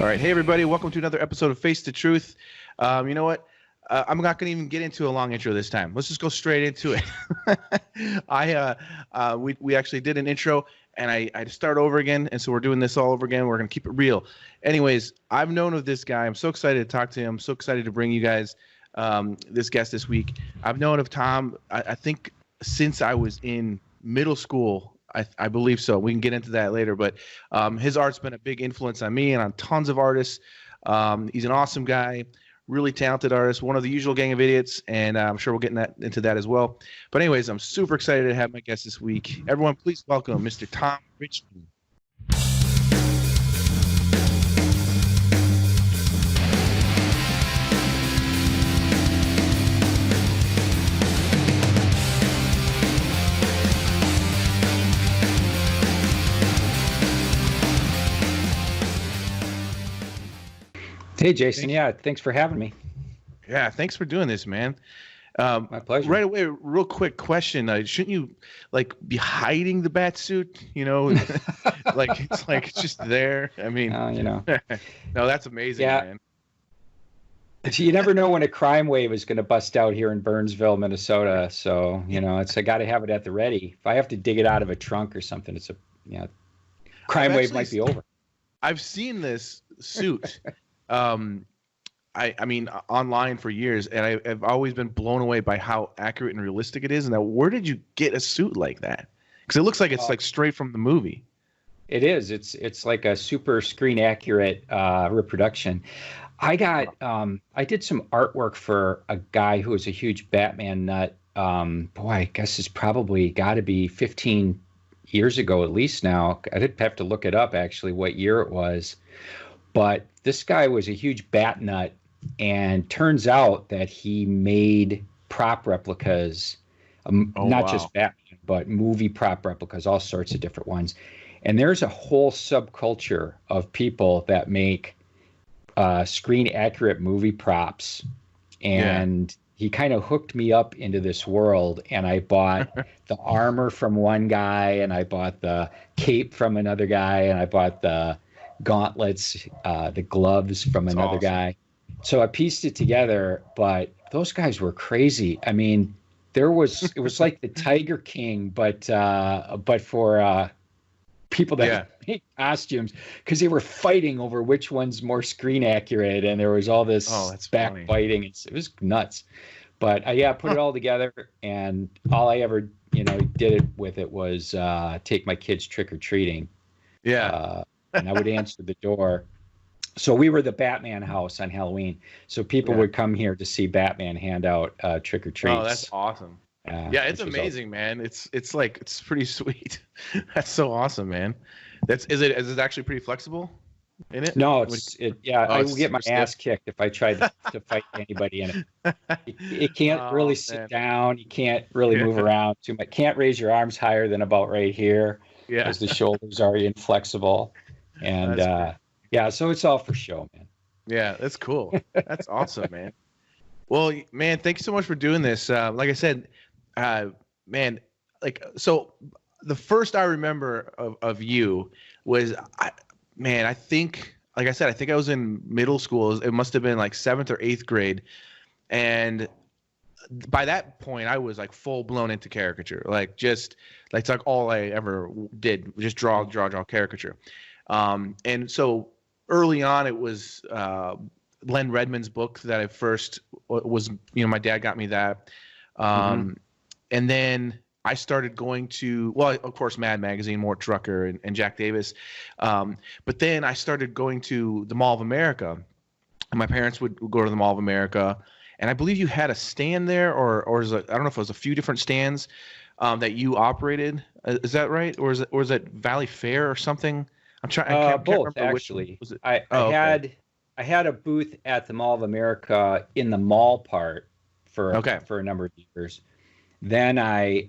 All right. Hey, everybody. Welcome to another episode of Face the Truth. You know what? I'm not going to even get into a long intro this time. Let's just go straight into it. We actually did an intro, and I had to start over again, and so we're doing this all over again. We're going to keep it real. Anyways, I've known of this guy. I'm so excited to talk to him. So excited to bring you guys this guest this week. I've known of Tom, I think, since I was in middle school. I believe so. We can get into that later, but his art's been a big influence on me and on tons of artists. He's an awesome guy, really talented artist, one of the usual gang of idiots, and I'm sure we'll get into that as well. But anyways, I'm super excited to have my guest this week. Everyone, please welcome Mr. Tom Richmond. Hey, Jason. Yeah, thanks for having me. Yeah, thanks for doing this, man. My pleasure. Right away, real quick question. Shouldn't you be hiding the bat suit? It's just there. I mean, no, that's amazing, man. You never know when a crime wave is going to bust out here in Burnsville, Minnesota. So, I got to have it at the ready. If I have to dig it out of a trunk or something, crime wave might be over. I've seen this suit. I mean, online for years, and I've always been blown away by how accurate and realistic it is. And where did you get a suit like that? Because it looks like it's like straight from the movie. It is. It's like a super screen accurate reproduction. I did some artwork for a guy who was a huge Batman nut. I guess it's probably got to be 15 years ago at least now. I did have to look it up actually what year it was. But this guy was a huge bat nut, and turns out that he made prop replicas, just Batman, but movie prop replicas, all sorts of different ones. And there's a whole subculture of people that make screen accurate movie props. And he kind of hooked me up into this world, and I bought the armor from one guy, and I bought the cape from another guy, and I bought the gauntlets, the gloves from another guy. So I pieced it together, but those guys were crazy. I mean, it was like the Tiger King, but for people that make costumes, because they were fighting over which one's more screen accurate, and there was all this backbiting. It was nuts. But I put it all together, and all I ever did it with it was take my kids trick or treating. And I would answer the door. So we were the Batman house on Halloween. So people would come here to see Batman hand out trick or treats. Oh, that's awesome. It's amazing, man. It's pretty sweet. That's so awesome, man. Is it actually pretty flexible in it? No, I would get my ass kicked if I tried to fight anybody in it. It can't really sit down. You can't really move around too much. Can't raise your arms higher than about right here. Because the shoulders are inflexible. And so it's all for show, man. Yeah, that's cool. That's awesome, man. Well, man, thank you so much for doing this. Like I said, so the first I remember of you was, I think, like I said, I think I was in middle school. It must have been like 7th or 8th grade. And by that point, I was like full blown into caricature. It's like all I ever did, just draw caricature. And so early on, it was Len Redmond's book that I first was. My dad got me that, and then I started going to, of course, Mad Magazine, Mort Trucker, and Jack Davis. But then I started going to the Mall of America, and my parents would go to the Mall of America. And I believe you had a stand there, or is it, I don't know if it was a few different stands that you operated. Is that right? Or is it Valley Fair or something? I'm trying. I can't both remember actually. Which was it? I had a booth at the Mall of America in the mall part for a number of years. Then I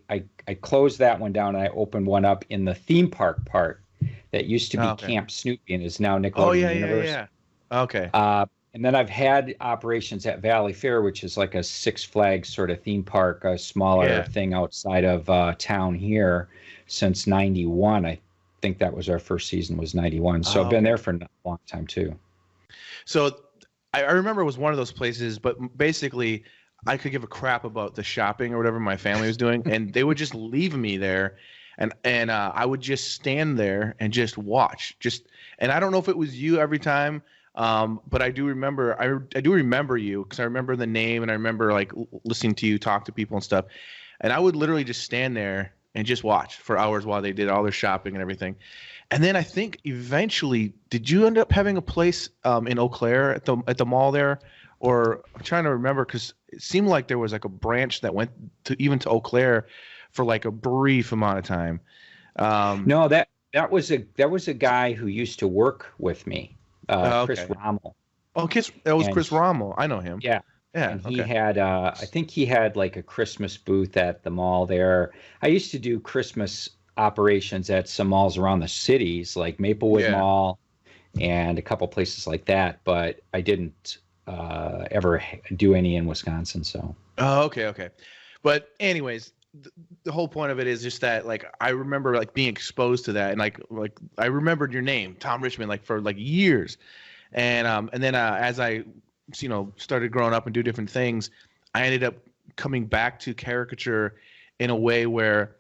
closed that one down, and I opened one up in the theme park part that used to be Camp Snoopy and is now Nickelodeon Universe. Yeah. Okay. And then I've had operations at Valley Fair, which is like a Six Flags sort of theme park, a smaller thing outside of town here since 91. I think that was our first season was 91. So I've been there for a long time too. So I remember it was one of those places, but basically I could give a crap about the shopping or whatever my family was doing, and they would just leave me there, and I would just stand there and just watch. And I don't know if it was you every time, but I do remember I do remember you because I remember the name and I remember like listening to you talk to people and stuff, and I would literally just stand there and just watch for hours while they did all their shopping and everything. And then I think eventually, did you end up having a place in Eau Claire at the mall there? Or I'm trying to remember because it seemed like there was like a branch that went to even to Eau Claire for like a brief amount of time. No, that was a guy who used to work with me, Chris Okay. Rommel. Oh, that was And Chris Rommel. I know him. yeah, Yeah. and he Okay. had I think he had like a Christmas booth at the mall there. I used to do Christmas operations at some malls around the cities, like Maplewood Yeah. Mall and a couple places like that, but I didn't ever do any in Wisconsin. So Oh, okay. Okay. But anyways, the whole point of it is just that like I remember like being exposed to that and like I remembered your name, Tom Richmond, like for like years. And then as I started growing up and do different things, I ended up coming back to caricature in a way where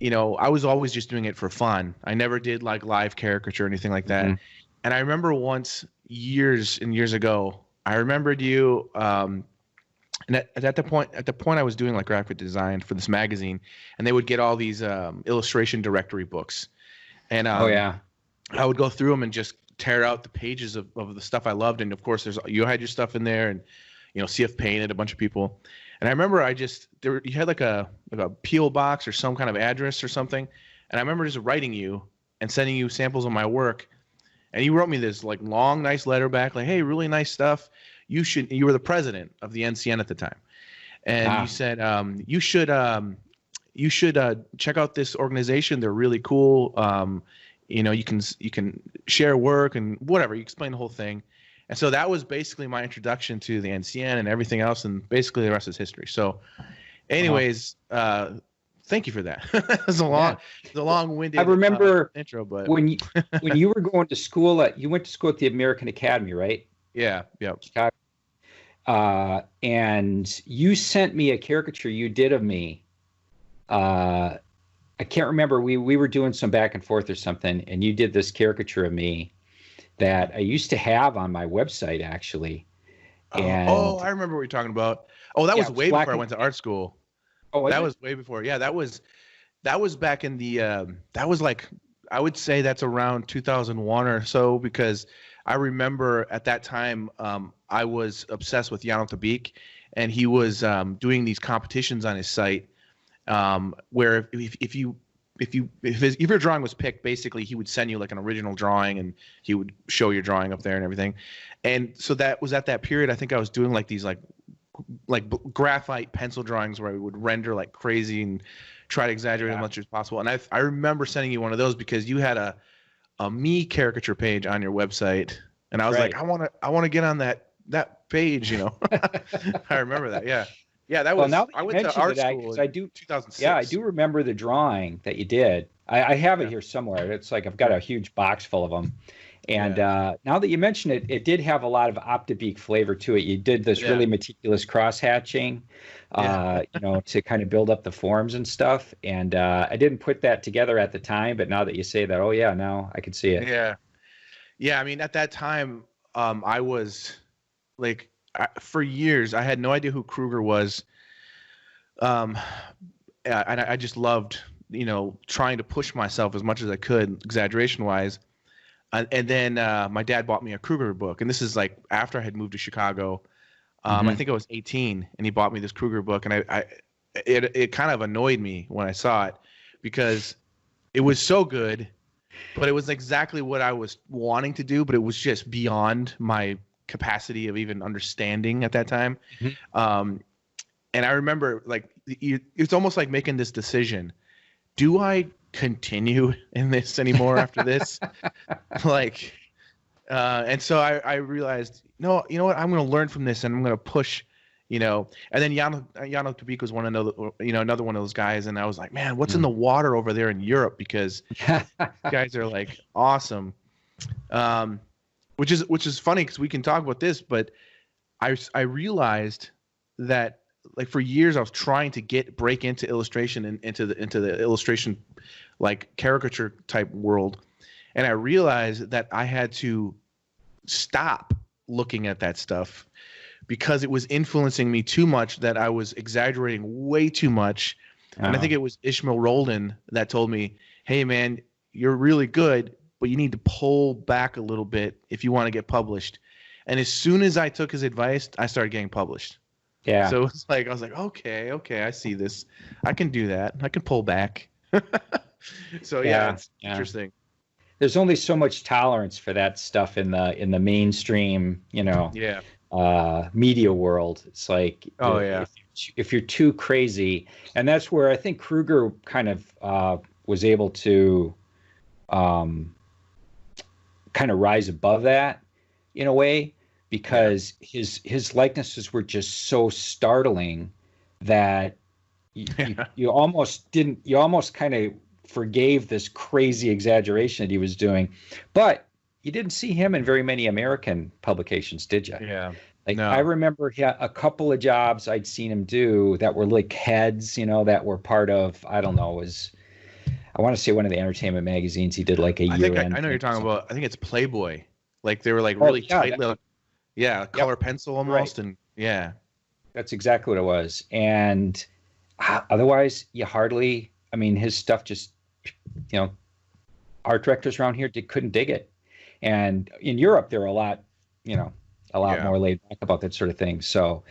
I was always just doing it for fun. I never did like live caricature or anything like that. Mhm. And I remember once years and years ago, I remembered you. And at the point I was doing like graphic design for this magazine, and they would get all these illustration directory books, and Oh yeah. I would go through them and just tear out the pages of the stuff I loved. And of course, you had your stuff in there, and CF painted a bunch of people. And I remember you had like a PO box or some kind of address or something, and I remember just writing you and sending you samples of my work, and you wrote me this like long, nice letter back, like, "Hey, really nice stuff. You were the president of the NCN at the time, and you said you should check out this organization. They're really cool. You can share work and whatever." You explain the whole thing. And so that was basically my introduction to the NCN and everything else, and basically the rest is history. So anyways, thank you for that. It's a long-winded I remember intro, but when you were going to school you went to school at the American Academy, right? yeah. Chicago. And you sent me a caricature you did of me. I can't remember. We were doing some back and forth or something, and you did this caricature of me that I used to have on my website actually. And I remember what you're talking about. Oh, that was way before I went to art school. Oh, that was way before. Yeah, that was back in the that was like I would say that's around 2001 or so, because I remember at that time I was obsessed with Jan Tabik, and he was doing these competitions on his site where if your drawing was picked, basically he would send you like an original drawing and he would show your drawing up there and everything. And so that was at that period. I think I was doing like these like graphite pencil drawings where I would render like crazy and try to exaggerate as much as possible. And I remember sending you one of those because you had a me caricature page on your website, and I was like, I want to get on that page, I remember that. Yeah, that was. Well, now that I you went to mention art it, school I in do. 2006. Yeah, I do remember the drawing that you did. I have it here somewhere. It's like I've got a huge box full of them. And now that you mention it, it did have a lot of Optibeak flavor to it. You did this really meticulous cross hatching, to kind of build up the forms and stuff. And I didn't put that together at the time, but now that you say that, now I can see it. Yeah. I mean, at that time, I was like, for years, I had no idea who Kruger was. And I just loved, trying to push myself as much as I could, exaggeration wise. And then my dad bought me a Kruger book, and this is like after I had moved to Chicago. I think I was 18, and he bought me this Kruger book, and it kind of annoyed me when I saw it because it was so good, but it was exactly what I was wanting to do, but it was just beyond my capacity of even understanding at that time. And I remember like it's almost like making this decision: do I continue in this anymore after this? And so I realized, no, you know what? I'm going to learn from this, and I'm going to push, And then Yano Tabik was another one of those guys, and I was like, man, what's in the water over there in Europe? Because guys are like awesome. which is funny because we can talk about this, but I realized that like for years I was trying to break into illustration and into the illustration like caricature type world, and I realized that I had to stop looking at that stuff because it was influencing me too much, that I was exaggerating way too much. And I think it was Ishmael Roldan that told me, hey man, you're really good, but you need to pull back a little bit if you want to get published. And as soon as I took his advice, I started getting published. Yeah. So it's like, I was like, okay, I see this. I can do that. I can pull back. So yeah, it's interesting. There's only so much tolerance for that stuff in the mainstream, media world. It's like, if you're too crazy, and that's where I think Kruger kind of was able to kind of rise above that in a way, because his likenesses were just so startling that you almost kind of forgave this crazy exaggeration that he was doing. But you didn't see him in very many American publications, did you? Yeah. Like, no. I remember a couple of jobs I'd seen him do that were like heads, that were part of, I don't know, I want to say one of the entertainment magazines. He did like a year-end. I know you're talking about. I think it's Playboy. Like they were like really tight little, color pencil almost, right. And yeah. That's exactly what it was. And otherwise, his stuff just, art directors around here couldn't dig it. And in Europe, they're a lot more laid back about that sort of thing. So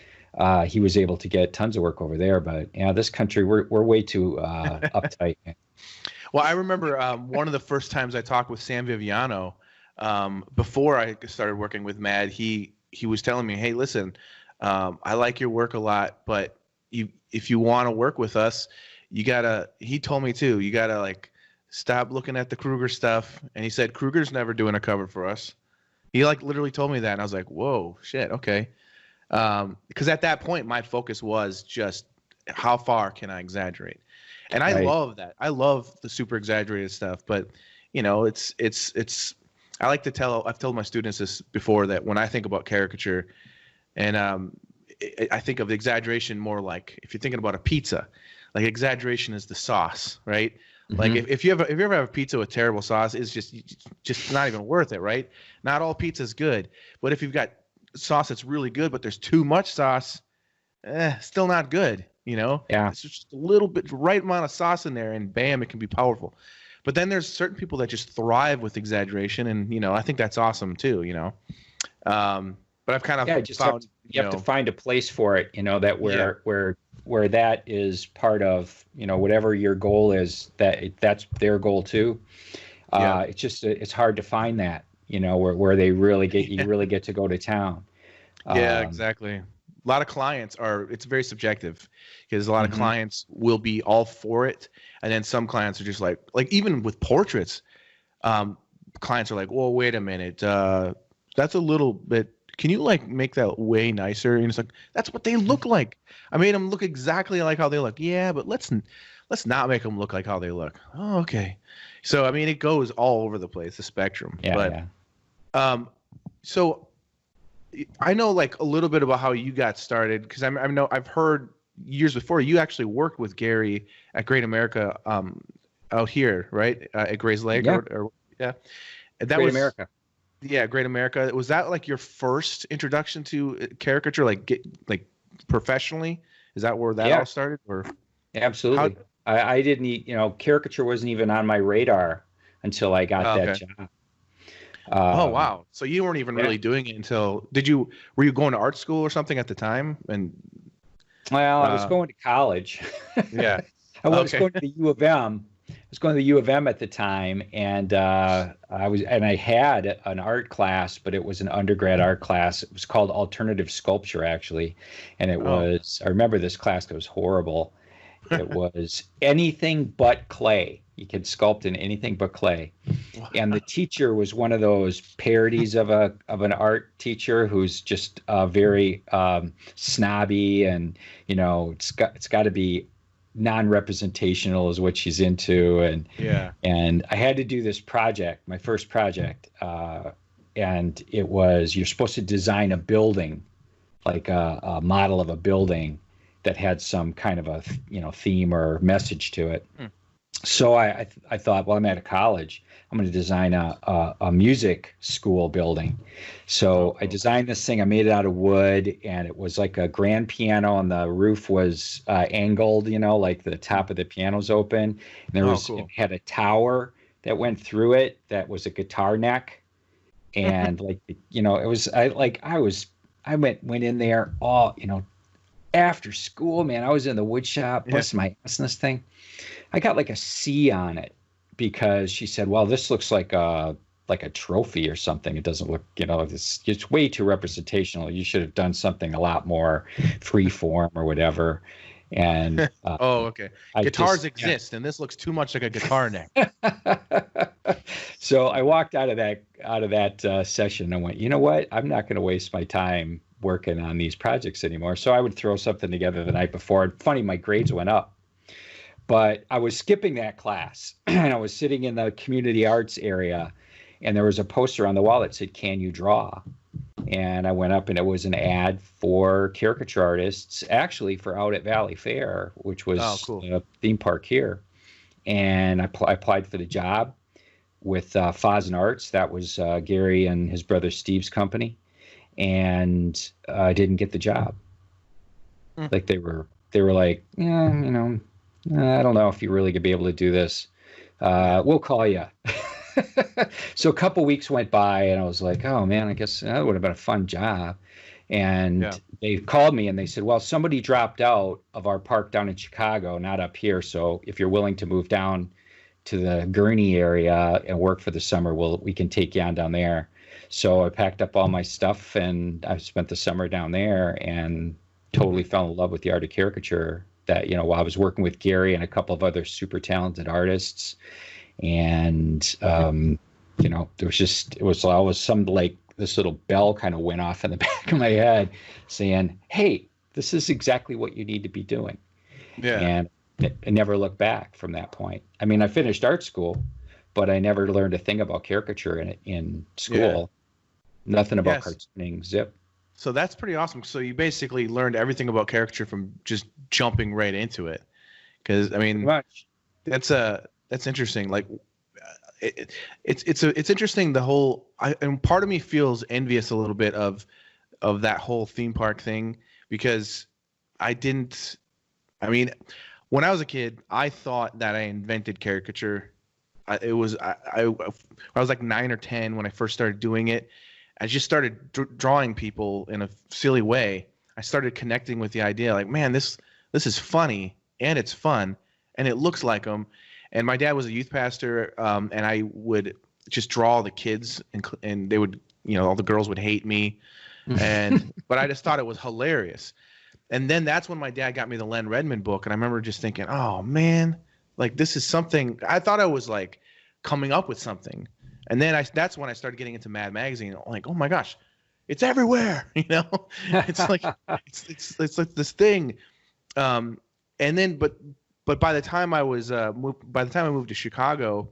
he was able to get tons of work over there. But this country, we're way too uptight. Well, I remember one of the first times I talked with Sam Viviano, before I started working with Mad, he was telling me, hey, listen, I like your work a lot, but if you want to work with us, he told me too, you gotta like stop looking at the Kruger stuff. And he said, Kruger's never doing a cover for us. He like literally told me that. And I was like, whoa, shit. Okay. Because at that point, my focus was just how far can I exaggerate? And I love that. I love the super exaggerated stuff, but I like to I've told my students this before, that when I think about caricature, and I think of the exaggeration more like if you're thinking about a pizza, like exaggeration is the sauce, right? Mm-hmm. Like if you ever have a pizza with terrible sauce, it's just not even worth it, right? Not all pizza is good, but if you've got sauce that's really good, but there's too much sauce, still not good, Yeah. It's just a little bit, right amount of sauce in there, and bam, it can be powerful. But then there's certain people that just thrive with exaggeration, and I think that's awesome too, But I've kind of found you have to find a place for it, that where that is part of, whatever your goal is, that's their goal too. It's hard to find that, where they really get to go to town. Yeah, exactly. A lot of clients it's very subjective, because a lot of clients will be all for it. And then some clients are just like even with portraits, clients are like, well, wait a minute. That's a little bit, can you make that way nicer? And it's like, that's what they look like. I made them look exactly like how they look. Yeah, but let's not make them look like how they look. Oh, okay. So, it goes all over the place, the spectrum. Yeah. So I know a little bit about how you got started, because I've heard years before you actually worked with Gary at Great America out here, right? At Gray's Lake. Yeah. That Great was America. Yeah, Great America. Was that your first introduction to caricature, professionally? Is that where that all started? Or absolutely. I didn't, caricature wasn't even on my radar until I got that job. Oh wow! So you weren't even really doing it until were you going to art school or something at the time? And I was going to college. Yeah, I was going to the U of M. I was going to the U of M at the time, and I had an art class, but it was an undergrad art class. It was called Alternative Sculpture, actually, and it was. I remember this class. It was horrible. It was anything but clay. You could sculpt in anything but clay. And the teacher was one of those parodies of an art teacher who's just very snobby, and it's got to be non-representational is what she's into. And I had to do this project, my first project, and you're supposed to design a building, like a model of a building that had some kind of a theme or message to it. So I thought, well, I'm at a college, I'm going to design a music school building. So I designed this thing. I made it out of wood, and it was like a grand piano, and the roof was angled, like the top of the piano's open. And it had a tower that went through it that was a guitar neck, and I went in there all after school, man. I was in the wood shop busting my ass in this thing. I got like a C on it because she said, well, this looks like a trophy or something. It doesn't look, it's way too representational. You should have done something a lot more free form or whatever. And okay. Guitars exist, and this looks too much like a guitar neck. So I walked out of that session and went, you know what? I'm not going to waste my time working on these projects anymore. So I would throw something together the night before. Funny, my grades went up. But I was skipping that class, and I was sitting in the community arts area, and there was a poster on the wall that said, "Can you draw?" And I went up, and it was an ad for caricature artists, actually for out at Valley Fair, which was a theme park here. And I applied for the job with Fosn Arts. That was Gary and his brother Steve's company. And I didn't get the job. Like they were like, yeah, I don't know if you're really going to be able to do this. We'll call you. So a couple weeks went by, and I was like, oh, man, I guess that would have been a fun job. And they called me, and they said, well, somebody dropped out of our park down in Chicago, not up here. So if you're willing to move down to the Gurney area and work for the summer, we can take you on down there. So I packed up all my stuff, and I spent the summer down there and totally fell in love with the art of caricature. That, while I was working with Gary and a couple of other super talented artists, and it was always some, like, this little bell kind of went off in the back of my head saying, hey, this is exactly what you need to be doing. And I never looked back from that point. I mean, I finished art school, but I never learned a thing about caricature in school. Nothing about cartooning, zip. So that's pretty awesome. So you basically learned everything about caricature from just jumping right into it. Because I mean, that's interesting. Like, it's interesting. The whole and part of me feels envious a little bit of that whole theme park thing, because I mean, when I was a kid, I thought that I invented caricature. I was like 9 or 10 when I first started doing it. I just started drawing people in a silly way. I started connecting with the idea, like, man, this is funny, and it's fun, and it looks like them. And my dad was a youth pastor, and I would just draw the kids, and they would, all the girls would hate me, but I just thought it was hilarious. And then that's when my dad got me the Len Redmond book, and I remember just thinking, oh man, like, this is something. I thought I was like coming up with something. And then that's when I started getting into Mad Magazine. I'm like, oh my gosh, it's everywhere. It's like it's like this thing. And then, but by the time I was by the time I moved to Chicago,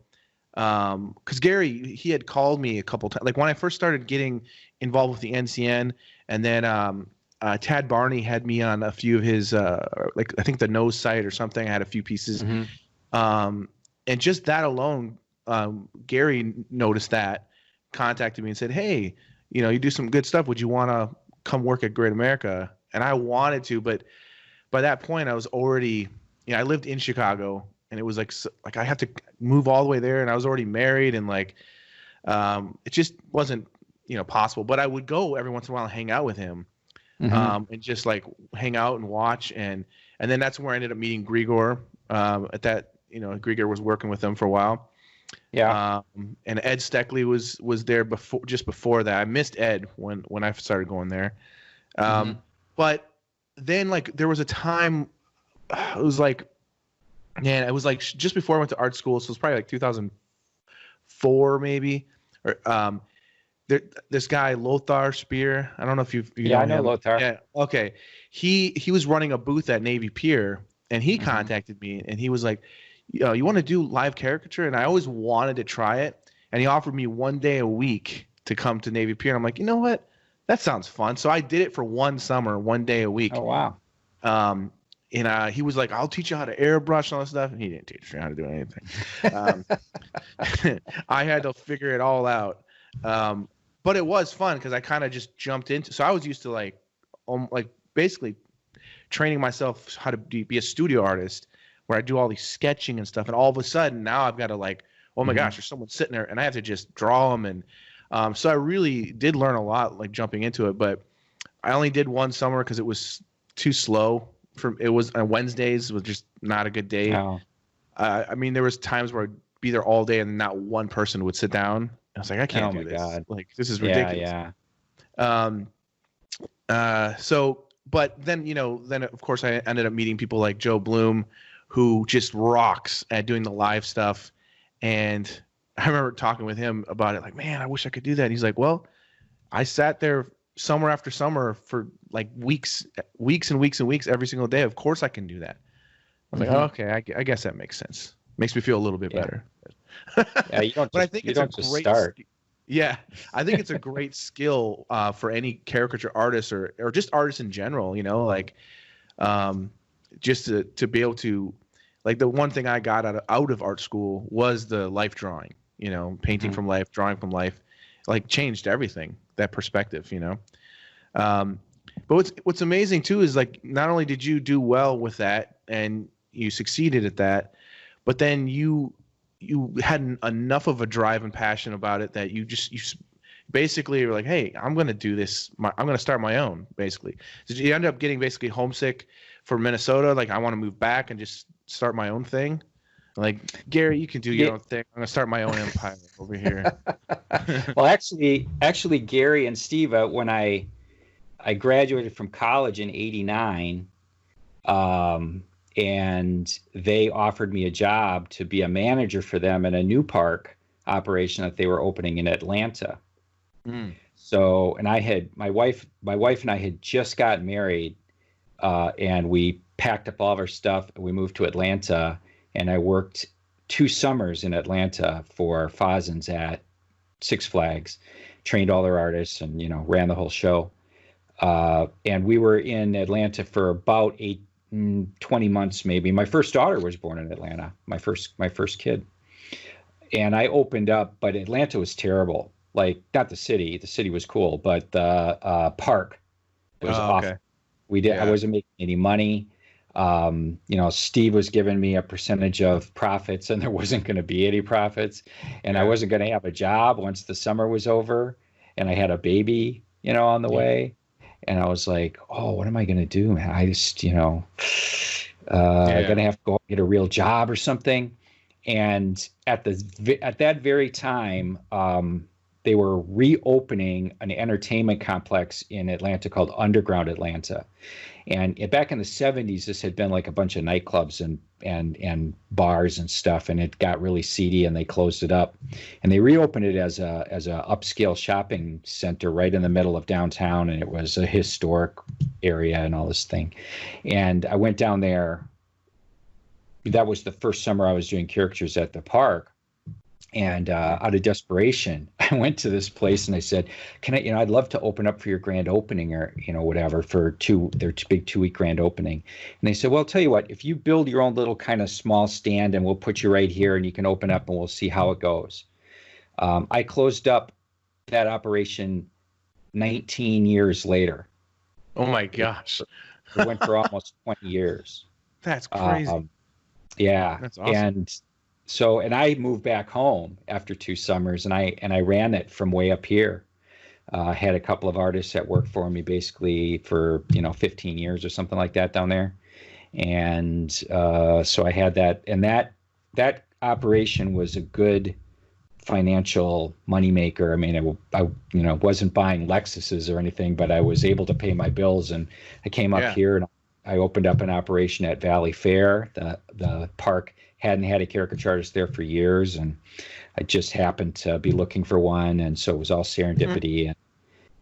because Gary, he had called me a couple times. Like when I first started getting involved with the NCN, and then Tad Barney had me on a few of his like, I think the Nose site or something. I had a few pieces, and just that alone. Gary noticed that, contacted me and said, hey, you do some good stuff. Would you want to come work at Great America? And I wanted to, but by that point I was already, I lived in Chicago, and it was like I had to move all the way there, and I was already married, and like, it just wasn't, possible. But I would go every once in a while and hang out with him, and just like hang out and watch. And then that's where I ended up meeting Grigor, at that, Grigor was working with them for a while. Yeah. And Ed Steckley was there before that. I missed Ed when I started going there. But then, like, there was a time, it was like just before I went to art school, so it was probably like 2004 maybe. Or this guy Lothar Spear, I don't know if you know I know him. Lothar. Yeah. Okay. He was running a booth at Navy Pier, and he contacted me, and he was like, you want to do live caricature? And I always wanted to try it. And he offered me 1 day a week to come to Navy Pier. And I'm like, you know what? That sounds fun. So I did it for one summer, 1 day a week. Oh, wow. And he was like, I'll teach you how to airbrush and all that stuff. And he didn't teach me how to do anything. I had to figure it all out. But it was fun because I kind of just jumped into. So I was used to like basically training myself how to be a studio artist, where I do all these sketching and stuff. And all of a sudden now I've got to like, oh my gosh, there's someone sitting there, and I have to just draw them. And so I really did learn a lot like jumping into it. But I only did one summer because it was too slow. It was on Wednesdays was just not a good day. No. I mean, there was times where I'd be there all day and not one person would sit down. I was like, I can't do this. God. Like, this is ridiculous. Yeah. So, but then, then of course I ended up meeting people like Joe Bloom, who just rocks at doing the live stuff. And I remember talking with him about it. Like, man, I wish I could do that. And he's like, well, I sat there summer after summer for like weeks and weeks and weeks every single day. Of course I can do that. I was like, oh, okay, I guess that makes sense. Makes me feel a little bit better. Yeah, you don't. But I think it's a great start. Yeah, I think it's a great skill for any caricature artist or just artists in general. Like just to be able to, like, the one thing I got out of art school was the life drawing. Painting from life, drawing from life, like changed everything. That perspective. But what's amazing too is like not only did you do well with that and you succeeded at that, but then you had enough of a drive and passion about it that you basically were like, hey, I'm going to do this. I'm going to start my own, basically. Did you end up getting basically homesick for Minnesota? Like, I want to move back and just start my own thing. Like, Gary, you can do your own thing. I'm going to start my own empire over here. Well, actually, Gary and Steve, when I graduated from college in '89, and they offered me a job to be a manager for them in a new park operation that they were opening in Atlanta. So, and my wife and I had just gotten married, and we packed up all of our stuff and we moved to Atlanta, and I worked 2 summers in Atlanta for Fozens at Six Flags, trained all their artists and, ran the whole show. And we were in Atlanta for about 20 months, maybe. My first daughter was born in Atlanta, my first kid. And I opened up, but Atlanta was terrible. Like, not the city was cool, but the park was awful. I wasn't making any money. Steve was giving me a percentage of profits, and there wasn't going to be any profits, and I wasn't going to have a job once the summer was over, and I had a baby, on the way. And I was like, oh, what am I going to do, man? I just, I'm going to have to go get a real job or something. And at that very time, they were reopening an entertainment complex in Atlanta called Underground Atlanta. And back in the 70s, this had been like a bunch of nightclubs and bars and stuff, and it got really seedy, and they closed it up. And they reopened it as a upscale shopping center right in the middle of downtown, and it was a historic area and all this thing. And I went down there. That was the first summer I was doing caricatures at the park. And out of desperation, I went to this place and I said, "Can I? I'd love to open up for your grand opening, or whatever, for their big 2-week grand opening." And they said, "Well, I'll tell you what. If you build your own little kind of small stand, and we'll put you right here, and you can open up, and we'll see how it goes." I closed up that operation 19 years later. Oh my gosh! It went for almost 20 years. That's crazy. Yeah, that's awesome. And I moved back home after 2 summers, and I ran it from way up here. Had a couple of artists that worked for me basically for 15 years or something like that down there, and so I had that, and that operation was a good financial moneymaker. I mean, I wasn't buying Lexuses or anything, but I was able to pay my bills, and I came up here and I opened up an operation at Valley Fair. The park hadn't had a caricature artist there for years, and I just happened to be looking for one, and so it was all serendipity.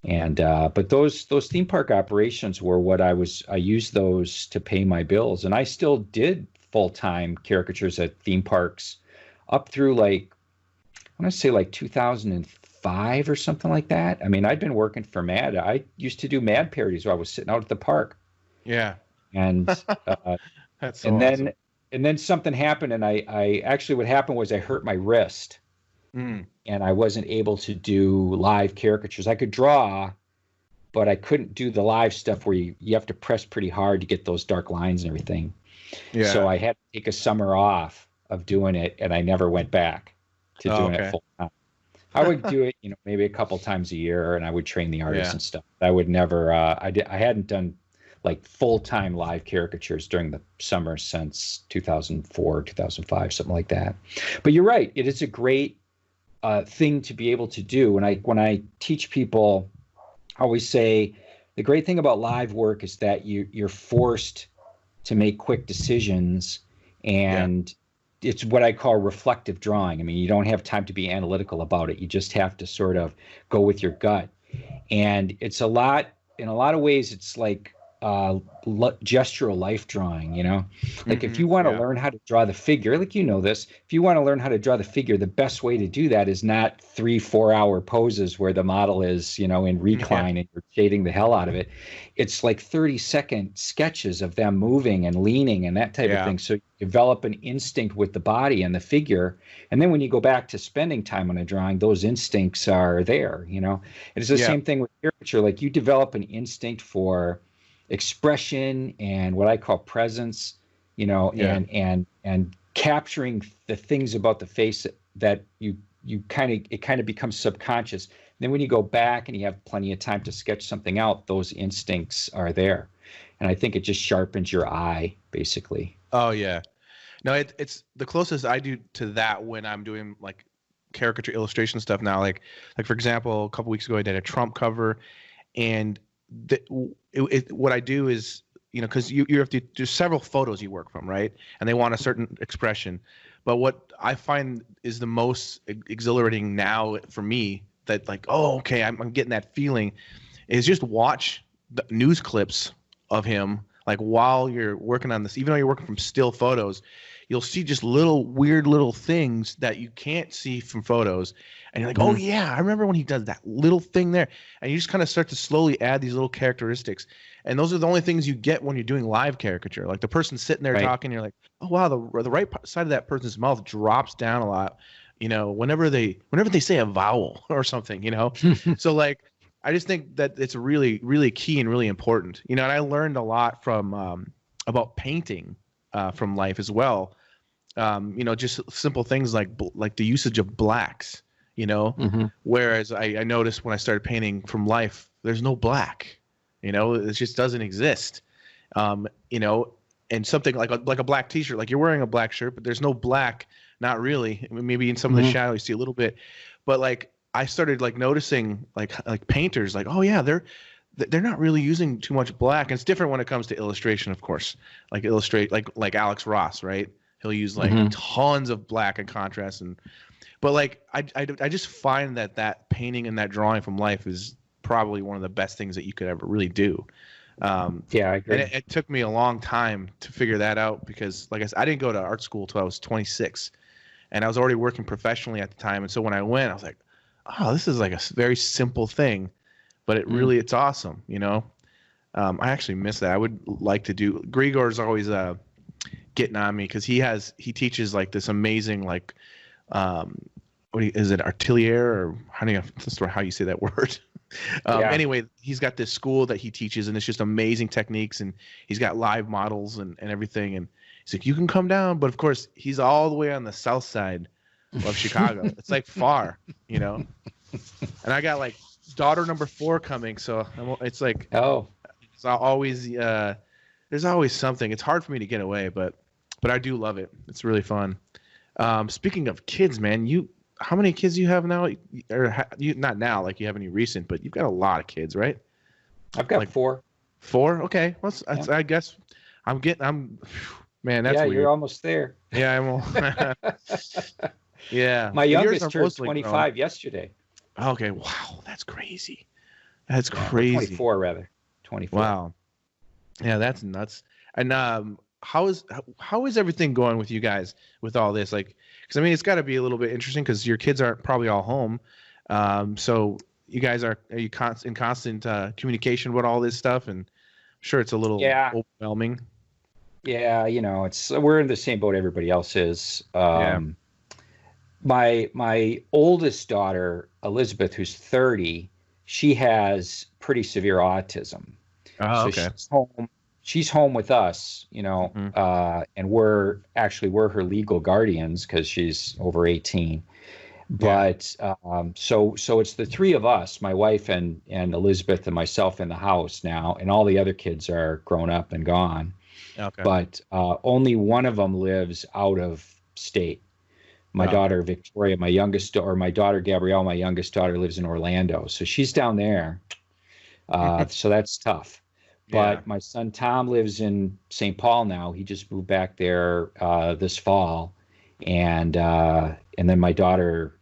But those theme park operations were what I used those to pay my bills, and I still did full-time caricatures at theme parks up through, like, I want to say like 2003 2005 or something like that. I mean, I'd been working for Mad. I used to do Mad parodies while I was sitting out at the park. Yeah. And That's so awesome. then something happened, and I actually, what happened was I hurt my wrist, Mm. and I wasn't able to do live caricatures. I could draw, but I couldn't do the live stuff where you have to press pretty hard to get those dark lines and everything. Yeah. So I had to take a summer off of doing it, and I never went back to doing it full time. I would do it, maybe a couple times a year, and I would train the artists and stuff. I would never. I hadn't done like full-time live caricatures during the summer since 2004, 2005, something like that. But you're right. It is a great thing to be able to do. And when I teach people, I always say the great thing about live work is that you're forced to make quick decisions, and it's what I call reflective drawing. I mean, you don't have time to be analytical about it. You just have to sort of go with your gut. And in a lot of ways, it's like gestural life drawing, like if you want to learn how to draw the figure, like this, if you want to learn how to draw the figure, the best way to do that is not 3-4 hour poses where the model is in recline and you're shading the hell out of it. It's like 30-second sketches of them moving and leaning and that type of thing, so you develop an instinct with the body and the figure, and then when you go back to spending time on a drawing, those instincts are there. It's the same thing with caricature. Like you develop an instinct for expression and what I call presence, and capturing the things about the face that it kind of becomes subconscious. And then when you go back and you have plenty of time to sketch something out, those instincts are there. And I think it just sharpens your eye, basically. Oh yeah. No, it's the closest I do to that when I'm doing like caricature illustration stuff now. Like for example, a couple weeks ago I did a Trump cover, and what I do is, because you have to do several photos you work from, right? And they want a certain expression. But what I find is the most exhilarating now for me, that like, oh, okay, I'm getting that feeling, is just watch the news clips of him, like while you're working on this, even though you're working from still photos, you'll see just weird little things that you can't see from photos. And you're like, oh yeah, I remember when he does that little thing there. And you just kind of start to slowly add these little characteristics. And those are the only things you get when you're doing live caricature. Like the person sitting there talking, you're like, oh wow, the right side of that person's mouth drops down a lot, whenever they say a vowel or something, So like, I just think that it's really, really key and really important, and I learned a lot from about painting from life as well. Just simple things like the usage of blacks, whereas I noticed when I started painting from life, there's no black, it just doesn't exist. And something like a black t-shirt, like you're wearing a black shirt, but there's no black, not really. I mean, maybe in some of the shadow you see a little bit, but like I started like noticing like painters, like, oh yeah, they're not really using too much black. And it's different when it comes to illustration, of course, like like Alex Ross, right? He'll use like tons of black and contrast, but like I just find that painting and that drawing from life is probably one of the best things that you could ever really do. I agree. And it took me a long time to figure that out, because like I said, I didn't go to art school till I was 26, and I was already working professionally at the time. And so when I went, I was like, oh, this is like a very simple thing, but it's awesome. I actually miss that. I would like to do. Grigor's always getting on me, because he teaches like this amazing like is it artelier, or how you say that word? Anyway, he's got this school that he teaches, and it's just amazing techniques, and he's got live models and everything. And he's like, you can come down, but of course he's all the way on the south side of Chicago. It's like far, And I got like daughter number 4 coming, so it's like, it's always there's always something. It's hard for me to get away, but I do love it. It's really fun. Speaking of kids, man, how many kids do you have now? Or you not now, like you have any recent, but you've got a lot of kids, right? I've got like 4. 4? Okay. Well, I guess man, that's weird. You're almost there. Yeah, I'm yeah. My youngest turned 25 yesterday. Okay. Wow. That's crazy. That's crazy. 24 rather. 24. Wow. Yeah, that's nuts. And how is everything going with you guys with all this? Like, because I mean, it's got to be a little bit interesting because your kids aren't probably all home. So you guys are you in constant communication with all this stuff? And I'm sure it's a little Yeah. overwhelming. Yeah, we're in the same boat everybody else is. Yeah. My oldest daughter, Elizabeth, who's 30, she has pretty severe autism. Oh, So okay. she's home with us, Hmm. and we're her legal guardians because she's over 18. Yeah. But so it's the three of us, my wife and Elizabeth and myself in the house now, and all the other kids are grown up and gone. Okay. But only one of them lives out of state. My Oh, okay. daughter Victoria, or my daughter Gabrielle, my youngest daughter, lives in Orlando, so she's down there. So that's tough. Yeah. But my son Tom lives in St. Paul now. He just moved back there this fall, and then my daughter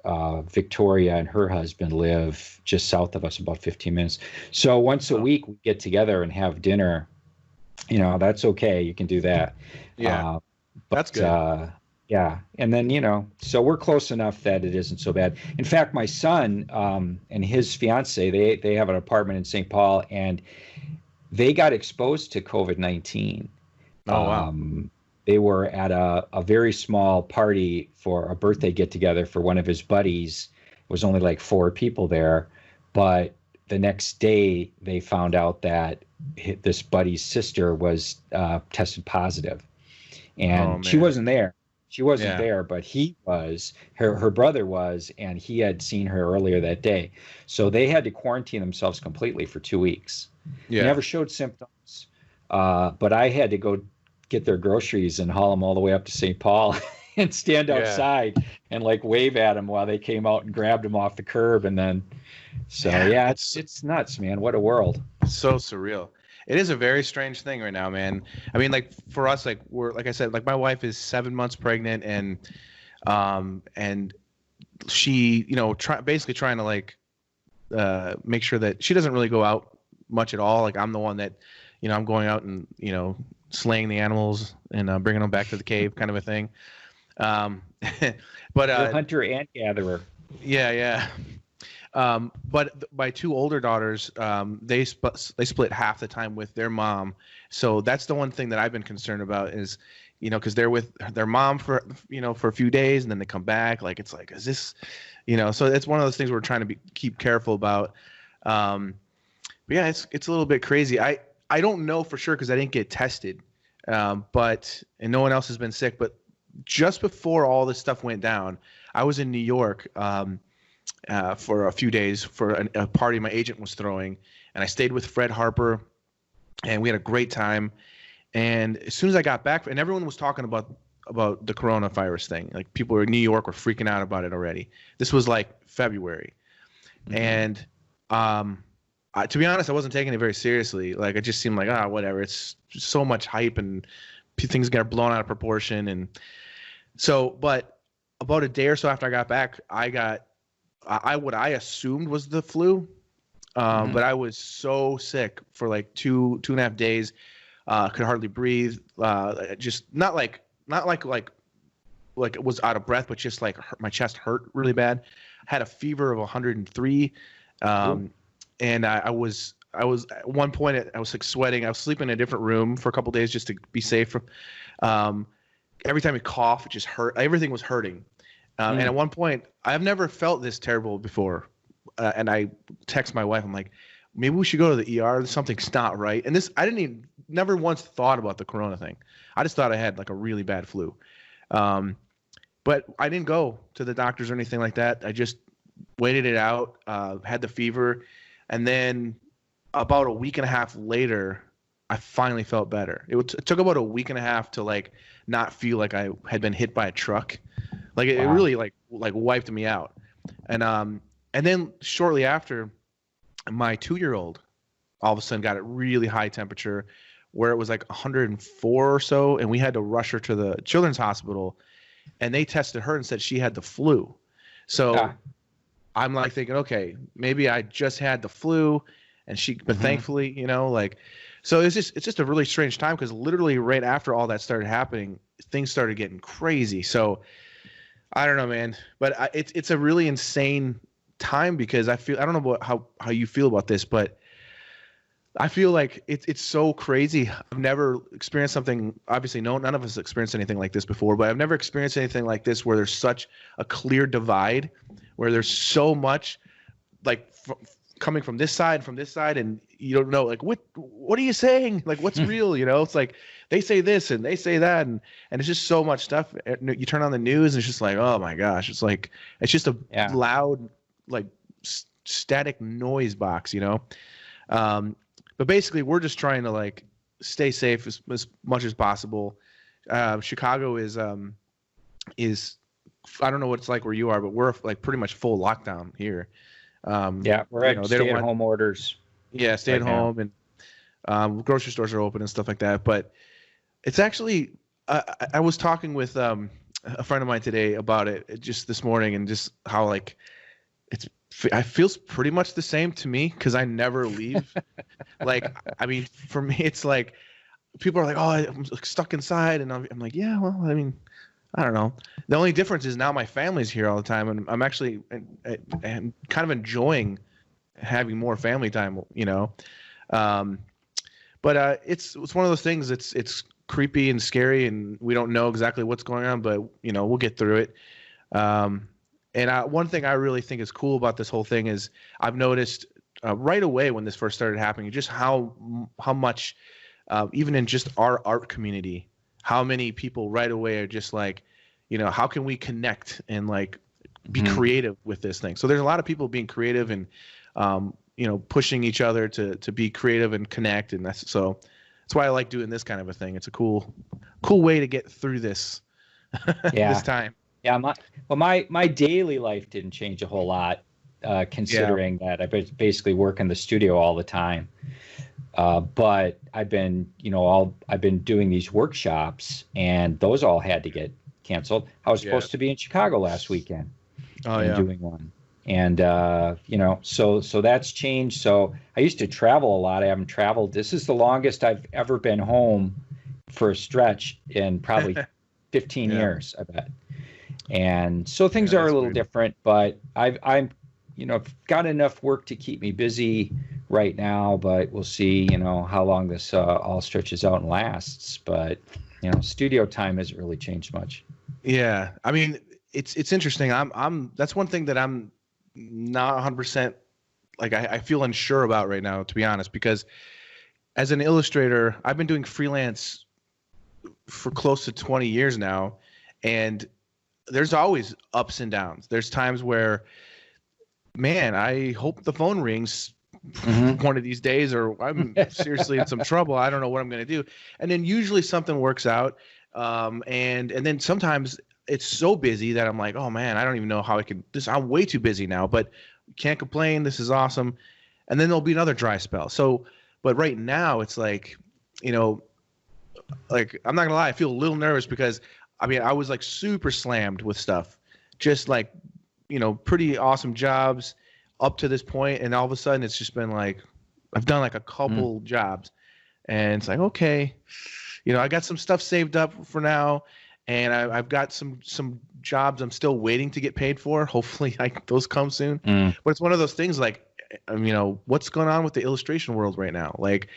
Victoria and her husband live just south of us, about 15 minutes. So once a Oh, week we get together and have dinner. That's okay. You can do that. yeah. Uh, That's but good. yeah, and then so we're close enough that it isn't so bad. In fact, my son and his fiance, they have an apartment in St. Paul, and they got exposed to COVID-19. Oh, wow. They were at a very small party for a birthday get together for one of his buddies. It was only like four people there, but the next day they found out that this buddy's sister was tested positive, Oh, and she man. wasn't there. She wasn't Yeah. there, but he was. Her brother was, and he had seen her earlier that day. So they had to quarantine themselves completely for 2 weeks. They Yeah. never showed symptoms, but I had to go get their groceries and haul them all the way up to St. Paul and stand Yeah. outside and like wave at them while they came out and grabbed them off the curb. And then, so Yeah. yeah, It's it's nuts, man. What a world. so surreal. It is a very strange thing right now, man. I mean, like for us, like we're like I said, like my wife is 7 months pregnant, and she, basically trying to like make sure that she doesn't really go out much at all. Like I'm the one that, I'm going out and slaying the animals and bringing them back to the cave, kind of a thing. Um, but You're hunter and gatherer. yeah, yeah. But my two older daughters, they split half the time with their mom. So that's the one thing that I've been concerned about is, because they're with their mom for, for a few days and then they come back. Like, it's like, is this, so it's one of those things we're trying to keep careful about. But yeah, it's a little bit crazy. I don't know for sure because I didn't get tested, and no one else has been sick. But just before all this stuff went down, I was in New York for a few days for a party my agent was throwing, and I stayed with Fred Harper, and we had a great time. And as soon as I got back, and everyone was talking about the coronavirus thing, like people in New York were freaking out about it already. This was like February, and to be honest, I wasn't taking it very seriously. Like it just seemed like whatever. It's just so much hype and things get blown out of proportion, and so. But about a day or so after I got back, I got what I assumed was the flu, but I was so sick for like two and a half days. Could hardly breathe. Just not like it was out of breath, but just like my chest hurt really bad. Had a fever of 103, and I was at one point I was like sweating. I was sleeping in a different room for a couple of days just to be safe. Every time I cough, it just hurt. Everything was hurting. And at one point, I've never felt this terrible before. And I text my wife. I'm like, maybe we should go to the ER. Something's not right. And this, I never once thought about the corona thing. I just thought I had like a really bad flu. But I didn't go to the doctors or anything like that. I just waited it out, had the fever. And then about a week and a half later, I finally felt better. It took about a week and a half to like not feel like I had been hit by a truck. Like it really like wiped me out. And then shortly after, my 2-year-old all of a sudden got a really high temperature where it was like 104 or so, and we had to rush her to the children's hospital, and they tested her and said she had the flu. So I'm like thinking, okay, maybe I just had the flu, but thankfully, so it's just a really strange time because literally right after all that started happening, things started getting crazy. So I don't know, man, but it's a really insane time because I don't know how you feel about this, but I feel like it's so crazy. I've never experienced something. Obviously, none of us experienced anything like this before, but I've never experienced anything like this where there's such a clear divide, where there's so much like coming from this side, and you don't know like what are you saying? Like what's real? You know, it's like they say this and they say that, and it's just so much stuff. You turn on the news, and it's just like, oh my gosh, it's like it's just a loud like static noise box, you know. But basically, we're just trying to like stay safe as much as possible. Chicago is I don't know what it's like where you are, but we're like pretty much full lockdown here. We're at stay-at-home orders. Yeah, stay at home, and grocery stores are open and stuff like that. But it's actually, I was talking with a friend of mine today about it just this morning, and just how like it feels pretty much the same to me because I never leave. Like, I mean, for me, it's like people are like, "Oh, I'm stuck inside," and I'm like, "Yeah, well, I mean, I don't know." The only difference is now my family's here all the time, and I'm actually and kind of enjoying having more family time, you know. But it's one of those things. It's creepy and scary, and we don't know exactly what's going on, but you know, we'll get through it. And one thing I really think is cool about this whole thing is I've noticed right away when this first started happening, just how much, even in just our art community, how many people right away are just like, you know, how can we connect and like be creative with this thing? So there's a lot of people being creative and, you know, pushing each other to be creative and connect. And that's why I like doing this kind of a thing. It's a cool way to get through this, this time. Yeah, my daily life didn't change a whole lot, considering that I basically work in the studio all the time. But I've been doing these workshops, and those all had to get canceled. I was supposed to be in Chicago last weekend, doing one, and so that's changed. So I used to travel a lot. I haven't traveled. This is the longest I've ever been home for a stretch in probably 15 years, I bet. And so things are a little different, but I've got enough work to keep me busy right now, but we'll see, you know, how long this all stretches out and lasts. But, you know, studio time hasn't really changed much. Yeah. I mean, it's interesting. That's one thing that I'm not 100% like, I feel unsure about right now, to be honest, because as an illustrator, I've been doing freelance for close to 20 years now. And there's always ups and downs. There's times where, man, I hope the phone rings one of these days, or I'm seriously in some trouble. I don't know what I'm going to do. And then usually something works out. And then sometimes it's so busy that I'm like, oh man, I don't even know how I can I'm way too busy now, but can't complain. This is awesome. And then there'll be another dry spell. So, but right now it's like, you know, like, I'm not gonna lie, I feel a little nervous because I mean, I was like super slammed with stuff, just like, you know, pretty awesome jobs up to this point, and all of a sudden it's just been like, I've done like a couple jobs, and it's like, okay, you know, I got some stuff saved up for now, and I've got some jobs I'm still waiting to get paid for. Hopefully, those come soon. But it's one of those things like, you know, what's going on with the illustration world right now? Like,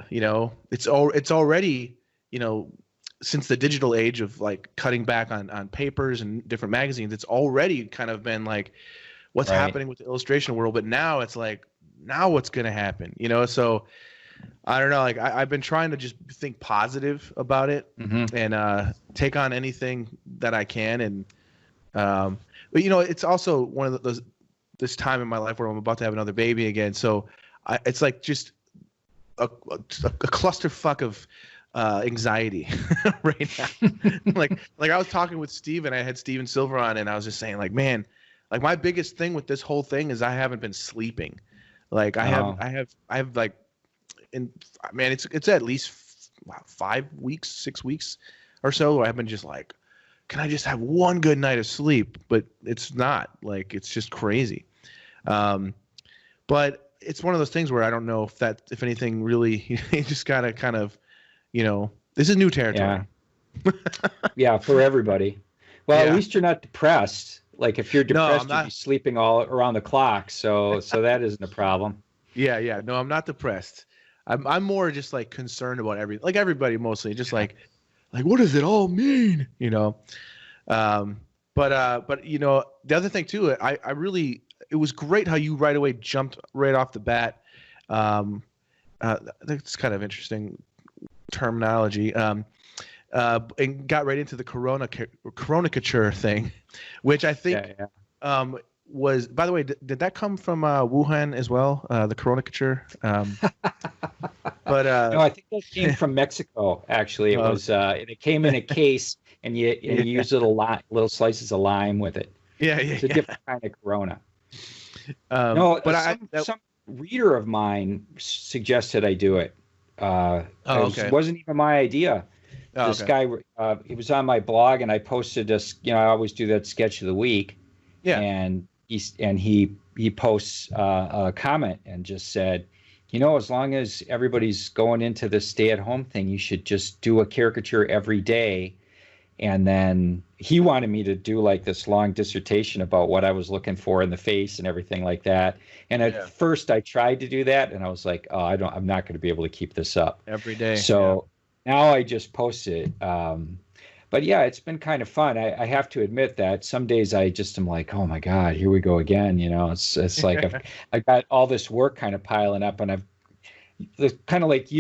you know, it's already, you know, since the digital age of like cutting back on papers and different magazines, it's already kind of been like, what's happening with the illustration world? But now it's like, now what's going to happen? You know, so I don't know. Like I've been trying to just think positive about it and take on anything that I can. And but you know, it's also one of those this time in my life where I'm about to have another baby again. So it's like just a clusterfuck of anxiety right now. like I was talking with Steven. I had Steven Silver on, and I was just saying, like, man, like my biggest thing with this whole thing is I haven't been sleeping. Like I have like, and man, it's at least 5 weeks, 6 weeks or so where I've been just like, can I just have one good night of sleep? But it's not, like, it's just crazy. But it's one of those things where I don't know if anything really, you just gotta kind of, you know, this is new territory. Yeah, for everybody. Well, at least you're not depressed. Like if you're No, I'm depressed, you'd be not. sleeping all around the clock. So that isn't a problem. Yeah, yeah. No, I'm not depressed. I'm more just like concerned about like everybody mostly, just like what does it all mean? Um, but the other thing too, I really it was great how you right away jumped right off the bat. Um, that's kind of interesting terminology. And got right into the caricature thing, which I think Yeah. was, by the way, did that come from Wuhan as well? The caricature. But No, I think that came from Mexico. Actually, it was. It came in a case, and you yeah, use little slices of lime with it. yeah, It's a yeah. different kind of Corona. No, But some reader of mine suggested I do it. okay. Wasn't even my idea. Oh, This okay. guy, it was on my blog, and I posted this. I always do that sketch of the week, Yeah. and he posts a comment and just said, as long as everybody's going into the stay-at-home thing, you should just do a caricature every day. And then he wanted me to do like this long dissertation about what I was looking for in the face and everything like that. And at Yeah. first I tried to do that, and I was like, oh, I'm not going to be able to keep this up. Every day. So now I just post it. But yeah, it's been kind of fun. I have to admit that some days I just am like, oh my God, here we go again. It's like I've got all this work kind of piling up, and kind of like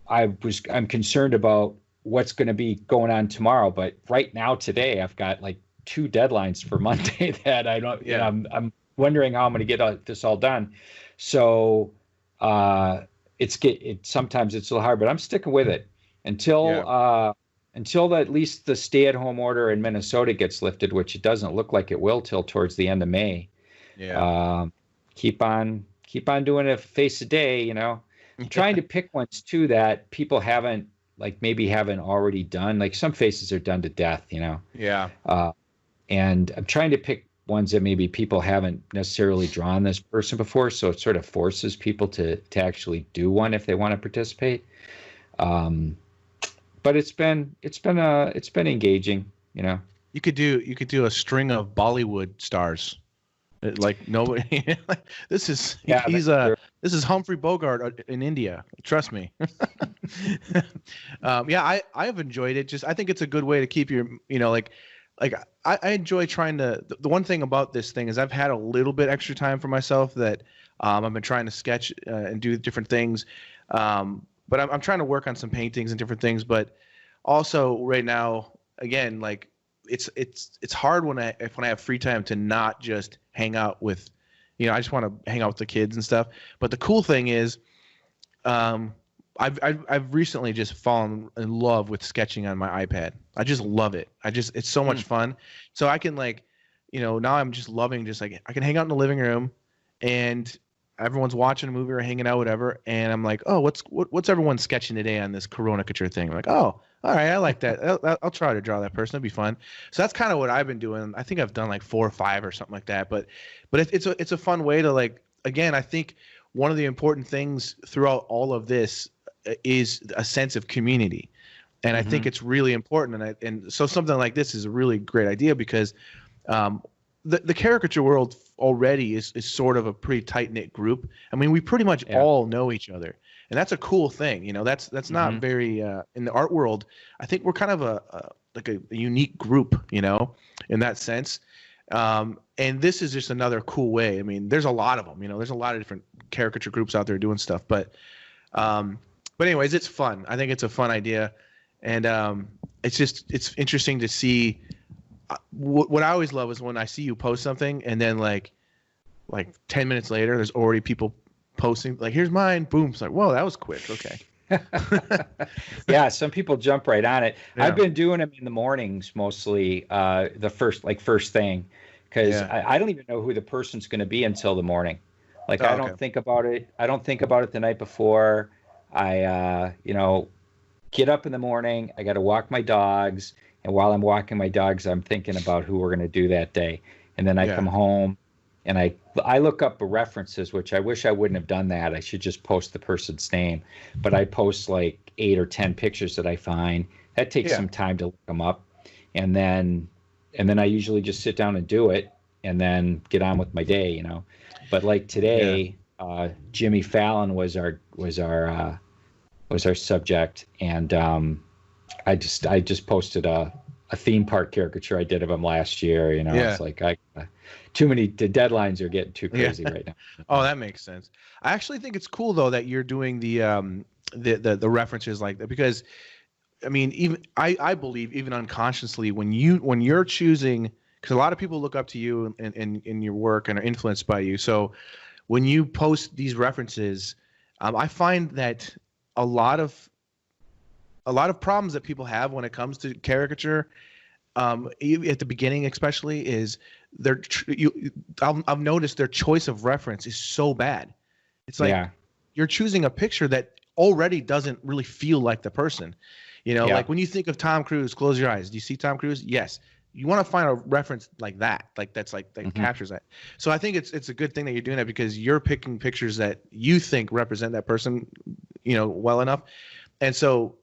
I'm concerned about what's going to be going on tomorrow. But right now, today, I've got like 2 deadlines for Monday that I don't, Yeah. I'm wondering how I'm going to get this all done. So sometimes it's a little hard, but I'm sticking with it until at least the stay-at-home order in Minnesota gets lifted, which it doesn't look like it will till towards the end of May. Yeah. Keep on doing a face a day. I'm trying to pick ones too that people maybe haven't already done. Like some faces are done to death. Yeah. And I'm trying to pick ones that maybe people haven't necessarily drawn this person before, so it sort of forces people to actually do one if they want to participate. But it's been engaging. You could do a string of Bollywood stars. Like nobody. This is this is Humphrey Bogart in India. Trust me. I have enjoyed it. Just I think it's a good way to keep your I enjoy trying to. The one thing about this thing is I've had a little bit extra time for myself that I've been trying to sketch and do different things. But I'm trying to work on some paintings and different things. But also right now, again, like it's hard when I have free time to not just hang out with, I just want to hang out with the kids and stuff. But the cool thing is, I've recently just fallen in love with sketching on my iPad. I just love it. It's so much fun. So I can now I'm just loving I can hang out in the living room and everyone's watching a movie or hanging out, whatever. And I'm like, oh, what's everyone sketching today on this caricature thing? I'm like, oh, all right, I like that. I'll try to draw that person. That'd be fun. So that's kind of what I've been doing. I think I've done like 4 or 5 or something like that. But it's a fun way to again, I think one of the important things throughout all of this is a sense of community. And I think it's really important. And so something like this is a really great idea because the caricature world already is sort of a pretty tight-knit group. I mean, we pretty much all know each other. And that's a cool thing. That's not very in the art world. I think we're kind of a unique group, in that sense. And this is just another cool way. I mean, there's a lot of them, there's a lot of different caricature groups out there doing stuff, but anyways, it's fun. I think it's a fun idea. And it's interesting to see what I always love is when I see you post something and then like 10 minutes later, there's already people posting like, here's mine. Boom. It's like, whoa, that was quick. Okay. Yeah. Some people jump right on it. Yeah. I've been doing them in the mornings, mostly the first thing. Cause I don't even know who the person's going to be until the morning. Like I don't think about it. I don't think about it the night before. I, get up in the morning. I got to walk my dogs. And while I'm walking my dogs, I'm thinking about who we're going to do that day. And then I come home and I look up references, which I wish I wouldn't have done that. I should just post the person's name. But I post like 8 or 10 pictures that I find. That takes some time to look them up. And then and then I usually just sit down and do it and then get on with my day, But like today, Jimmy Fallon was our subject, and I just posted a theme park caricature I did of him last year. It's like the deadlines are getting too crazy right now. Oh, that makes sense. I actually think it's cool though that you're doing the references like that, because I mean, even I believe even unconsciously when you're choosing, because a lot of people look up to you in your work and are influenced by you. So when you post these references, I find that a lot of problems that people have when it comes to caricature, at the beginning especially, is I've noticed their choice of reference is so bad. It's like you're choosing a picture that already doesn't really feel like the person. Like when you think of Tom Cruise, close your eyes. Do you see Tom Cruise? Yes. You want to find a reference like that, that captures that. So I think it's a good thing that you're doing that, because you're picking pictures that you think represent that person, well enough. And so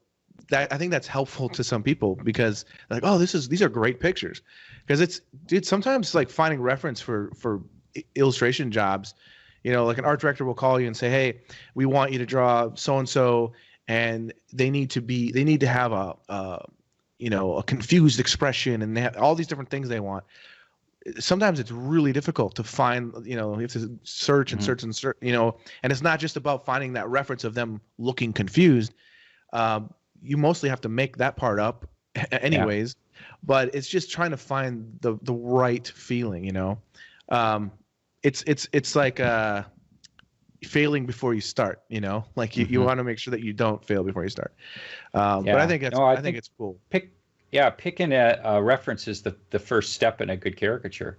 I think that's helpful to some people, because like, oh, these are great pictures. Because sometimes like finding reference for illustration jobs, like an art director will call you and say, hey, we want you to draw so and so, and they need to have a confused expression, and they have all these different things they want. Sometimes it's really difficult to find, you have to search and search and search, and it's not just about finding that reference of them looking confused. You mostly have to make that part up anyways, but it's just trying to find the right feeling, it's like failing before you start, like you want to make sure that you don't fail before you start. But I think I think it's cool. Picking a reference is the first step in a good caricature,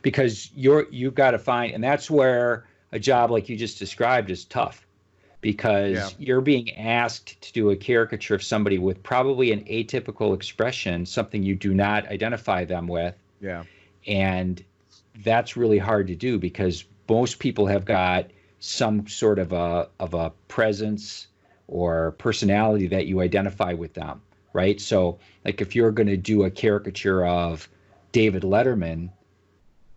because you've got to find, and that's where a job like you just described is tough, because you're being asked to do a caricature of somebody with probably an atypical expression, something you do not identify them with. Yeah. And that's really hard to do, because most people have got some sort of a presence or personality that you identify with them, right? So like if you're going to do a caricature of David Letterman,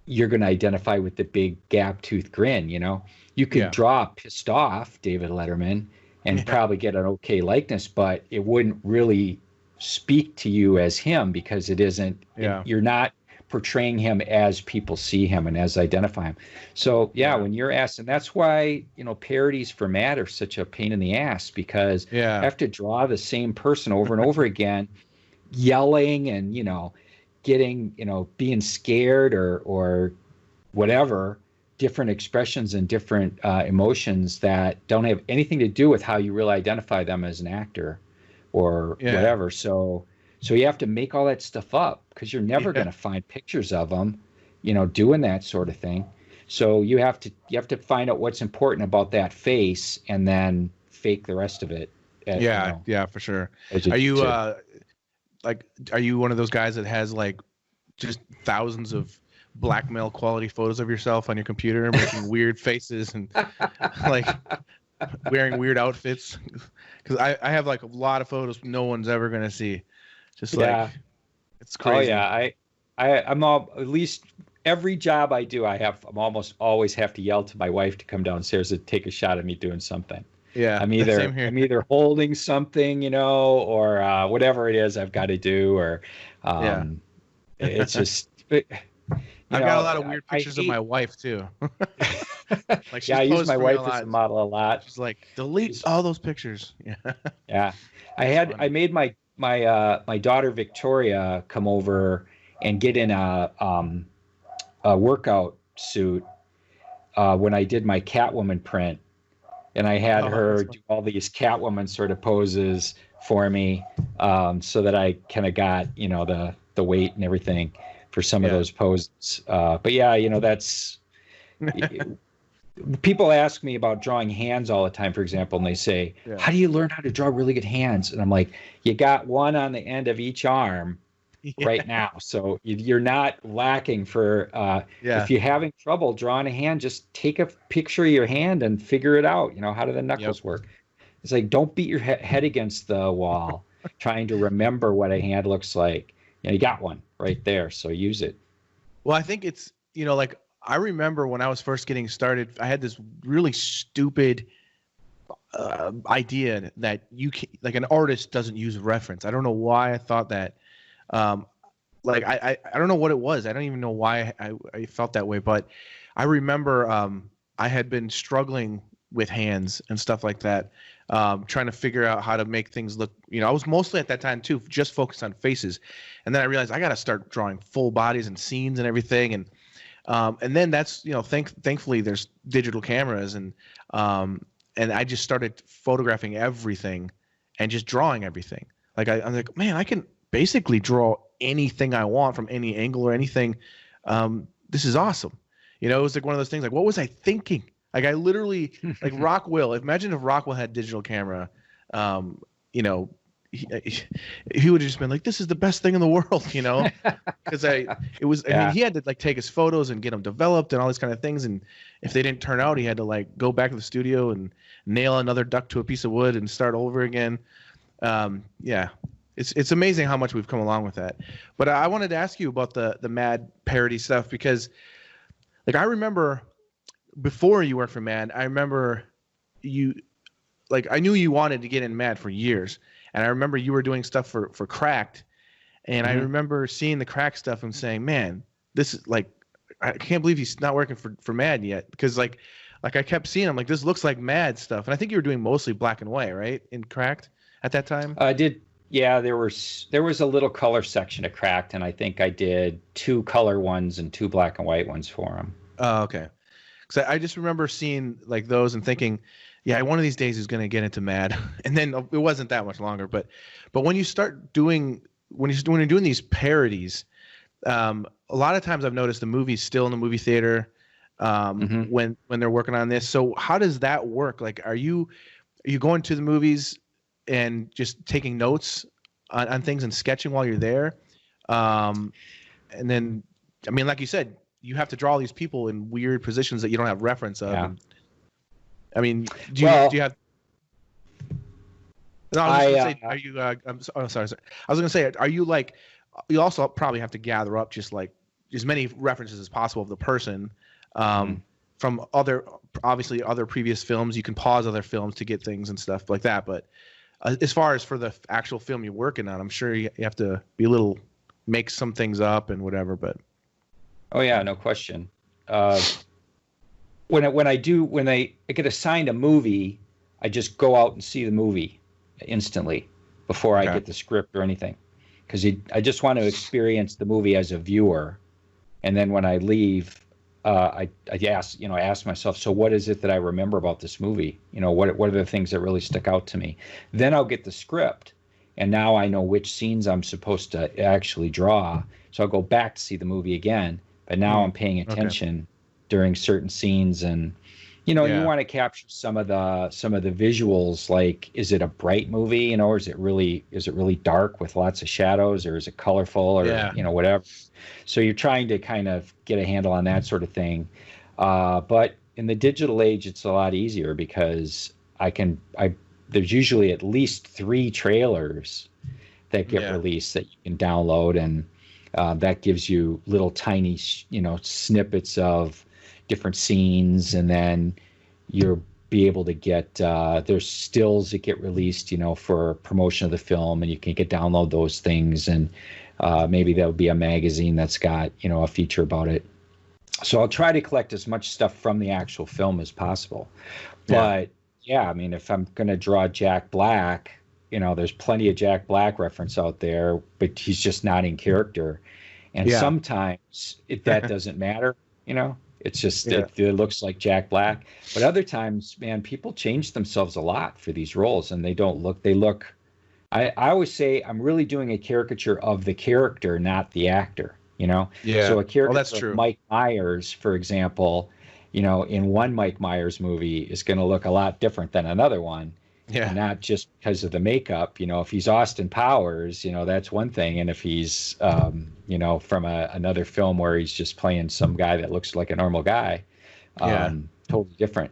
you're going to identify with the big gap-toothed grin, You could draw pissed off David Letterman and probably get an okay likeness, but it wouldn't really speak to you as him, because it isn't, you're not portraying him as people see him and as identify him. So when you're asked, and that's why, parodies for Matt are such a pain in the ass, because you have to draw the same person over and over again, yelling and, getting, being scared or whatever, different expressions and different emotions that don't have anything to do with how you really identify them as an actor or whatever. So you have to make all that stuff up, because you're never going to find pictures of them, doing that sort of thing. So you have to find out what's important about that face and then fake the rest of it. For sure. Are you one of those guys that has like just thousands of blackmail quality photos of yourself on your computer and making weird faces and like wearing weird outfits? Because I have like a lot of photos no one's ever going to see. Just like, it's crazy. Oh yeah, I'm at least every job I do, I'm almost always have to yell to my wife to come downstairs and take a shot of me doing something. Yeah, I'm either holding something, or whatever it is I've got to do, or it's just. I've got a lot of weird pictures of my wife too. Like I use my wife as a model a lot. She's like, delete all those pictures. Yeah, I made my daughter Victoria come over and get in a workout suit when I did my Catwoman print, and I had her do all these Catwoman sort of poses for me, so that I kind of got the weight and everything for some of those poses. But that's people ask me about drawing hands all the time, for example, and they say, how do you learn how to draw really good hands? And I'm like, you got one on the end of each arm right now. So you're not lacking for, if you're having trouble drawing a hand, just take a picture of your hand and figure it out. How do the knuckles work? It's like, don't beat your head against the wall trying to remember what a hand looks like. you got one right there, so use it. Well, I think it's, like I remember when I was first getting started, I had this really stupid idea that like an artist doesn't use reference. I don't know why I thought that. Like I don't know what it was. I don't even know why I felt that way. But I remember I had been struggling with hands and stuff like that, trying to figure out how to make things look. I was mostly at that time too just focused on faces, and then I realized I got to start drawing full bodies and scenes and everything. And then that's thankfully there's digital cameras and I just started photographing everything and just drawing everything. Like I'm like, man, I can basically draw anything I want from any angle or anything. This is awesome. It was like one of those things like, what was I thinking? Like I literally like Rockwell. Imagine if Rockwell had digital camera, he would have just been like, this is the best thing in the world, because I mean, he had to like take his photos and get them developed and all these kind of things. And if they didn't turn out, he had to like go back to the studio and nail another duck to a piece of wood and start over again. Yeah. It's amazing how much we've come along with that. But I wanted to ask you about the Mad parody stuff, because like I remember before you worked for Mad, I remember I knew you wanted to get in Mad for years. And I remember you were doing stuff for Cracked. And I remember seeing the Cracked stuff and saying, man, this is like, I can't believe he's not working for Mad yet. Because like I kept seeing him, like, this looks like Mad stuff. And I think you were doing mostly black and white, right? In Cracked at that time? I did. Yeah, there was a little color section of Cracked, and I think I did 2 color ones and 2 black and white ones for him. Oh, okay. Because I just remember seeing like those and thinking, yeah, one of these days he's going to get into Mad. And then it wasn't that much longer. But when you start doing, when you're doing these parodies, a lot of times I've noticed the movie's still in the movie theater when they're working on this. So how does that work? Like, are you going to the movies and just taking notes on things and sketching while you're there? And then, I mean, like you said, you have to draw these people in weird positions that you don't have reference of. Yeah. I mean, do you have? No, I was going to say, are you? Sorry. I was going to say, are you like? You also probably have to gather up just like as many references as possible of the person from other previous films. You can pause other films to get things and stuff like that. But as far as for the actual film you're working on, I'm sure you have to be make some things up and whatever. But oh yeah, no question. When I get assigned a movie, I just go out and see the movie instantly before I get the script or anything, because I just want to experience the movie as a viewer, and then when I leave, I ask myself, so what is it that I remember about this movie? What are the things that really stick out to me? Then I'll get the script, and now I know which scenes I'm supposed to actually draw. So I'll go back to see the movie again, but now I'm paying attention during certain scenes, and you want to capture some of the visuals. Like, is it a bright movie, or is it really dark with lots of shadows, or is it colorful, or whatever. So you're trying to kind of get a handle on that sort of thing. But in the digital age, it's a lot easier because there's usually at least 3 trailers that get released that you can download, and that gives you little tiny snippets of different scenes, and then you'll be able to get there's stills that get released for promotion of the film, and you can download those things, and maybe that would be a magazine that's got a feature about it. So I'll try to collect as much stuff from the actual film as possible. But I mean, if I'm going to draw Jack Black, there's plenty of Jack Black reference out there, but he's just not in character, and sometimes that doesn't matter. It's just it looks like Jack Black. But other times, man, people change themselves a lot for these roles, and they look. I always say I'm really doing a caricature of the character, not the actor. Yeah. So a character that's true. Of Mike Myers, for example, in one Mike Myers movie is going to look a lot different than another one. Yeah. Not just because of the makeup. If he's Austin Powers, that's one thing. And if he's, from another film where he's just playing some guy that looks like a normal guy, totally different.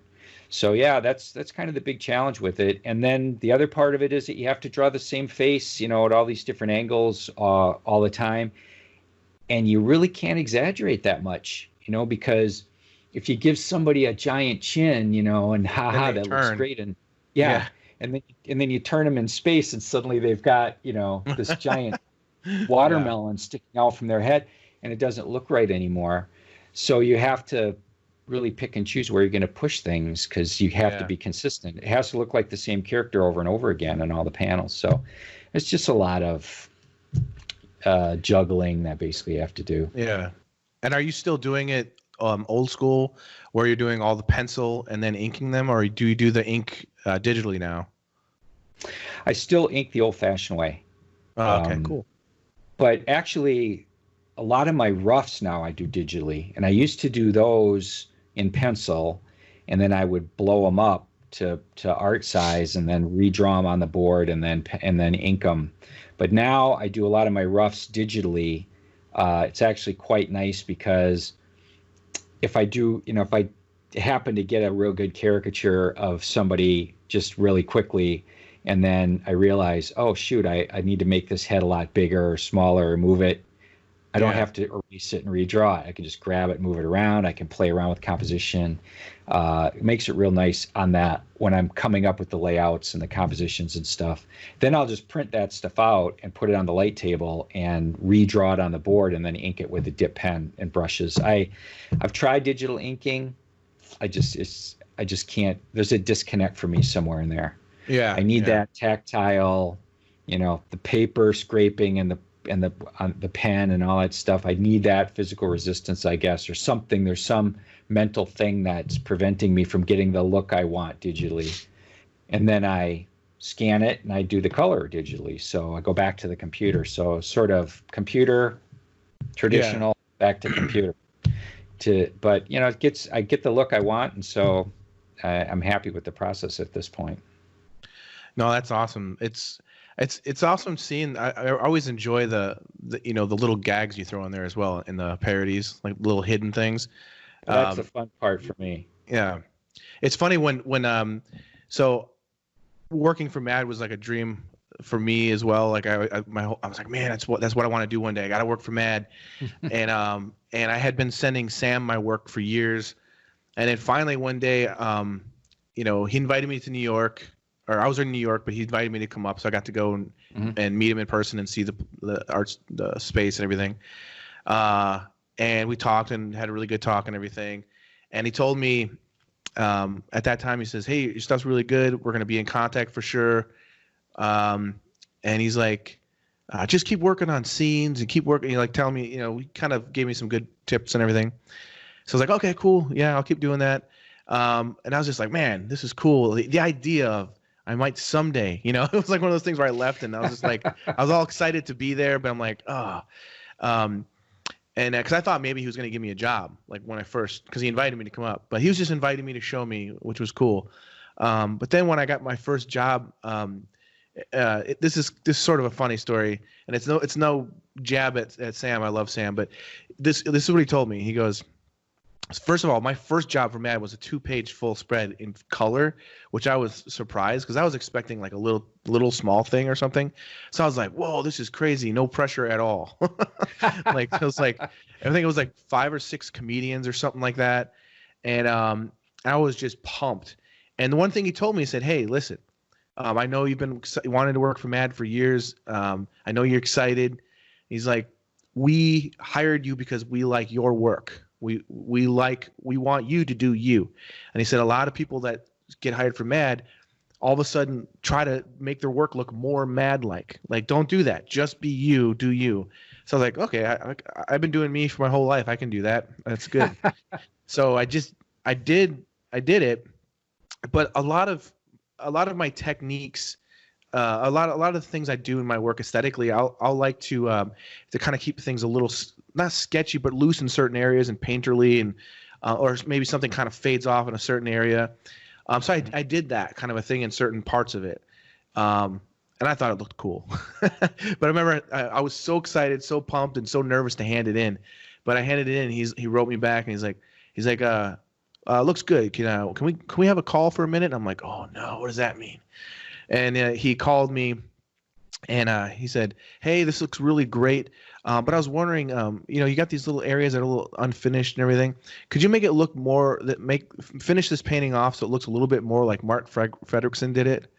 So yeah, that's kind of the big challenge with it. And then the other part of it is that you have to draw the same face, at all these different angles all the time, and you really can't exaggerate that much, because if you give somebody a giant chin, and Then haha, they that looks turn. great, and yeah, Yeah. and then you turn them in space, and suddenly they've got this giant Yeah. watermelon sticking out from their head, and it doesn't look right anymore. So you have to really pick and choose where you're going to push things because you have to Yeah. be consistent. It has to look like the same character over and over again in all the panels. So it's just a lot of juggling that basically you have to do. Yeah. And are you still doing it old school, where you're doing all the pencil and then inking them, or do you do the ink digitally now? I still ink the old-fashioned way. Oh, okay, Um, cool. but actually, a lot of my roughs now I do digitally, and I used to do those in pencil, and then I would blow them up to art size, and then redraw them on the board, and then ink them. But now I do a lot of my roughs digitally. It's actually quite nice because if I happen to get a real good caricature of somebody just really quickly, and then I realize, oh shoot, I need to make this head a lot bigger or smaller or move it. I don't Yeah. have to erase it and redraw it. I can just grab it, move it around. I can play around with composition. It makes it real nice on that when I'm coming up with the layouts and the compositions and stuff. Then I'll just print that stuff out and put it on the light table and redraw it on the board and then ink it with a dip pen and brushes. I've tried digital inking. I just can't. There's a disconnect for me somewhere in there. Yeah. I need Yeah. that tactile, the paper scraping and the pen and all that stuff. I need that physical resistance, I guess, or something. There's some mental thing that's preventing me from getting the look I want digitally. And then I scan it and I do the color digitally. So I go back to the computer. So sort of computer, Yeah. traditional, back to computer. But I get the look I want, and so I'm happy with the process at this point. No, that's awesome. It's awesome seeing. I always enjoy the little gags you throw in there as well in the parodies, like little hidden things. That's the Um, fun part for me. yeah, it's funny when so working for Mad was like a dream for me as well. Like I was like, man, that's what I want to do one day. I got to work for Mad, and I had been sending Sam my work for years, and then finally one day, he invited me to New York, or I was in New York, but he invited me to come up, so I got to go Mhm. and meet him in person and see the arts, the space and everything. And we talked and had a really good talk and everything. And he told me at that time, he says, "Hey, your stuff's really good. We're gonna be in contact for sure." And he's like, "Just keep working on scenes and keep working." He like telling me, he kind of gave me some good tips and everything. So I was like, "Okay, cool. Yeah, I'll keep doing that." And I was just like, "Man, this is cool. The idea of I might someday, it was like one of those things where I left and I was just like, I was all excited to be there, but I'm like, oh, um, and because I thought maybe he was going to give me a job, like when I first, because he invited me to come up, but he was just inviting me to show me, which was cool. But then when I got my first job, this is sort of a funny story, and it's no jab at Sam. I love Sam, but this is what he told me. He goes, first of all, my first job for Mad was a 2-page full spread in color, which I was surprised because I was expecting like a little small thing or something. So I was like, "Whoa, this is crazy! No pressure at all." Like it was like I think it was like 5 or 6 comedians or something like that, and I was just pumped. And the one thing he told me, he said, "Hey, listen, I know you've been wanting to work for Mad for years. I know you're excited." He's like, "We hired you because we like your work. We want you to do you." And he said a lot of people that get hired for Mad all of a sudden try to make their work look more Mad like. Like, don't do that. Just be you, do you. So I was like, okay, I've been doing me for my whole life. I can do that. That's good. So I did it, but a lot of my techniques, a lot of the things I do in my work aesthetically, I'll like to kind of keep things a little not sketchy but loose in certain areas and painterly, and or maybe something kind of fades off in a certain area. So I did that kind of a thing in certain parts of it, and I thought it looked cool. But I remember I was so excited, so pumped, and so nervous to hand it in. But I handed it in. He wrote me back and he's like, Looks good. Can we have a call for a minute? And I'm like, oh no, what does that mean? And he called me, and he said, hey, this looks really great. But I was wondering, you got these little areas that are a little unfinished and everything. Could you make it look more finish this painting off so it looks a little bit more like Mark Fredrickson did it?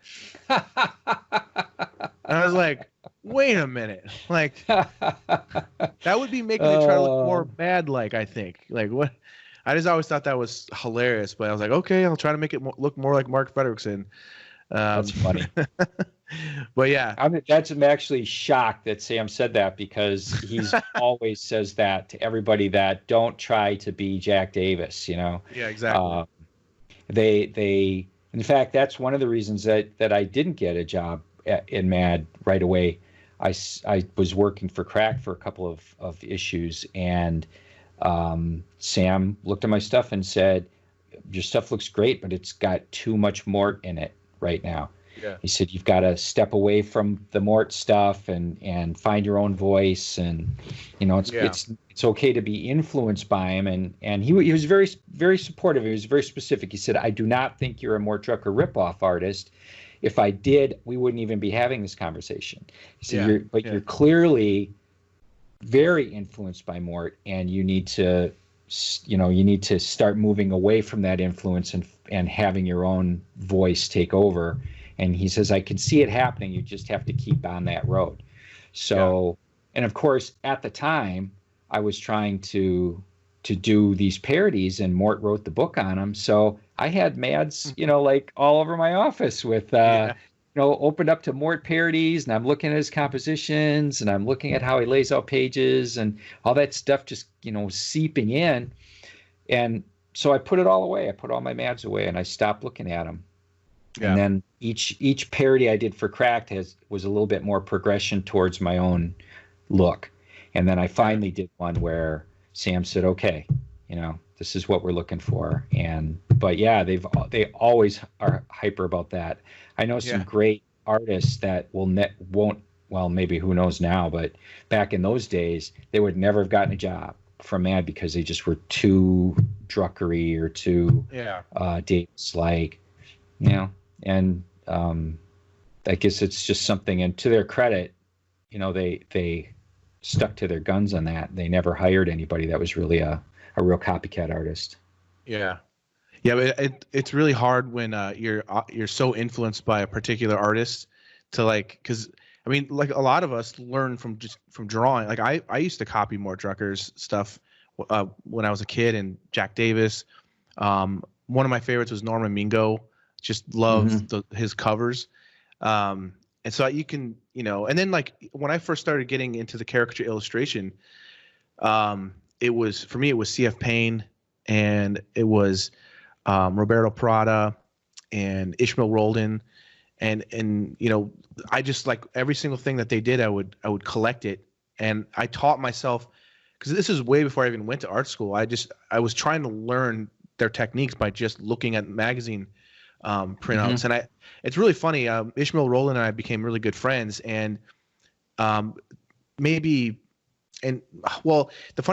And I was like, wait a minute, like that would be making it try to look more mad-like, I think. Like what? I just always thought that was hilarious, but I was like, okay, I'll try to make it look more like Mark Fredrickson. That's funny. But yeah, I'm actually shocked that Sam said that, because he's always says that to everybody, that don't try to be Jack Davis, Yeah, exactly. They in fact, that's one of the reasons that I didn't get a job in Mad right away. I was working for Crack for a couple of issues, and Sam looked at my stuff and said, your stuff looks great, but it's got too much Mort in it right now. Yeah. He said, you've got to step away from the Mort stuff and find your own voice. And, it's okay to be influenced by him. And he was very, very supportive. He was very specific. He said, I do not think you're a Mort Drucker ripoff artist. If I did, we wouldn't even be having this conversation. He said, you're clearly very influenced by Mort, and you need to start moving away from that influence and having your own voice take over. And he says, I can see it happening. You just have to keep on that road. So, and of course, at the time, I was trying to do these parodies, and Mort wrote the book on them. So I had Mads, like all over my office with, opened up to Mort parodies, and I'm looking at his compositions, and I'm looking at how he lays out pages, and all that stuff just, seeping in. And so I put it all away. I put all my Mads away, and I stopped looking at them. Yeah. And then each parody I did for Cracked was a little bit more progression towards my own look. And then I finally did one where Sam said, okay, this is what we're looking for. But yeah, they always are hyper about that. I know some great artists that won't, well, maybe who knows now, but back in those days, they would never have gotten a job from Mad because they just were too Druckery or too Davis-like, and I guess it's just something, and to their credit, they stuck to their guns on that. They never hired anybody that was really a real copycat artist. Yeah, but it's really hard when you're so influenced by a particular artist to because I mean, like a lot of us learn from drawing. Like I used to copy Mort Drucker's stuff when I was a kid, and Jack Davis. One of my favorites was Norman Mingo. Just loved his covers. And so you can, and then when I first started getting into the caricature illustration, it was C.F. Payne, and it was Roberto Prada and Ishmael Roldan. And I just every single thing that they did, I would collect it. And I taught myself, because this is way before I even went to art school. I was trying to learn their techniques by just looking at magazine printouts. And it's really funny. Ishmael Roldan and I became really good friends, and the funny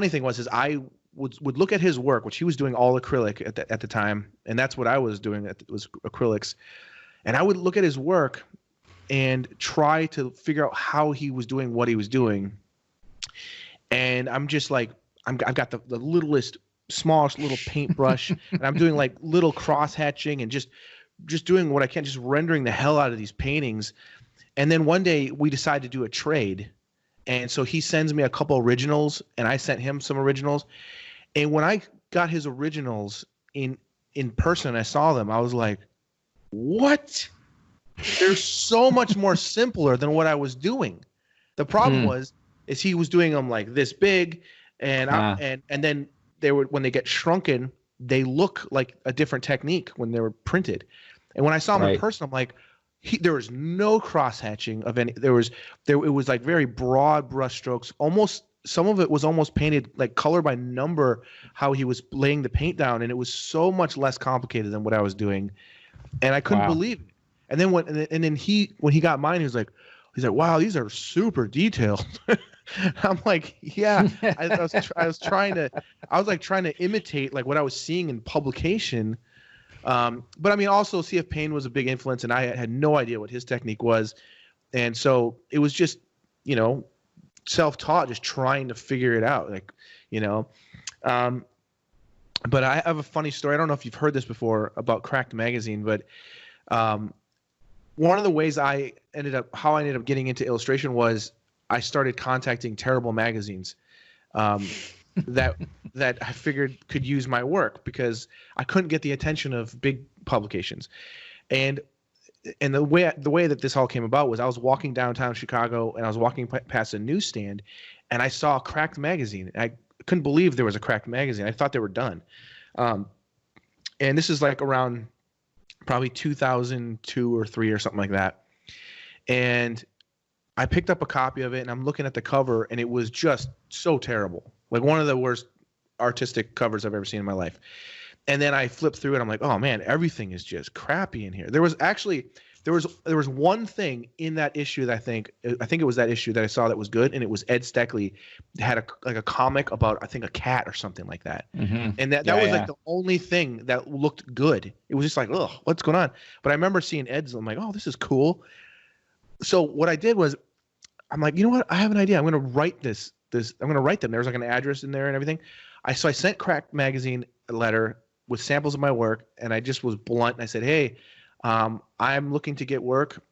thing was I would look at his work, which he was doing all acrylic at the time, and that's what I was doing. It was acrylics, and I would look at his work and try to figure out how he was doing what he was doing. And I'm just I've got the littlest, smallest little paintbrush, and I'm doing little cross hatching and just doing what I can, just rendering the hell out of these paintings. And then one day we decide to do a trade. And so he sends me a couple originals, and I sent him some originals. And when I got his originals in person, I saw them, I was like, what? They're so much more simpler than what I was doing. The problem is he was doing them this big, and and then when they get shrunken, they look like a different technique when they were printed. And when I saw him in person, I'm like, there was no cross hatching of any. It was very broad brush strokes. Almost some of it was almost painted color by number, how he was laying the paint down, and it was so much less complicated than what I was doing, and I couldn't believe it. And then when he got mine, he was like, He's like, wow, these are super detailed. I'm like, yeah. I was trying to imitate like what I was seeing in publication. But I mean, also C.F. Payne was a big influence, and I had no idea what his technique was, and so it was just, self-taught, just trying to figure it out, like, But I have a funny story. I don't know if you've heard this before about Cracked Magazine, but one of the ways how I ended up getting into illustration was I started contacting terrible magazines that I figured could use my work because I couldn't get the attention of big publications. And the way that this all came about was I was walking downtown Chicago and I was walking past a newsstand and I saw Cracked Magazine. And I couldn't believe there was a Cracked Magazine. I thought they were done. And this is like around probably 2002 or 3 or something like that. And I picked up a copy of it and I'm looking at the cover and it was just so terrible. Like one of the worst artistic covers I've ever seen in my life. And then I flipped through it. I'm like, oh man, everything is just crappy in here. There was one thing in that issue that I think it was that issue that I saw that was good, and it was Ed Steckley had a comic about, I think, a cat or something like that. Mm-hmm. And that was like the only thing that looked good. It was just like, oh, what's going on? But I remember seeing Ed's. I'm like, oh, this is cool. So what I did was, I'm like, you know what? I have an idea. I'm going to write this. I'm going to write them. There's like an address in there and everything. So I sent Cracked Magazine a letter with samples of my work, and I just was blunt. And I said, hey, I'm looking to get work.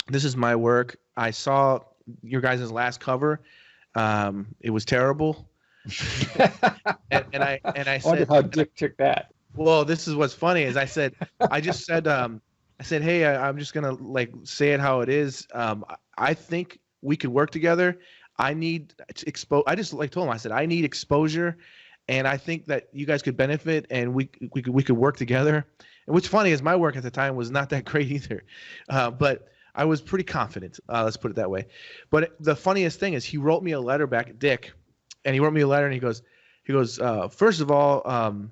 This is my work. I saw your guys' last cover. It was terrible. and I said, wonder how Dick took that. Well, this is what's funny is I said, hey, I'm just gonna like say it how it is. I think we could work together. I need I just like told him, I said, I need exposure, and I think that you guys could benefit, and we could work together. And what's funny is my work at the time was not that great either, but I was pretty confident. Let's put it that way. But the funniest thing is he wrote me a letter back, Dick, and he wrote me a letter and he goes, first of all,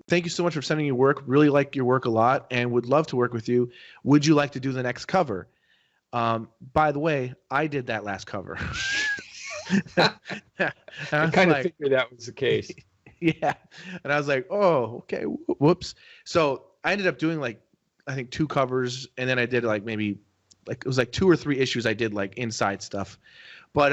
thank you so much for sending your work. Really like your work a lot and would love to work with you. Would you like to do the next cover? By the way, I did that last cover. I kind of figured that was the case. Yeah. And I was like, oh, okay, whoops. So I ended up doing like, I think 2 covers, and then I did like maybe like it was like 2 or 3 issues I did like inside stuff. But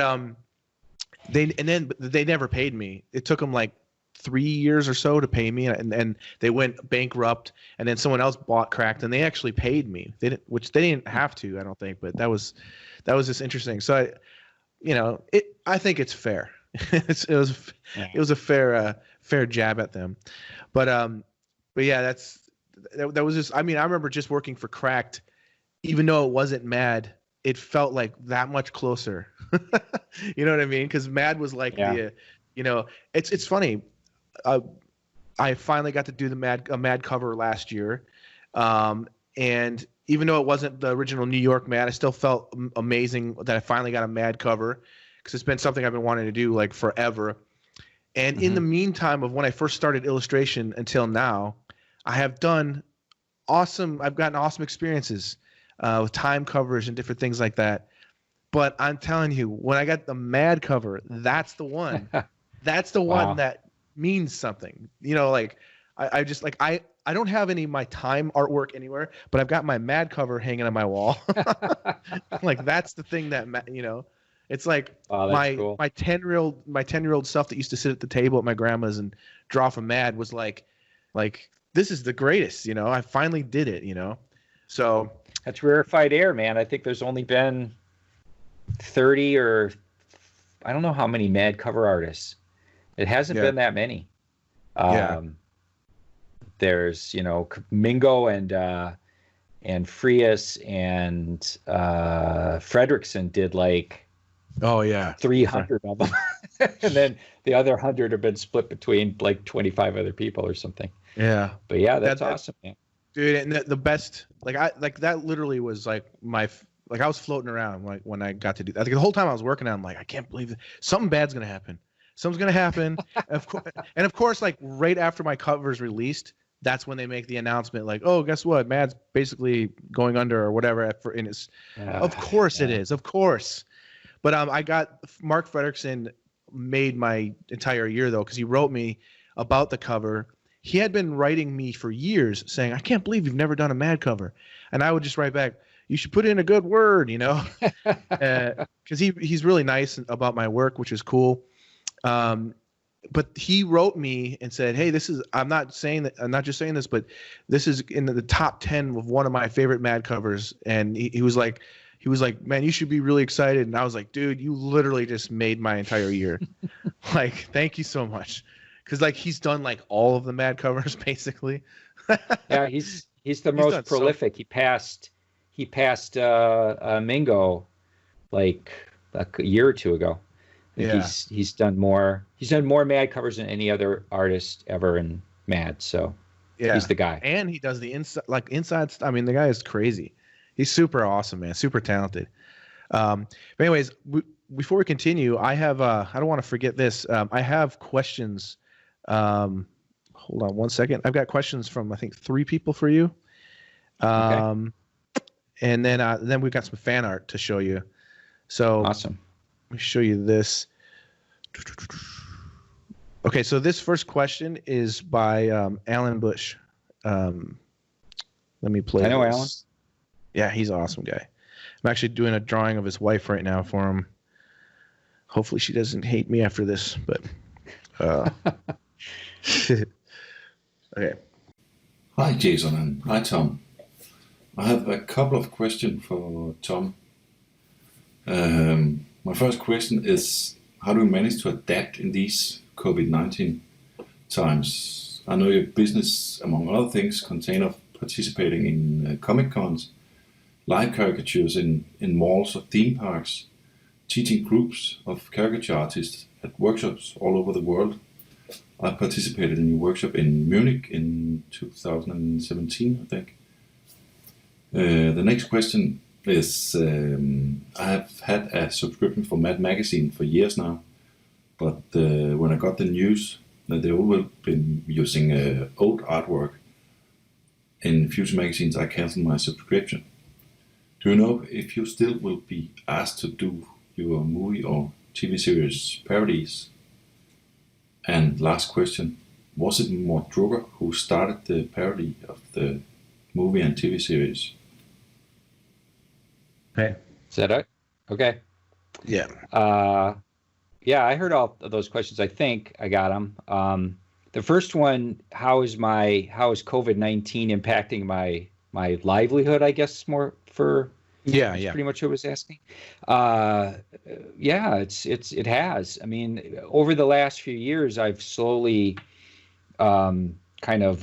they never paid me. It took them like 3 years or so to pay me, and they went bankrupt, and then someone else bought Cracked and they actually paid me. Which they didn't have to, I don't think, but that was just interesting. So I think it's fair. it was a fair jab at them. But yeah, that was just, I mean, I remember just working for Cracked, even though it wasn't Mad, it felt like that much closer. You know what I mean? Because Mad was like it's funny. I finally got to do a Mad cover last year, and even though it wasn't the original New York Mad, I still felt amazing that I finally got a Mad cover, because it's been something I've been wanting to do like forever. And in the meantime of when I first started illustration until now, I've gotten awesome experiences with time covers and different things like that. But I'm telling you, when I got the Mad cover, that's the one. That's the one that means something. Like I just like I don't have any of my time artwork anywhere, but I've got my Mad cover hanging on my wall. Like that's the thing that it's like my 10-year-old self that used to sit at the table at my grandma's and draw from Mad was like this is the greatest. I finally did it. So that's rarefied air, man. I think there's only been 30 or I don't know how many Mad cover artists. It hasn't been that many. There's Mingo and Frias and Fredrickson did like 300 of them. And then the other 100 have been split between like 25 other people or something. Yeah. But yeah, that's awesome, man. Dude, and the best, that literally was like I was floating around when I got to do that. Like the whole time I was working on it, I'm like, I can't believe it. Something bad's going to happen. Something's going to happen. And of course, like right after my cover's released, that's when they make the announcement like, oh, guess what? Mad's basically going under or whatever. Of course it is. Of course. But I got Mark Fredrickson made my entire year, though, because he wrote me about the cover. He had been writing me for years saying, I can't believe you've never done a Mad cover. And I would just write back, you should put in a good word, you know, because he's really nice about my work, which is cool. But he wrote me and said, hey, I'm not just saying this, but this is in the top 10 of one of my favorite Mad covers. And he was like, man, you should be really excited. And I was like, dude, you literally just made my entire year. Like, thank you so much. Cause like he's done like all of the Mad covers basically. Yeah. He's the most prolific. He passed Mingo like a year or two ago. He's done more Mad covers than any other artist ever in Mad. So he's the guy. And he does the inside. I mean, the guy is crazy. He's super awesome, man. Super talented. But anyways, before we continue, I have I don't want to forget this. I have questions. Hold on one second. I've got questions from I think 3 people for you. Okay. And then we've got some fan art to show you. So awesome. Let me show you this. Okay, so this first question is by Alan Bush. Let me play. I know Alan. Yeah, he's an awesome guy. I'm actually doing a drawing of his wife right now for him. Hopefully she doesn't hate me after this, but okay. Hi, Jason, and hi, Tom. I have a couple of questions for Tom. My first question is, how do you manage to adapt in these COVID-19 times? I know your business, among other things, contain of participating in Comic Cons, live caricatures in malls or theme parks, teaching groups of caricature artists at workshops all over the world. I participated in a workshop in Munich in 2017, I think. The next question is, I have had a subscription for Mad Magazine for years now, but when I got the news that they all have been using old artwork in future magazines, I canceled my subscription. Do you know if you still will be asked to do your movie or TV series parodies? And last question, was it Mort Drucker who started the parody of the movie and TV series? Okay. Is that it? Okay. Yeah. Yeah, I heard all of those questions. I think I got them. The first one, how is COVID-19 impacting my livelihood, I guess, more for pretty much what I was asking. Yeah, it has. I mean, over the last few years, I've slowly kind of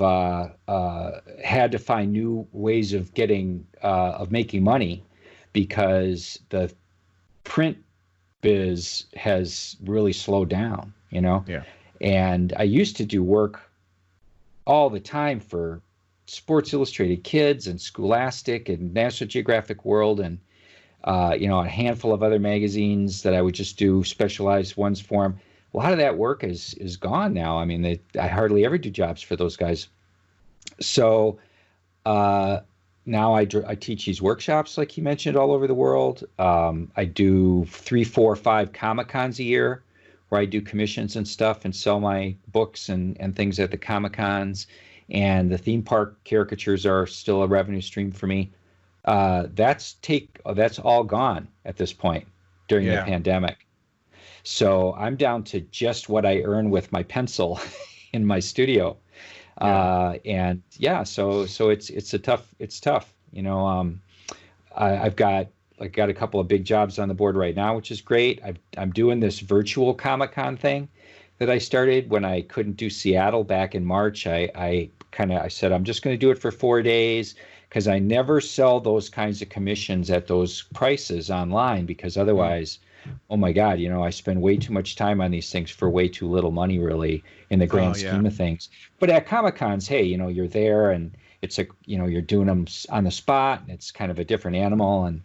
had to find new ways of making money, because the print biz has really slowed down, you know? Yeah. And I used to do work all the time for Sports Illustrated Kids and Scholastic and National Geographic World and a handful of other magazines that I would just do specialized ones for them. A lot of that work is gone now. I mean, I hardly ever do jobs for those guys. So now I teach these workshops, like you mentioned, all over the world. I do 3, 4, 5 Comic-Cons a year, where I do commissions and stuff and sell my books and things at the Comic-Cons. And the theme park caricatures are still a revenue stream for me. That's all gone at this point during the pandemic. So I'm down to just what I earn with my pencil in my studio. So it's tough. You know, I've got a couple of big jobs on the board right now, which is great. I'm doing this virtual Comic-Con thing that I started when I couldn't do Seattle back in March. I said, I'm just going to do it for 4 days, because I never sell those kinds of commissions at those prices online, because otherwise, oh my God, you know, I spend way too much time on these things for way too little money, really, in the grand scheme of things. But at Comic-Cons, hey, you know, you're there and you're doing them on the spot, and it's kind of a different animal. And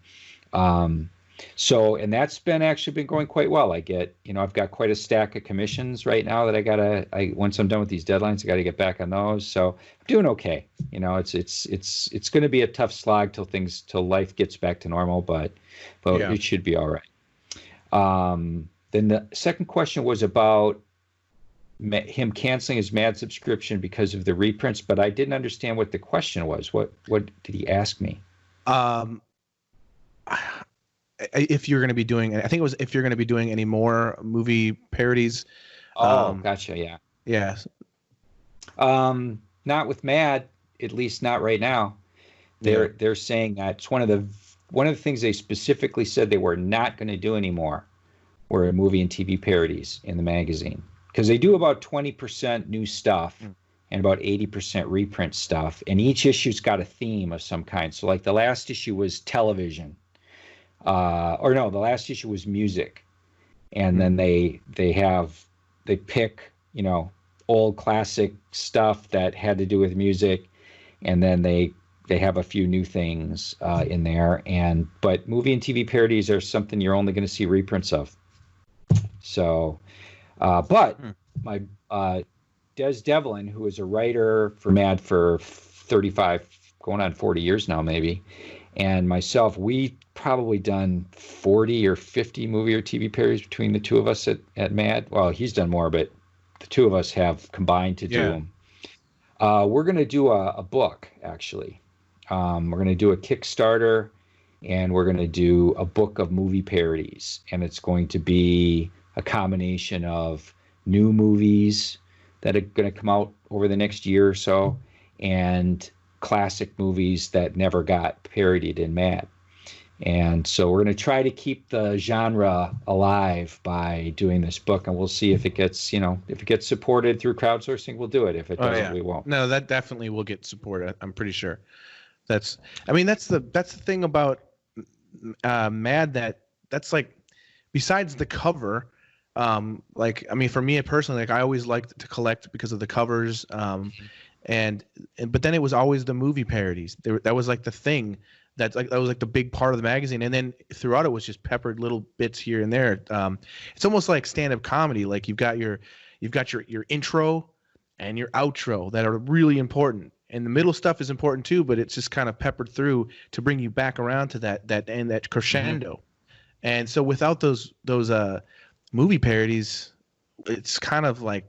So, and that's actually been going quite well. I've got quite a stack of commissions right now that once I'm done with these deadlines, I got to get back on those. So I'm doing okay. It's going to be a tough slog till life gets back to normal, but Yeah. it should be all right. Then the second question was about him canceling his Mad subscription because of the reprints, but I didn't understand what the question was. What did he ask me? If you're going to be doing, I think it was if you're going to be doing any more movie parodies. Oh, gotcha. Yeah. Yeah. Not with Mad, at least not right now. They're saying that it's one of the things they specifically said they were not going to do anymore were movie and TV parodies in the magazine, because they do about 20% new stuff and about 80% reprint stuff, and each issue's got a theme of some kind. So like the last issue was television. The last issue was music, and then they pick old classic stuff that had to do with music, and then they have a few new things in there. But movie and TV parodies are something you're only going to see reprints of. So, but my Des Devlin, who is a writer for Mad for 35, going on 40 years now, maybe, and myself, we probably done 40 or 50 movie or TV parodies between the two of us at Mad. Well, he's done more, but the two of us have combined to do them. We're going to do a book, actually. We're going to do a Kickstarter, and we're going to do a book of movie parodies. And it's going to be a combination of new movies that are going to come out over the next year or so, and classic movies that never got parodied in Mad. And so we're going to try to keep the genre alive by doing this book, and we'll see if it gets, if it gets supported through crowdsourcing, we'll do it. If it doesn't, we won't. No, that definitely will get support. I'm pretty sure. That's the thing about Mad, that's like, besides the cover, for me personally, like I always liked to collect because of the covers, but then it was always the movie parodies. That was like the thing. That was like the big part of the magazine, and then throughout it was just peppered little bits here and there. It's almost like stand-up comedy. Like you've got your intro and your outro that are really important, and the middle stuff is important too. But it's just kind of peppered through to bring you back around to that crescendo. Mm-hmm. And so without those movie parodies, it's kind of like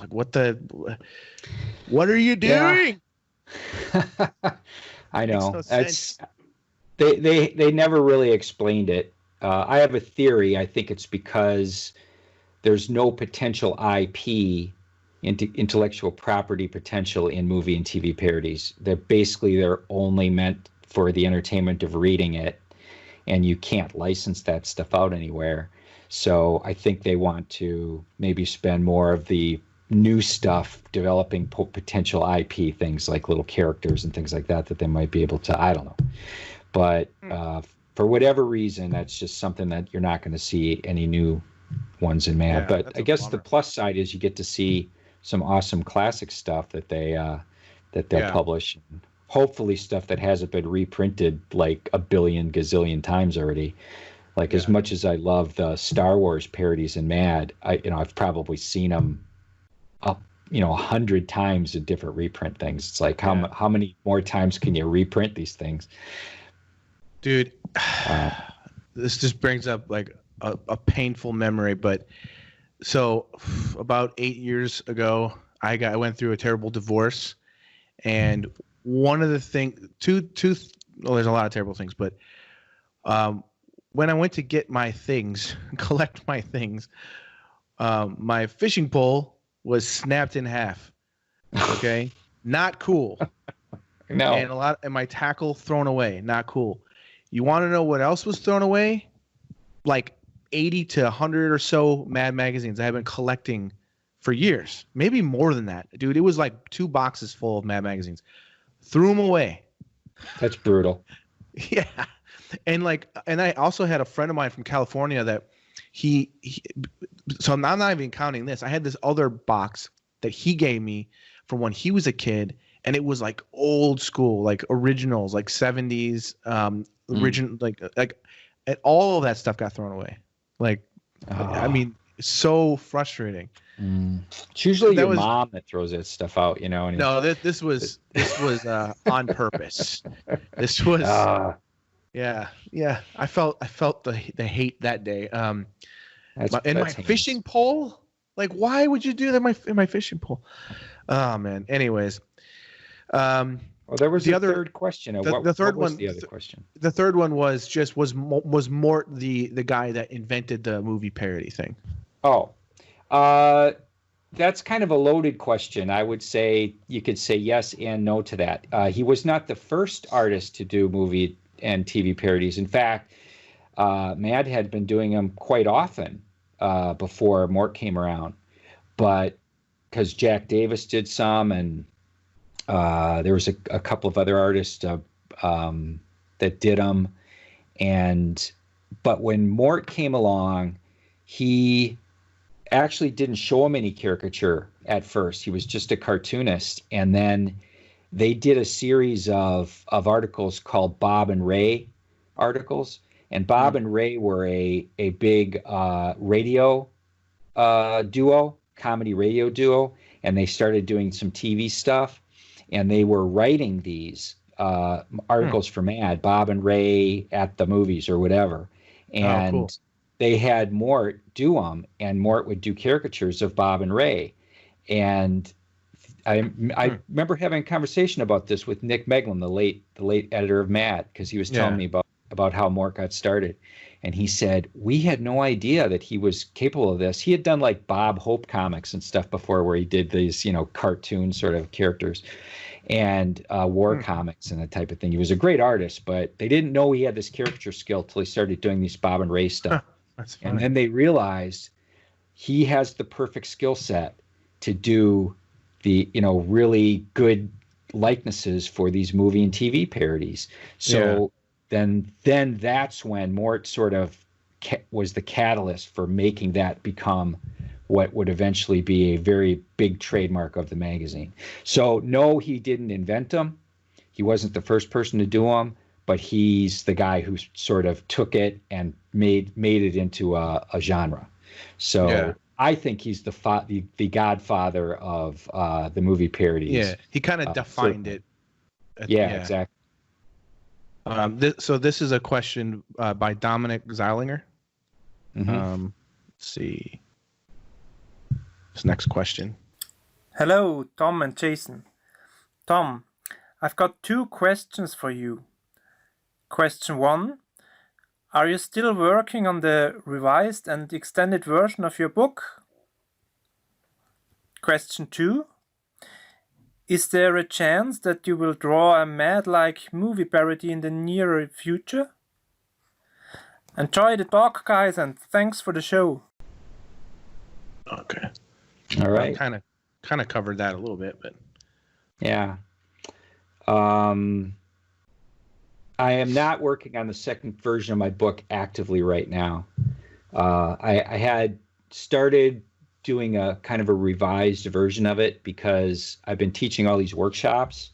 what are you doing? Yeah. I know. No, that's they never really explained it. I have a theory. I think it's because there's no potential IP, intellectual property potential in movie and TV parodies. They're only meant for the entertainment of reading it, and you can't license that stuff out anywhere. So I think they want to maybe spend more of the new stuff developing potential IP things like little characters and things like that they might be able to, I don't know. But for whatever reason, that's just something that you're not going to see any new ones in Mad. But I guess the plus side is you get to see some awesome classic stuff that they'll publish. And hopefully stuff that hasn't been reprinted like a billion gazillion times already. Like as much as I love the Star Wars parodies in Mad, I've probably seen them up 100 times in different reprint things. It's like how many more times can you reprint these things, dude? This just brings up like a painful memory, but so about 8 years ago I went through a terrible divorce, and one of the things there's a lot of terrible things, but when I went to get my things, collect my things, my fishing pole was snapped in half. Okay, not cool. No. And my tackle thrown away. Not cool. You want to know what else was thrown away? Like 80 to 100 or so Mad magazines I have been collecting for years. Maybe more than that, dude. It was like 2 boxes full of Mad magazines. Threw them away. That's brutal. Yeah, and I also had a friend of mine from California that so I'm not even counting this. I had this other box that he gave me from when he was a kid, and it was like old school, like originals, like 70s, original, like, and all of that stuff got thrown away. Like, I mean, so frustrating. It's usually your mom that throws that stuff out, you know. And no, this was on purpose. This was yeah. I felt the hate that day. My fishing pole. Like, why would you do that in my fishing pole? Oh man. Anyways, well, there was the third question. The third one. The other question. The third one was Mort the guy that invented the movie parody thing? Oh, that's kind of a loaded question. I would say you could say yes and no to that. He was not the first artist to do movie and TV parodies. In fact, Mad had been doing them quite often before Mort came around. But because Jack Davis did some, and there was a couple of other artists that did them. But when Mort came along, he actually didn't show him any caricature at first. He was just a cartoonist. And then they did a series of articles called Bob and Ray articles. And Bob and Ray were a big radio duo, comedy radio duo. And they started doing some TV stuff. And they were writing these articles for Mad, Bob and Ray at the movies or whatever. And cool. They had Mort do them, and Mort would do caricatures of Bob and Ray. And I remember having a conversation about this with Nick Meglin, the late editor of Mad, because he was telling me about how Mort got started. And he said, we had no idea that he was capable of this. He had done like Bob Hope comics and stuff before, where he did these, cartoon sort of characters and war comics and that type of thing. He was a great artist, but they didn't know he had this caricature skill till he started doing these Bob and Ray stuff. That's funny. And then they realized he has the perfect skill set to do the, really good likenesses for these movie and TV parodies. So then that's when Mort sort of was the catalyst for making that become what would eventually be a very big trademark of the magazine. So no, he didn't invent them. He wasn't the first person to do them, but he's the guy who sort of took it and made it into a genre. So I think he's the godfather of the movie parodies. Yeah, he kind of defined it. Exactly. This is a question by Dominic Zeilinger. Let's see. This next question. Hello, Tom and Jason. Tom, I've got 2 questions for you. Question 1. Are you still working on the revised and extended version of your book? Question 2. Is there a chance that you will draw a Mad-like movie parody in the near future? Enjoy the talk, guys, and thanks for the show. Okay. All right. Kind of covered that a little bit, but yeah. I am not working on the second version of my book actively right now. I had started doing a kind of a revised version of it because I've been teaching all these workshops.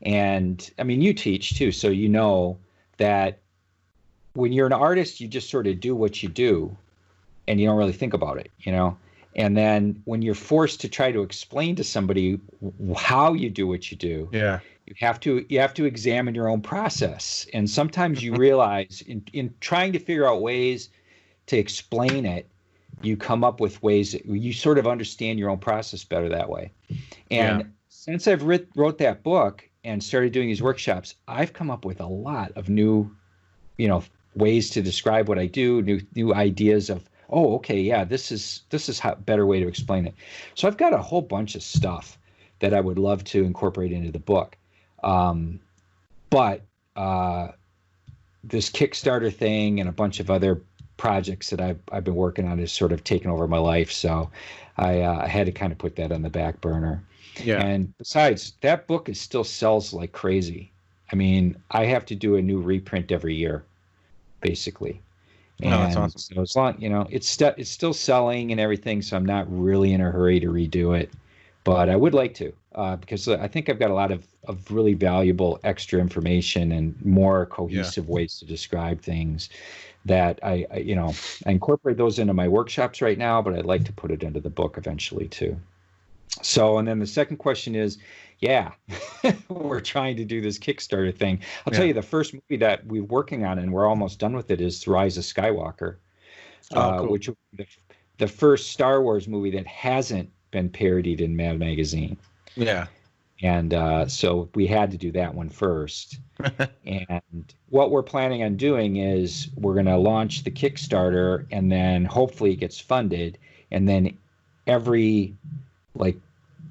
And I mean, you teach too, so you know that when you're an artist, you just sort of do what you do and you don't really think about it, And then when you're forced to try to explain to somebody how you do what you do, you have to examine your own process. And sometimes you realize in trying to figure out ways to explain it, you come up with ways that you sort of understand your own process better that way. And since I've wrote that book and started doing these workshops, I've come up with a lot of new, ways to describe what I do, new ideas of, this is a better way to explain it. So I've got a whole bunch of stuff that I would love to incorporate into the book. But this Kickstarter thing and a bunch of other projects that I've been working on has sort of taken over my life. So I had to kind of put that on the back burner. Yeah. And besides, that book still sells like crazy. I mean, I have to do a new reprint every year, basically. And that's awesome. So as long, it's still selling and everything. So I'm not really in a hurry to redo it, but I would like to. because I think I've got a lot of really valuable extra information and more cohesive ways to describe things that I incorporate those into my workshops right now, but I'd like to put it into the book eventually too. So, and then the second question is, we're trying to do this Kickstarter thing. I'll tell you, the first movie that we're working on, and we're almost done with it, is The Rise of Skywalker, cool. which will be the first Star Wars movie that hasn't been parodied in Mad Magazine. Yeah. And so we had to do that one first. And what we're planning on doing is we're going to launch the Kickstarter, and then hopefully it gets funded. And then every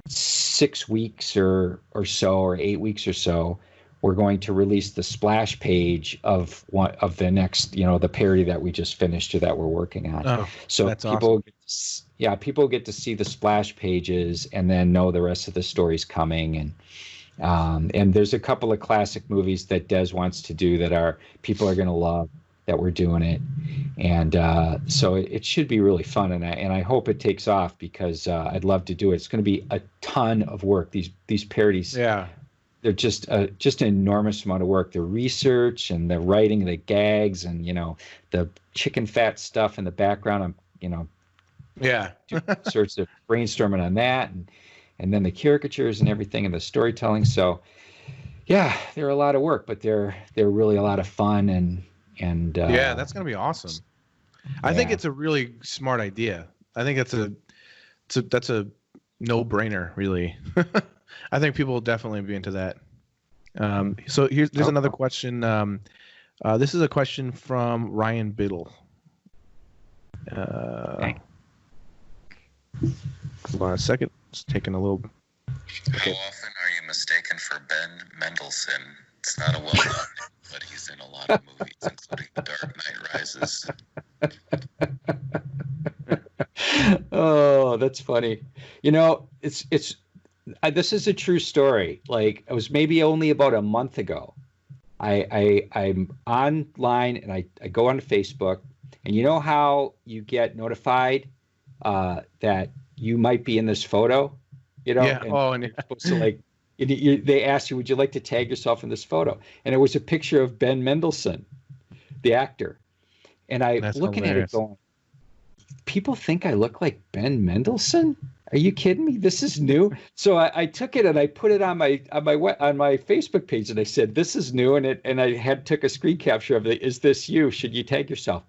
6 weeks or so, or 8 weeks or so, we're going to release the splash page of the next, the parody that we just finished or that we're working on. Oh, so that's people awesome. People get to see the splash pages and then know the rest of the story's coming. And there's a couple of classic movies that Des wants to do that people are going to love, that we're doing it. And so it should be really fun. And I hope it takes off, because I'd love to do it. It's going to be a ton of work. These parodies. Yeah. They're just an enormous amount of work. The research and the writing, the gags, and the chicken fat stuff in the background. I'm doing sorts of brainstorming on that, and then the caricatures and everything, and the storytelling. So they're a lot of work, but they're really a lot of fun, and that's gonna be awesome. I think it's a really smart idea. I think that's a no-brainer, really. I think people will definitely be into that. So there's another question. This is a question from Ryan Biddle. Hold on a second. It's taking a little. Okay. How often are you mistaken for Ben Mendelsohn? It's not a well-known name, but he's in a lot of movies, including The Dark Knight Rises. Oh, that's funny. It's this is a true story. It was maybe only about a month ago. I'm online, and I go on Facebook, and you know how you get notified that you might be in this photo, Yeah. And you're supposed to they asked you, would you like to tag yourself in this photo? And it was a picture of Ben Mendelsohn, the actor. And That's looking hilarious. at it going, people think I look like Ben Mendelsohn? Are you kidding me? This is new. So I took it and I put it on my Facebook page, and I said, this is new. And I took a screen capture of it. Is this you? Should you tag yourself?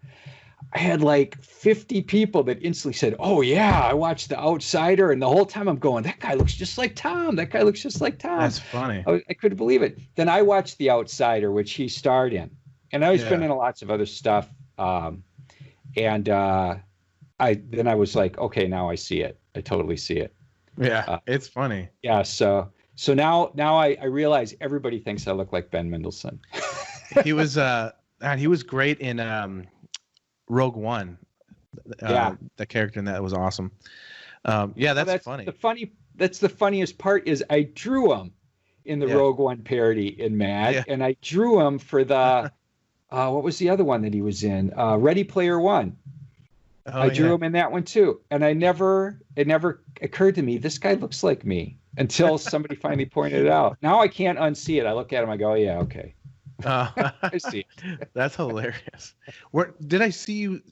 I had 50 people that instantly said, oh yeah, I watched The Outsider. And the whole time I'm going, that guy looks just like Tom. That guy looks just like Tom. That's funny. I couldn't believe it. Then I watched The Outsider, which he starred in. And I was been in lots of other stuff. Then I was like, okay, now I see it. I totally see it. Yeah, it's funny. Yeah, so now I realize everybody thinks I look like Ben Mendelsohn. He was great in Rogue One. The character in that was awesome. That's funny. That's the funniest part is I drew him in the Rogue One parody in Mad, and I drew him for the what was the other one that he was in? Ready Player One. I drew him in that one too, and it never occurred to me this guy looks like me until somebody finally pointed it out. Now I can't unsee it. I look at him, I go, yeah, okay. I see. That's hilarious. Did I see you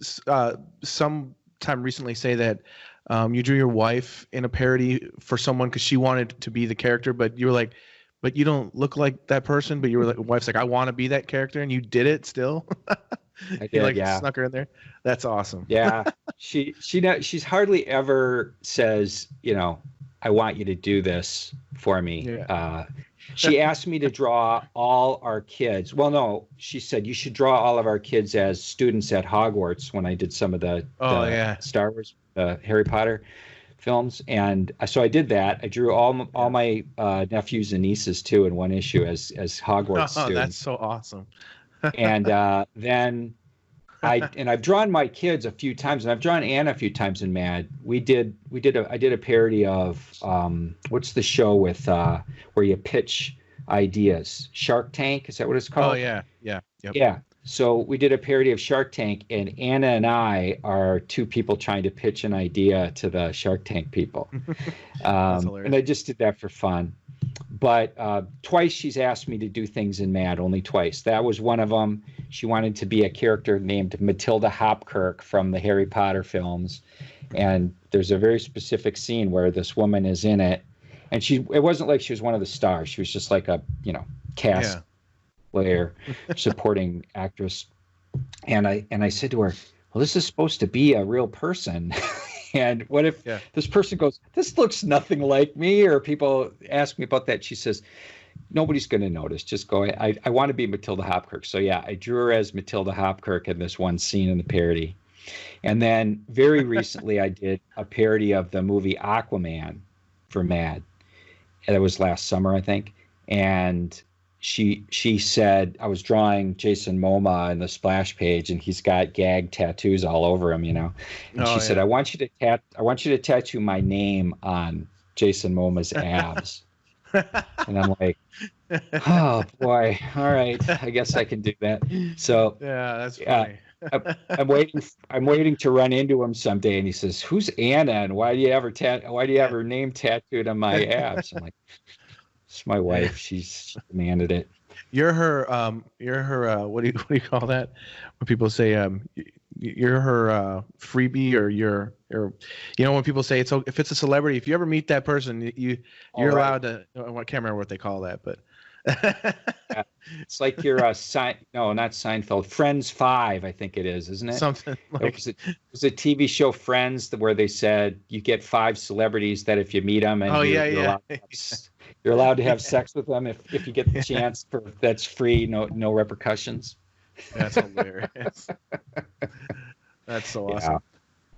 sometime recently say that you drew your wife in a parody for someone because she wanted to be the character, but you were like, but you don't look like that person, but you were like, wife's like, I want to be that character, and you did it still. I did, snuck her in there. That's awesome. Yeah, she's hardly ever says, I want you to do this for me. Yeah. She asked me to draw all our kids. Well, no, she said you should draw all of our kids as students at Hogwarts when I did some of the Star Wars, Harry Potter films, and so I did that. I drew all my nephews and nieces too in one issue as Hogwarts students. That's so awesome. And then I've drawn my kids a few times, and I've drawn Anna a few times in Mad. I did a parody of what's the show with where you pitch ideas? Shark Tank, is that what it's called? Oh yeah. Yep. Yeah. So we did a parody of Shark Tank, and Anna and I are two people trying to pitch an idea to the Shark Tank people. And I just did that for fun. But twice she's asked me to do things in Mad, only twice. That was one of them. She wanted to be a character named Matilda Hopkirk from the Harry Potter films. And there's a very specific scene where this woman is in it. And it wasn't like she was one of the stars. She was just like a, cast player, supporting actress. And I said to her, well, this is supposed to be a real person. And what if this person goes, this looks nothing like me? Or people ask me about that. She says, nobody's going to notice. Just go. I want to be Matilda Hopkirk. So yeah, I drew her as Matilda Hopkirk in this one scene in the parody. And then very recently I did a parody of the movie Aquaman for Mad. And that was last summer, I think. And she said, I was drawing Jason Momoa in the splash page, and he's got gag tattoos all over him, And she said, I want you to tattoo my name on Jason Momoa's abs. And I'm like, oh boy, all right, I guess I can do that. So yeah, that's funny. I'm waiting to run into him someday, and he says, "Who's Anna? And why do you have her name tattooed on my abs?" I'm like, "It's my wife. She demanded it." You're her. What do you call that? When people say you're her freebie, or you're when people say if it's a celebrity, if you ever meet that person, you're allowed to. I can't remember what they call that, but. It's like your not Seinfeld, Friends 5, I think it is, isn't it? Something like it was a TV show, Friends, where they said you get 5 celebrities that if you meet them and you're allowed to have sex with them if you get the chance, that's free, no repercussions. That's hilarious. That's so awesome. Yeah.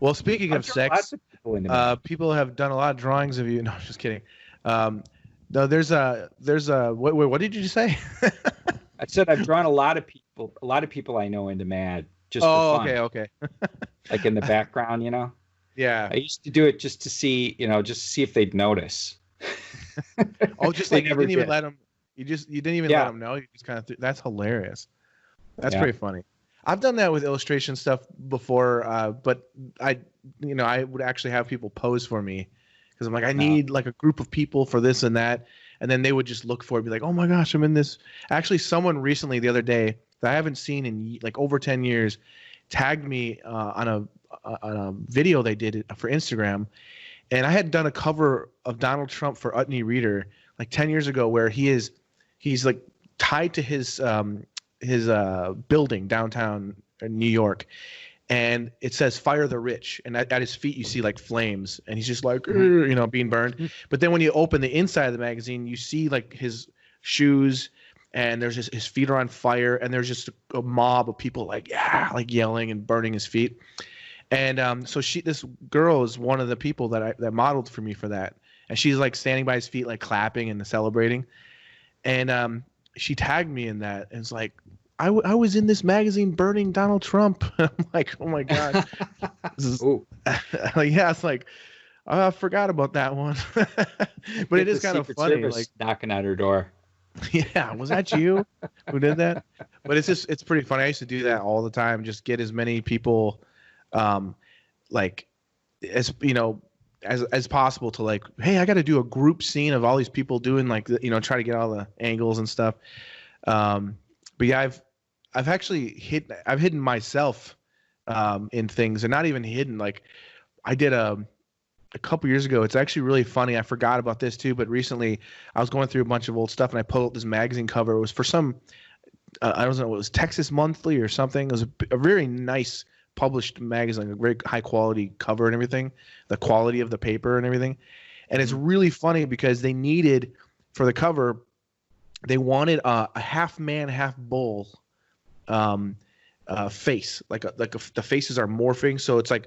Well, speaking of sex, people have done a lot of drawings of you. No, I'm just kidding. No, there's a what did you say? I said I've drawn a lot of people I know into Mad just for fun. Okay. Like in the background, Yeah. I used to do it just to see if they'd notice. Oh, just like you didn't even let them. You didn't even let them know. You just kind of that's hilarious. That's pretty funny. I've done that with illustration stuff before, but I would actually have people pose for me. Because I'm like, I need like a group of people for this and that. And then they would just look for it, be like, oh my gosh, I'm in this. Actually, someone recently the other day that I haven't seen in like over 10 years tagged me on a video they did for Instagram. And I had done a cover of Donald Trump for Utne Reader like 10 years ago where he's like tied to his building downtown New York. And it says "Fire the Rich," and at his feet you see like flames, and he's just like, being burned. But then when you open the inside of the magazine, you see like his shoes, and there's his feet are on fire, and there's just a mob of people like yelling and burning his feet. And so this girl is one of the people that modeled for me for that, and she's like standing by his feet like clapping and celebrating, and she tagged me in that, and it's like. I was in this magazine burning Donald Trump. I'm like, oh my God. It's like, I forgot about that one. But it is kind of funny. Like knocking at her door. Yeah. Was that you who did that? But it's pretty funny. I used to do that all the time. Just get as many people, like as possible to like, hey, I got to do a group scene of all these people doing like, try to get all the angles and stuff. But yeah, I've actually hidden myself in things, and not even hidden. Like I did a couple years ago. It's actually really funny. I forgot about this too, but recently I was going through a bunch of old stuff, and I pulled up this magazine cover. It was for some I don't know, it was Texas Monthly or something. It was a very nice published magazine, a very high quality cover and everything, the quality of the paper and everything. And it's really funny because they needed for the cover. They wanted a half man, half bull face, the faces are morphing, so it's like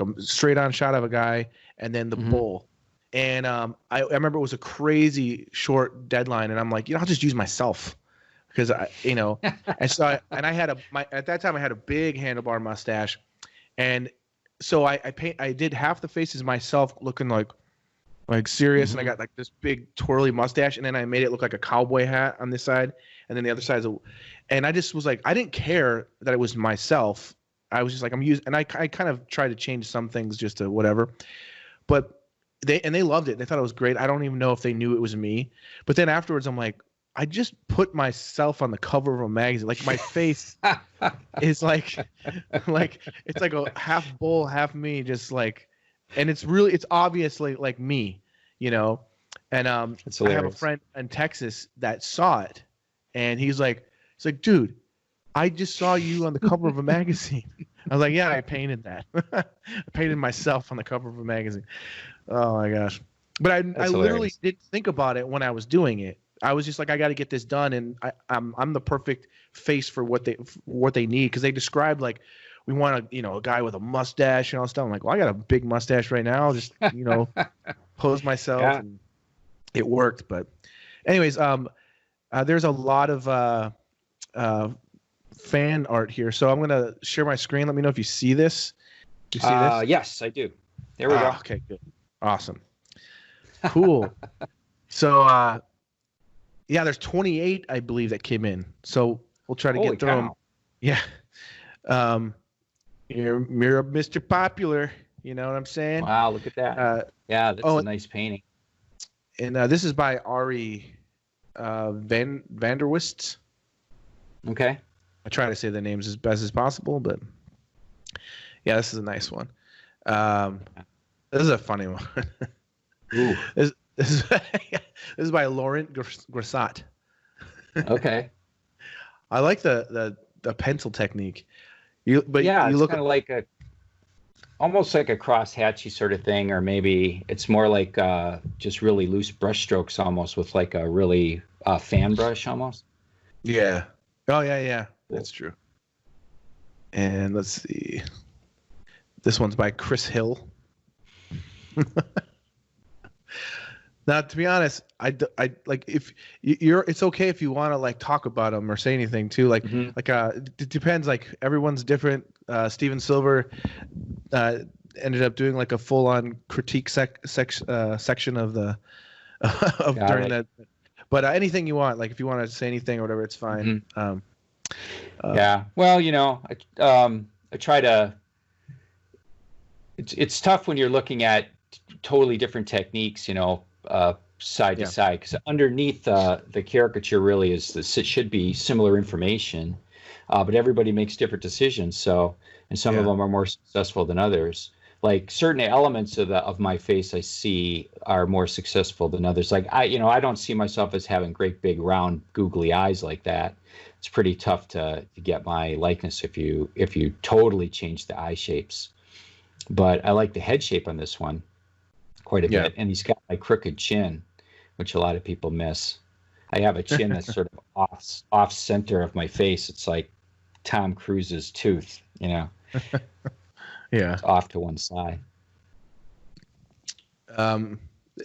a straight on shot of a guy and then the bull. And I remember it was a crazy short deadline, and I'm like, I'll just use myself because and so I had at that time I had a big handlebar mustache, and so I did half the faces myself looking like like serious, and I got like this big twirly mustache, and then I made it look like a cowboy hat on this side, and then the other side's and I just was like, I didn't care that it was myself. I was just like, I'm using, and I kind of tried to change some things just to whatever, but they loved it. They thought it was great. I don't even know if they knew it was me, but then afterwards, I'm like, I just put myself on the cover of a magazine. Like my face is like it's like a half bull, half me, just like, and it's obviously like me, you know. And I have a friend in Texas that saw it, and he's like, dude, I just saw you on the cover of a magazine. I was like, yeah, I painted that. I painted myself on the cover of a magazine. Oh my gosh. But I literally didn't think about it when I was doing it. I was just like, I got to get this done, and I'm the perfect face for what they need, because they described like, we want a guy with a mustache and all stuff. I'm like, well, I got a big mustache right now. I'll just pose myself, and it worked. But anyways, there's a lot of fan art here, so I'm gonna share my screen. Let me know if you see this. You see this? Yes, I do. There we go. Okay, good, awesome, cool. So yeah, there's 28, I believe, that came in. So we'll try to get through them. Yeah. You're Mr. Popular. You know what I'm saying? Wow, look at that. Yeah, that's a nice painting. And this is by Ari Vanderwist. Okay. I try to say the names as best as possible, but yeah, this is a nice one. This is a funny one. Ooh. This is by Laurent Grissot. Okay. I like the pencil technique. It's kind of like almost like a cross-hatchy sort of thing, or maybe it's more like just really loose brush strokes, almost with like a really fan brush almost. Yeah. Oh yeah. That's true. And let's see. This one's by Chris Hill. Now, to be honest, I like, if it's okay if you want to like talk about them or say anything too. Like, it depends. Like, everyone's different. Steven Silver ended up doing like a full-on critique section of the during that. But anything you want, like if you want to say anything or whatever, it's fine. Yeah. Well, I try to. It's tough when you're looking at totally different techniques, side to side, because underneath the caricature really it should be similar information, but everybody makes different decisions. So, and some of them are more successful than others. Like certain elements of my face I see are more successful than others. Like I don't see myself as having great big round googly eyes like that. It's pretty tough to get my likeness if you totally change the eye shapes. But I like the head shape on this one quite a bit, and he's got my crooked chin, which a lot of people miss. I have a chin that's sort of off center of my face. It's like Tom Cruise's tooth, Yeah, it's off to one side.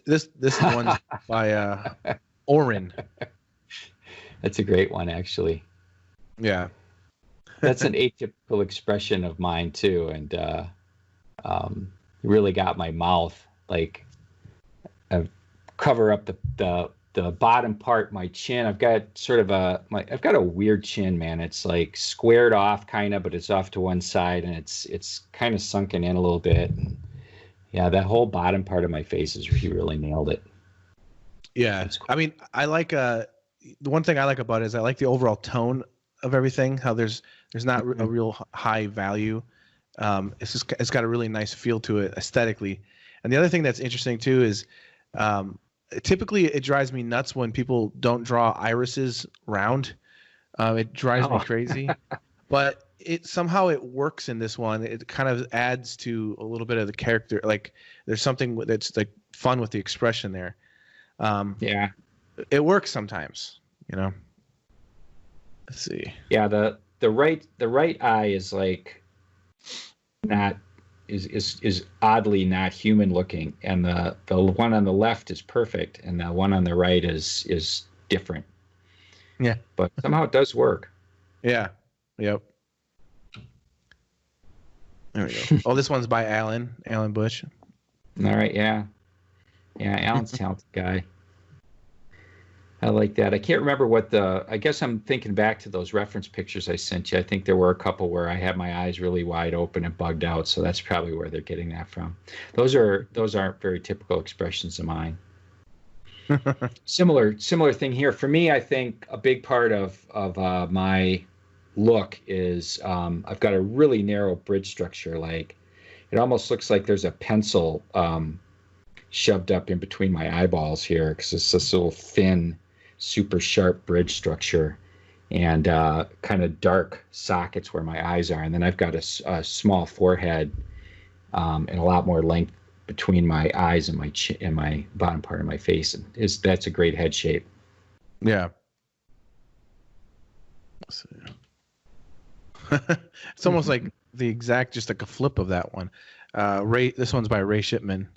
This one's by Oren. That's a great one, actually. Yeah, that's an atypical expression of mine too, and really got my mouth. Like, cover up the bottom part, my chin. I've got sort of I've got a weird chin, man. It's like squared off kind of, but it's off to one side, and it's kind of sunken in a little bit. And yeah, that whole bottom part of my face he really nailed it. Yeah, cool. I mean, I like the one thing I like about it is I like the overall tone of everything. How there's not a real high value. It's got a really nice feel to it aesthetically. And the other thing that's interesting too is typically it drives me nuts when people don't draw irises round. It drives me crazy. But somehow it works in this one. It kind of adds to a little bit of the character. Like there's something that's like fun with the expression there. It works sometimes, Let's see. Yeah, the right eye is like not is oddly not human looking, and the one on the left is perfect, and the one on the right is different. Yeah, but somehow it does work. Yeah. Yep. There we go. Oh, this one's by Alan Bush. All right. Yeah. Yeah, Alan's a talented guy. I like that. I can't remember I guess I'm thinking back to those reference pictures I sent you. I think there were a couple where I had my eyes really wide open and bugged out, so that's probably where they're getting that from. Those aren't very typical expressions of mine. Similar thing here. For me, I think a big part of my look is I've got a really narrow bridge structure. Like it almost looks like there's a pencil shoved up in between my eyeballs here because it's this little thin, super sharp bridge structure and kind of dark sockets where my eyes are. And then I've got a small forehead and a lot more length between my eyes and my and my bottom part of my face. And that's a great head shape. Yeah. It's almost like the exact, just like a flip of that one. This one's by Ray Shipman.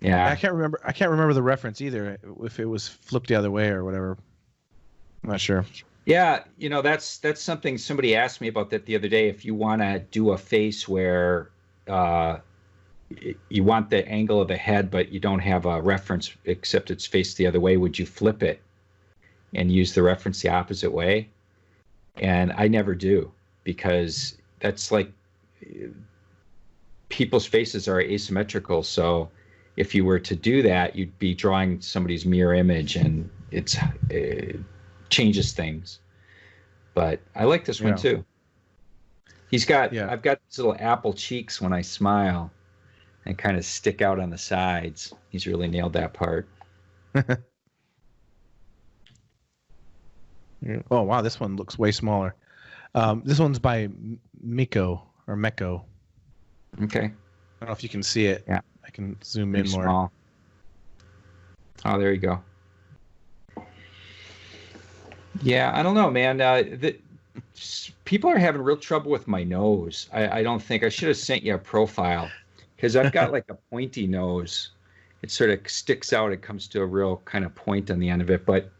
Yeah. I can't remember the reference either, if it was flipped the other way or whatever. I'm not sure. Yeah, that's something somebody asked me about that the other day. If you want to do a face where you want the angle of the head, but you don't have a reference except it's faced the other way, would you flip it and use the reference the opposite way? And I never do, because that's like people's faces are asymmetrical. So if you were to do that, you'd be drawing somebody's mirror image, and it changes things. But I like this one too. I've got these little apple cheeks when I smile and kind of stick out on the sides. He's really nailed that part. Oh, wow. This one looks way smaller. This one's by Meko. Okay. I don't know if you can see it. Yeah. I can zoom in more. Small. Oh, there you go. Yeah, I don't know, man. People are having real trouble with my nose. I don't think I should have sent you a profile, because I've got like a pointy nose. It sort of sticks out. It comes to a real kind of point on the end of it. But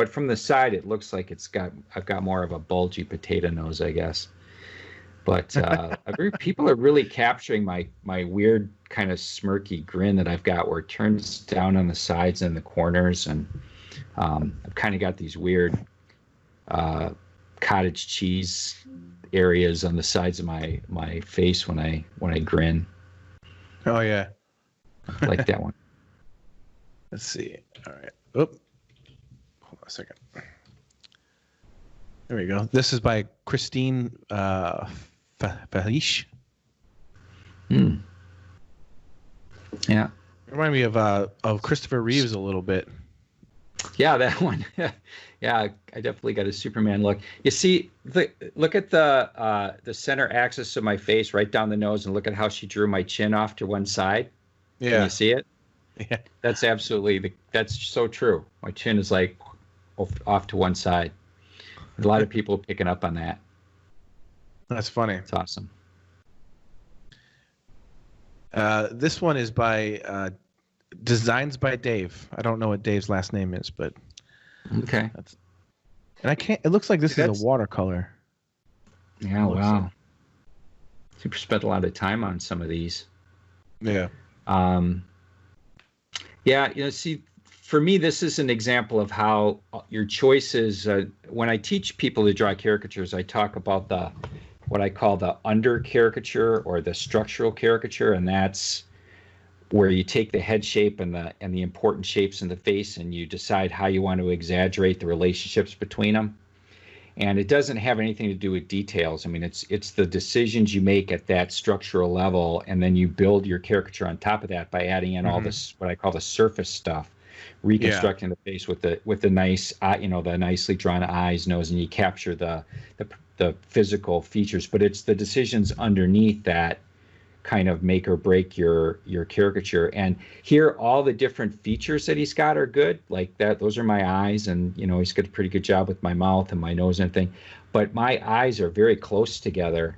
from the side, it looks like I've got more of a bulgy potato nose, I guess. But people are really capturing my weird kind of smirky grin that I've got, where it turns down on the sides and the corners, and I've kind of got these weird cottage cheese areas on the sides of my face when I grin. Oh yeah. Like that one. Let's see. All right. Oop. Hold on a second. There we go. This is by Christine Felish. Yeah. Remind me of Christopher Reeves a little bit. Yeah, that one. Yeah, I definitely got a Superman look. You see, look at the center axis of my face, right down the nose, and look at how she drew my chin off to one side. Yeah. Can you see it? Yeah. That's that's so true. My chin is like off to one side. A lot of people picking up on that. That's funny. It's awesome. This one is by Designs by Dave. I don't know what Dave's last name is, but okay. And I can't. It looks like this is a watercolor. Yeah. Wow. Super spent a lot of time on some of these. Yeah. Yeah. See, for me, this is an example of how your choices. When I teach people to draw caricatures, I talk about what I call the under caricature or the structural caricature, and that's where you take the head shape and the important shapes in the face, and you decide how you want to exaggerate the relationships between them. And it doesn't have anything to do with details. I mean, it's the decisions you make at that structural level, and then you build your caricature on top of that by adding in all this, what I call the surface stuff, reconstructing the face with the nice, the nicely drawn eyes, nose, and you capture the physical features. But it's the decisions underneath that kind of make or break your caricature. And here, all the different features that he's got are good. Like that, those are my eyes, and he's got a pretty good job with my mouth and my nose and everything. But my eyes are very close together,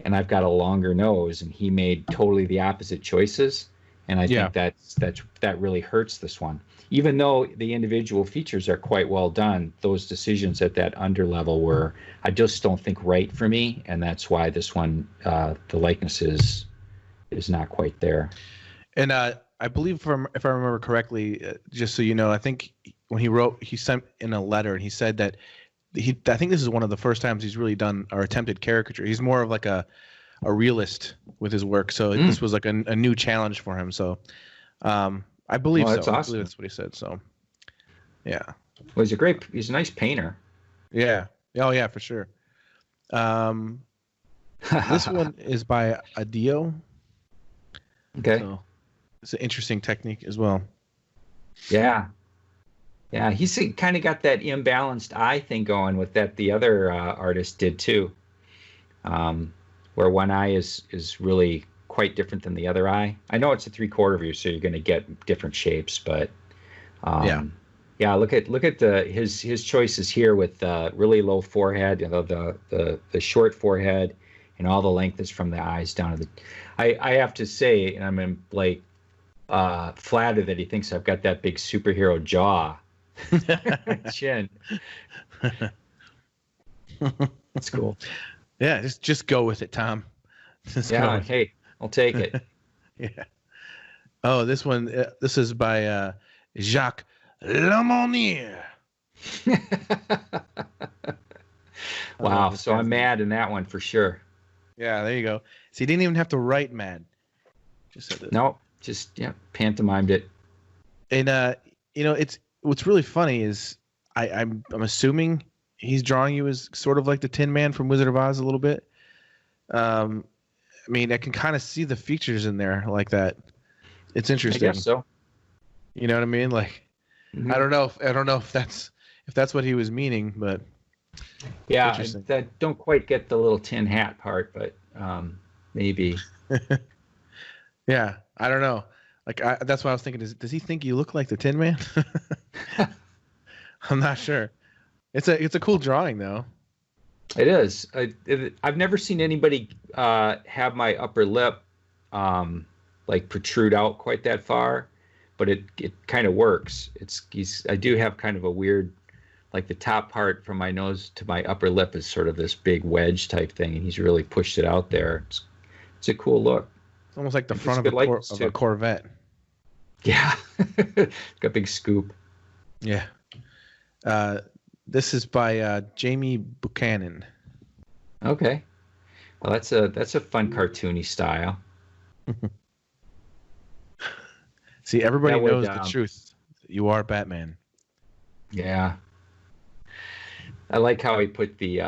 and I've got a longer nose, and he made totally the opposite choices. And I think that really hurts this one. Even though the individual features are quite well done, those decisions at that under level were, I just don't think, right for me, and that's why this one, the likeness is not quite there. And I I believe if I remember correctly, just so you know, I think when he sent in a letter and he said that I think this is one of the first times he's really done or attempted caricature. He's more of like a realist with his work. So this was like a new challenge for him. So I believe Well, that's so. awesome. I believe that's what he said. So yeah. Well, he's a nice painter. Yeah. Oh yeah, for sure. This one is by Adio. Okay. So it's an interesting technique as well. Yeah. Yeah, he's kind of got that imbalanced eye thing going with that the other artist did too, where one eye is really quite different than the other eye. I know it's a 3/4 view, so you're going to get different shapes, but yeah. Look at his choices here with really low forehead, the short forehead, and all the length is from the eyes down to the. I have to say, and I'm like flattered that he thinks I've got that big superhero jaw. Chin. That's cool. Yeah, just go with it, Tom. Hey, I'll take it. Yeah. Oh, this one. This is by Jacques Amamiya. Wow. So I'm mad in that one for sure. Yeah, there you go. So he didn't even have to write mad. Just said this. No, just pantomimed it. And it's what's really funny is I'm assuming he's drawing you as sort of like the Tin Man from Wizard of Oz a little bit. I mean, I can kind of see the features in there like that. It's interesting. I guess so. You know what I mean? Like, I don't know if that's what he was meaning, but yeah, I don't quite get the little tin hat part, but maybe. Yeah, I don't know. Like that's what I was thinking. Does he think you look like the Tin Man? I'm not sure. It's a cool drawing though. It is. I've never seen anybody have my upper lip like protrude out quite that far, but it kind of works. I do have kind of a weird, like the top part from my nose to my upper lip is sort of this big wedge type thing, and he's really pushed it out there. It's a cool look. It's almost like the front of a Corvette. Yeah, got a big scoop. Yeah. This is by Jamie Buchanan. Okay. Well, that's a fun cartoony style. See, everybody knows the truth. You are Batman. Yeah. I like how he put he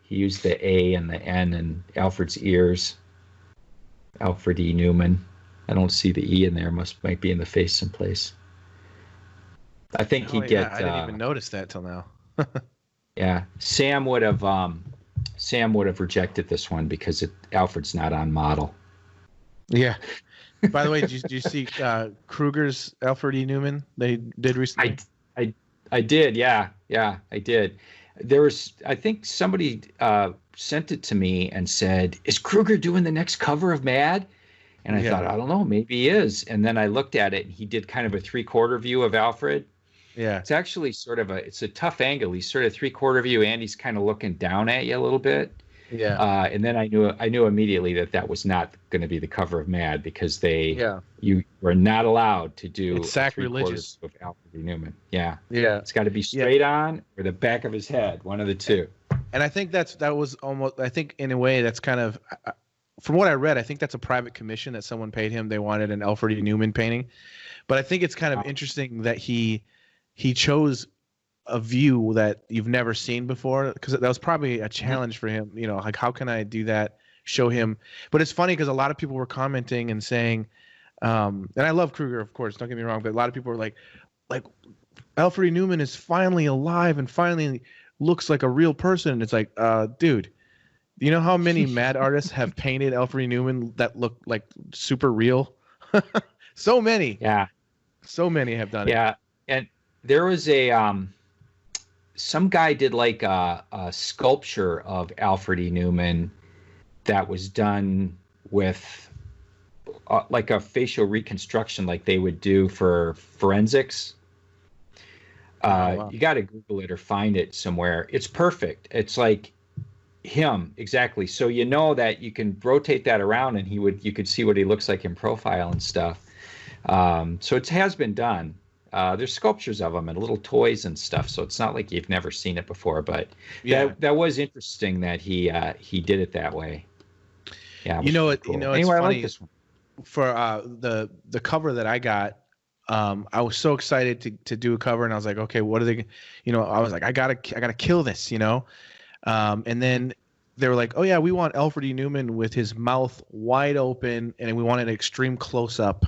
used the A and the N in Alfred's ears. Alfred E. Newman. I don't see the E in there. Might be in the face someplace. I think I didn't even notice that till now. Yeah, Sam would have rejected this one because Alfred's not on model. Yeah. By the way, did you see Kruger's Alfred E. Newman they did recently? I did. Yeah, I did. There was, I think somebody sent it to me and said, "Is Kruger doing the next cover of Mad?" And I thought, I don't know, maybe he is. And then I looked at it, and he did kind of a 3/4 view of Alfred. Yeah. It's actually sort of it's a tough angle. He's sort of 3/4 view, and he's kind of looking down at you a little bit. Yeah. And then I knew immediately that was not going to be the cover of Mad because you were not allowed to do it's sacrilegious of Alfred E. Newman. Yeah. Yeah. It's got to be straight on or the back of his head, one of the two. And I think that was almost. I think in a way that's kind of. From what I read, I think that's a private commission that someone paid him. They wanted an Alfred E. Newman painting, but I think it's kind of interesting that he chose a view that you've never seen before, because that was probably a challenge for him. You know, like how can I do that? Show him. But it's funny because a lot of people were commenting and saying, and I love Kruger, of course. Don't get me wrong, but a lot of people were like Alfred E. Newman is finally alive and finally looks like a real person. And it's like, dude. Do you know how many mad artists have painted Alfred E. Newman that look like super real? So many. Yeah. So many have done it. Yeah. And there was some guy did like a sculpture of Alfred E. Newman that was done with like a facial reconstruction like they would do for forensics. Wow. You got to Google it or find it somewhere. It's perfect. It's like him exactly, so that you can rotate that around and you could see what he looks like in profile and stuff. So it has been done. There's sculptures of them and little toys and stuff, so it's not like you've never seen it before. But that was interesting that he did it that way. Yeah, you know what? cool. You know, anyway, it's funny. I like this one. For the cover that I got, I was so excited to do a cover, and I was like, okay, what are they? I was like, I gotta kill this, and then they were like, oh yeah, we want Alfred E. Newman with his mouth wide open, and we want an extreme close up,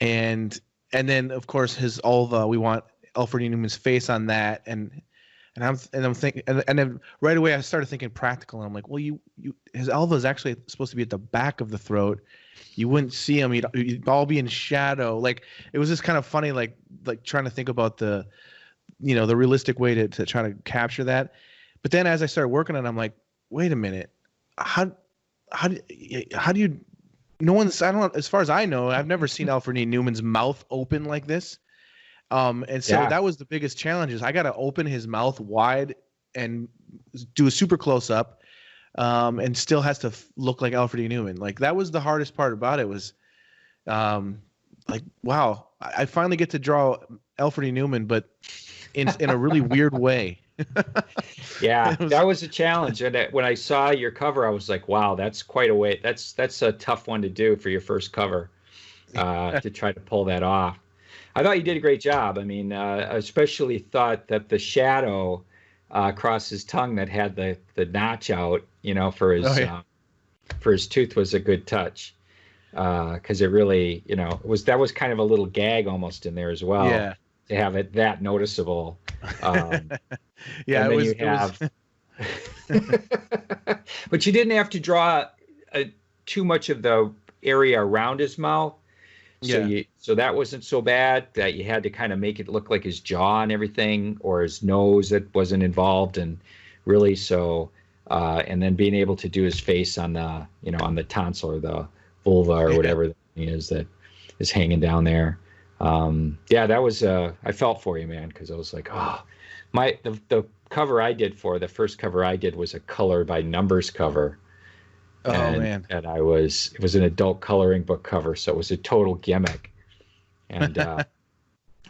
and then of course his ulva, we want Alfred E. Newman's face on that, and I'm thinking, and then right away I started thinking practical, and I'm like, well, his ulva is actually supposed to be at the back of the throat. You wouldn't see him. You'd all be in shadow. Like, it was just kind of funny, like trying to think about the realistic way to try to capture that. But then as I started working on it, I'm like, wait a minute, how do you? No one's. I don't. As far as I know, I've never seen Alfred E. Newman's mouth open like this. And so that was the biggest challenge. Is I got to open his mouth wide and do a super close up. And still has to look like Alfred E. Newman. Like, that was the hardest part about it. Was like, wow, I finally get to draw Alfred E. Newman, but in a really weird way. That was a challenge. And when I saw your cover, I was like, wow, that's quite a way. That's a tough one to do for your first cover, to try to pull that off. I thought you did a great job. I mean, I especially thought that the shadow across his tongue that had the notch out, for his tooth was a good touch, because it really, that was kind of a little gag almost in there as well. Yeah. To have it that noticeable. Yeah, it was. But you didn't have to draw too much of the area around his mouth. So that wasn't so bad, that you had to kind of make it look like his jaw and everything, or his nose that wasn't involved, and really so. And then being able to do his face on the on the tonsil or the vulva or whatever that is that is hanging down there. That was I felt for you, man, because I was like, the cover I did the first cover I did was a color by numbers cover. And it was an adult coloring book cover, so it was a total gimmick. And I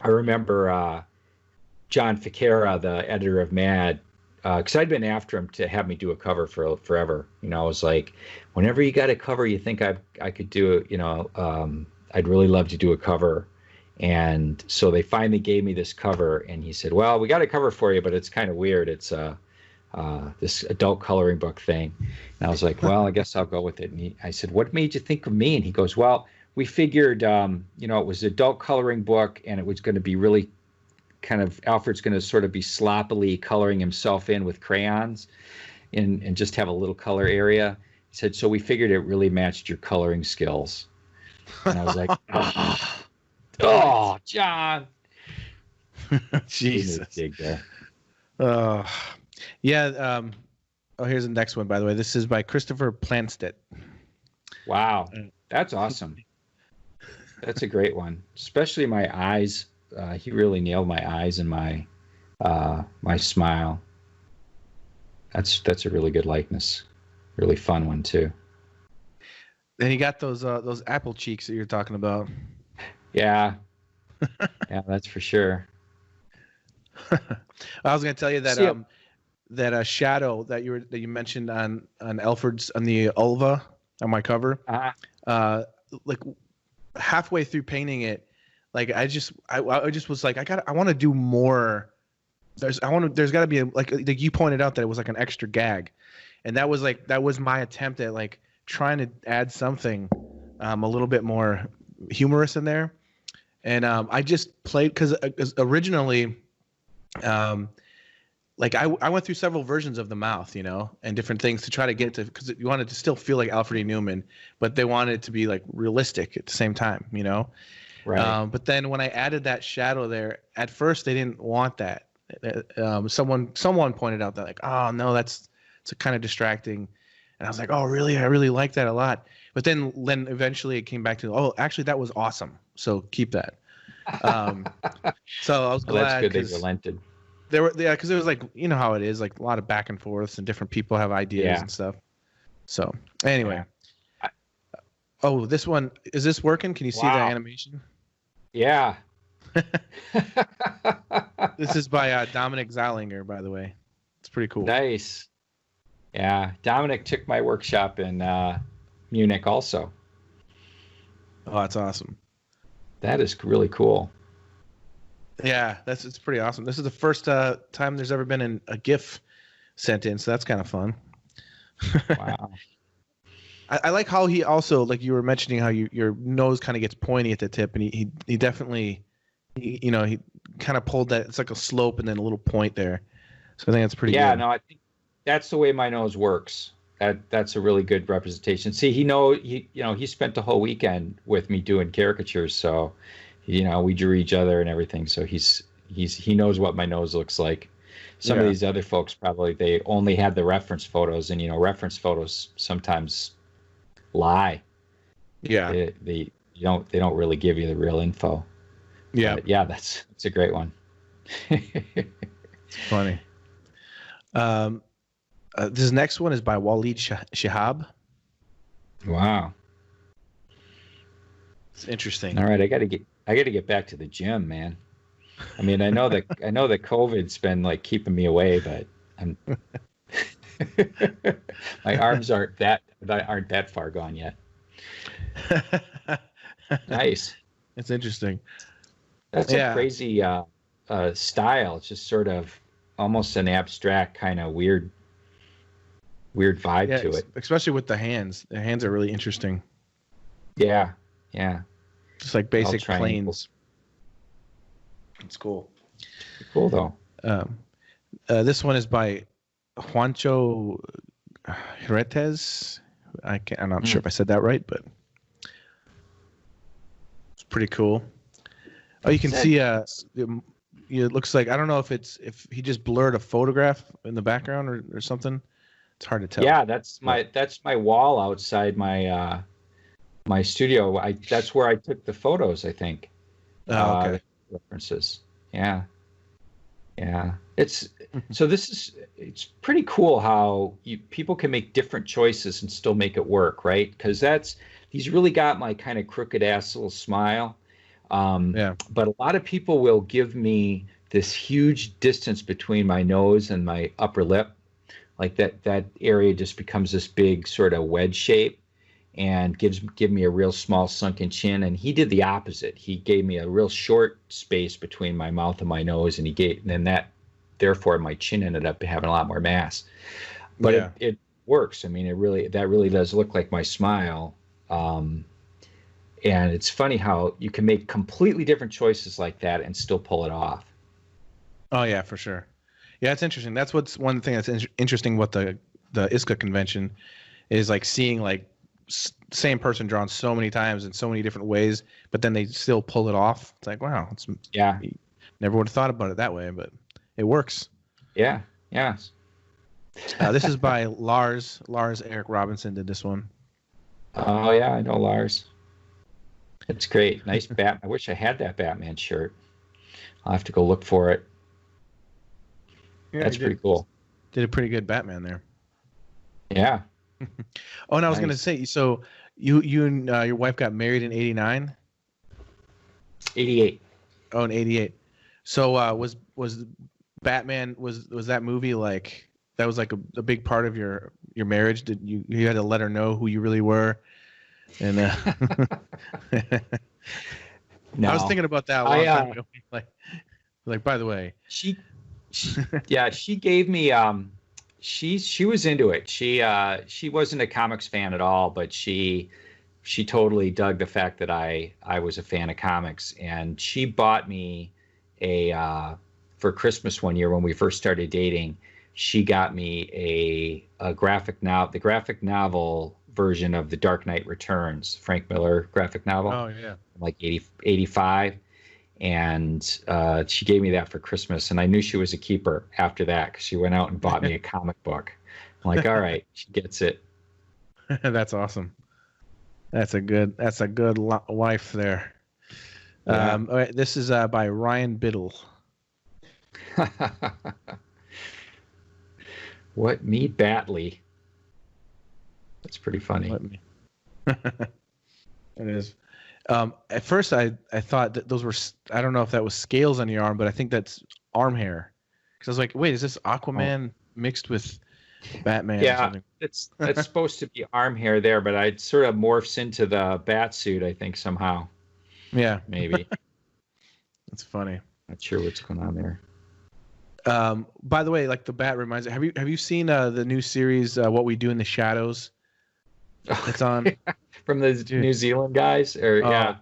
remember John Ficara, the editor of Mad, because I'd been after him to have me do a cover for forever. I was like, whenever you got a cover you think I could do it, I'd really love to do a cover. And so they finally gave me this cover, and he said, well, we got a cover for you, but it's kind of weird. It's this adult coloring book thing. And I was like, well, I guess I'll go with it. And I said, what made you think of me? And he goes, well, we figured, it was an adult coloring book, and it was going to be really kind of, Alfred's going to sort of be sloppily coloring himself in with crayons and just have a little color area. He said, so we figured it really matched your coloring skills. And I was like, oh, John. Jesus. Here's the next one, by the way. This is by Christopher Planstedt. Wow, that's awesome. That's a great one, especially my eyes. He really nailed my eyes and my smile. That's a really good likeness. Really fun one too. Then you got those apple cheeks that you're talking about. Yeah, that's for sure. I was going to tell you that that shadow that you mentioned on Alfred's on the ulva on my cover. Like halfway through painting it, like I just was like, I want to do more. There's got to be like you pointed out that it was like an extra gag, and that was my attempt at like trying to add something a little bit more humorous in there. And I just played because originally, like I went through several versions of the mouth, and different things to try to get to, because you wanted to still feel like Alfred E. Newman, but they wanted it to be like realistic at the same time, Right. But then when I added that shadow there, at first they didn't want that. Someone pointed out that like, oh no, it's kind of distracting, and I was like, oh really? I really like that a lot. But then eventually it came back to, oh, actually that was awesome. So keep that. So I was glad. That's good. They relented. Because there was like, how it is, like a lot of back and forths, and different people have ideas and stuff. So anyway, this one, is this working? Can you see the animation? Yeah. This is by Dominic Zeilinger, by the way. It's pretty cool. Nice. Yeah, Dominic took my workshop in Munich also. Oh, that's awesome. That is really cool. Yeah, it's pretty awesome. This is the first time there's ever been a GIF sent in, so that's kind of fun. Wow. I like how he also, like you were mentioning, how your nose kind of gets pointy at the tip, and he definitely, he kind of pulled that. It's like a slope and then a little point there. So I think that's pretty good. Yeah, no, I think that's the way my nose works. That's a really good representation. See, he spent the whole weekend with me doing caricatures, so we drew each other and everything. So he knows what my nose looks like. Some of these other folks probably they only had the reference photos, and reference photos sometimes lie. Yeah, they don't really give you the real info. Yeah, but yeah, that's a great one. It's funny. This next one is by Waleed Shihab. Wow, it's interesting. All right, I got to get back to the gym, man. I mean, I know that COVID's been like keeping me away, but my arms aren't that far gone yet. Nice. It's interesting. That's a crazy style. It's just sort of almost an abstract kind of weird vibe to it. Especially with the hands. The hands are really interesting. Yeah. Just like basic planes. It's cool. Cool though. This one is by Juancho Jiretes. I'm not sure if I said that right, but it's pretty cool. Oh, you can see it looks like, I don't know if he just blurred a photograph in the background or something. It's hard to tell. Yeah, that's my wall outside my my studio. That's where I took the photos, I think. Oh, okay. References. Yeah. It's pretty cool how people can make different choices and still make it work, right? Because he's really got my kind of crooked ass little smile. But a lot of people will give me this huge distance between my nose and my upper lip, like that area just becomes this big sort of wedge shape, and give me a real small sunken chin. And he did the opposite. He gave me a real short space between my mouth and my nose, and therefore my chin ended up having a lot more mass. But it works. I mean, that really does look like my smile. And it's funny how you can make completely different choices like that and still pull it off. Oh yeah, for sure. Yeah, it's interesting. That's what's one thing that's interesting about the ISCA convention is like seeing like same person drawn so many times in so many different ways, but then they still pull it off. It's like, wow, never would have thought about it that way, but it works. Yeah. This is by Lars Eric Robinson did this one. Oh yeah, I know Lars. It's great. Nice I wish I had that Batman shirt. I'll have to go look for it. Yeah, that's pretty cool. Did a pretty good Batman there. Yeah. Oh, and I was going to say, so you and your wife got married in 89? 88. Oh, in 88. So was Batman, was that movie like, that was like a big part of your marriage? Did you had to let her know who you really were? And no. I was thinking about that a long time ago. Like by the way, she gave me she was into it. She wasn't a comics fan at all, but she totally dug the fact that I was a fan of comics, and she bought me for Christmas one year when we first started dating. She got me a graphic novel, the graphic novel version of The Dark Knight Returns, Frank Miller graphic novel. Oh yeah, like 85. And she gave me that for Christmas, and I knew she was a keeper after that because she went out and bought me a comic book. I'm like, all right, she gets it. That's awesome. That's a good wife there. Yeah. All right, this is by Ryan Biddle. What me Batley? That's pretty funny. It is. At first, I thought that those were, I don't know if that was scales on your arm, but I think that's arm hair. Because I was like, wait, is this Aquaman mixed with Batman or something? That's supposed to be arm hair there, but I'd sort of morphs into the bat suit, I think, somehow. Yeah. Maybe. That's funny. Not sure what's going on there. By the way, like the bat reminds me, have you seen the new series What We Do in the Shadows? It's on from the New Zealand guys, or yeah.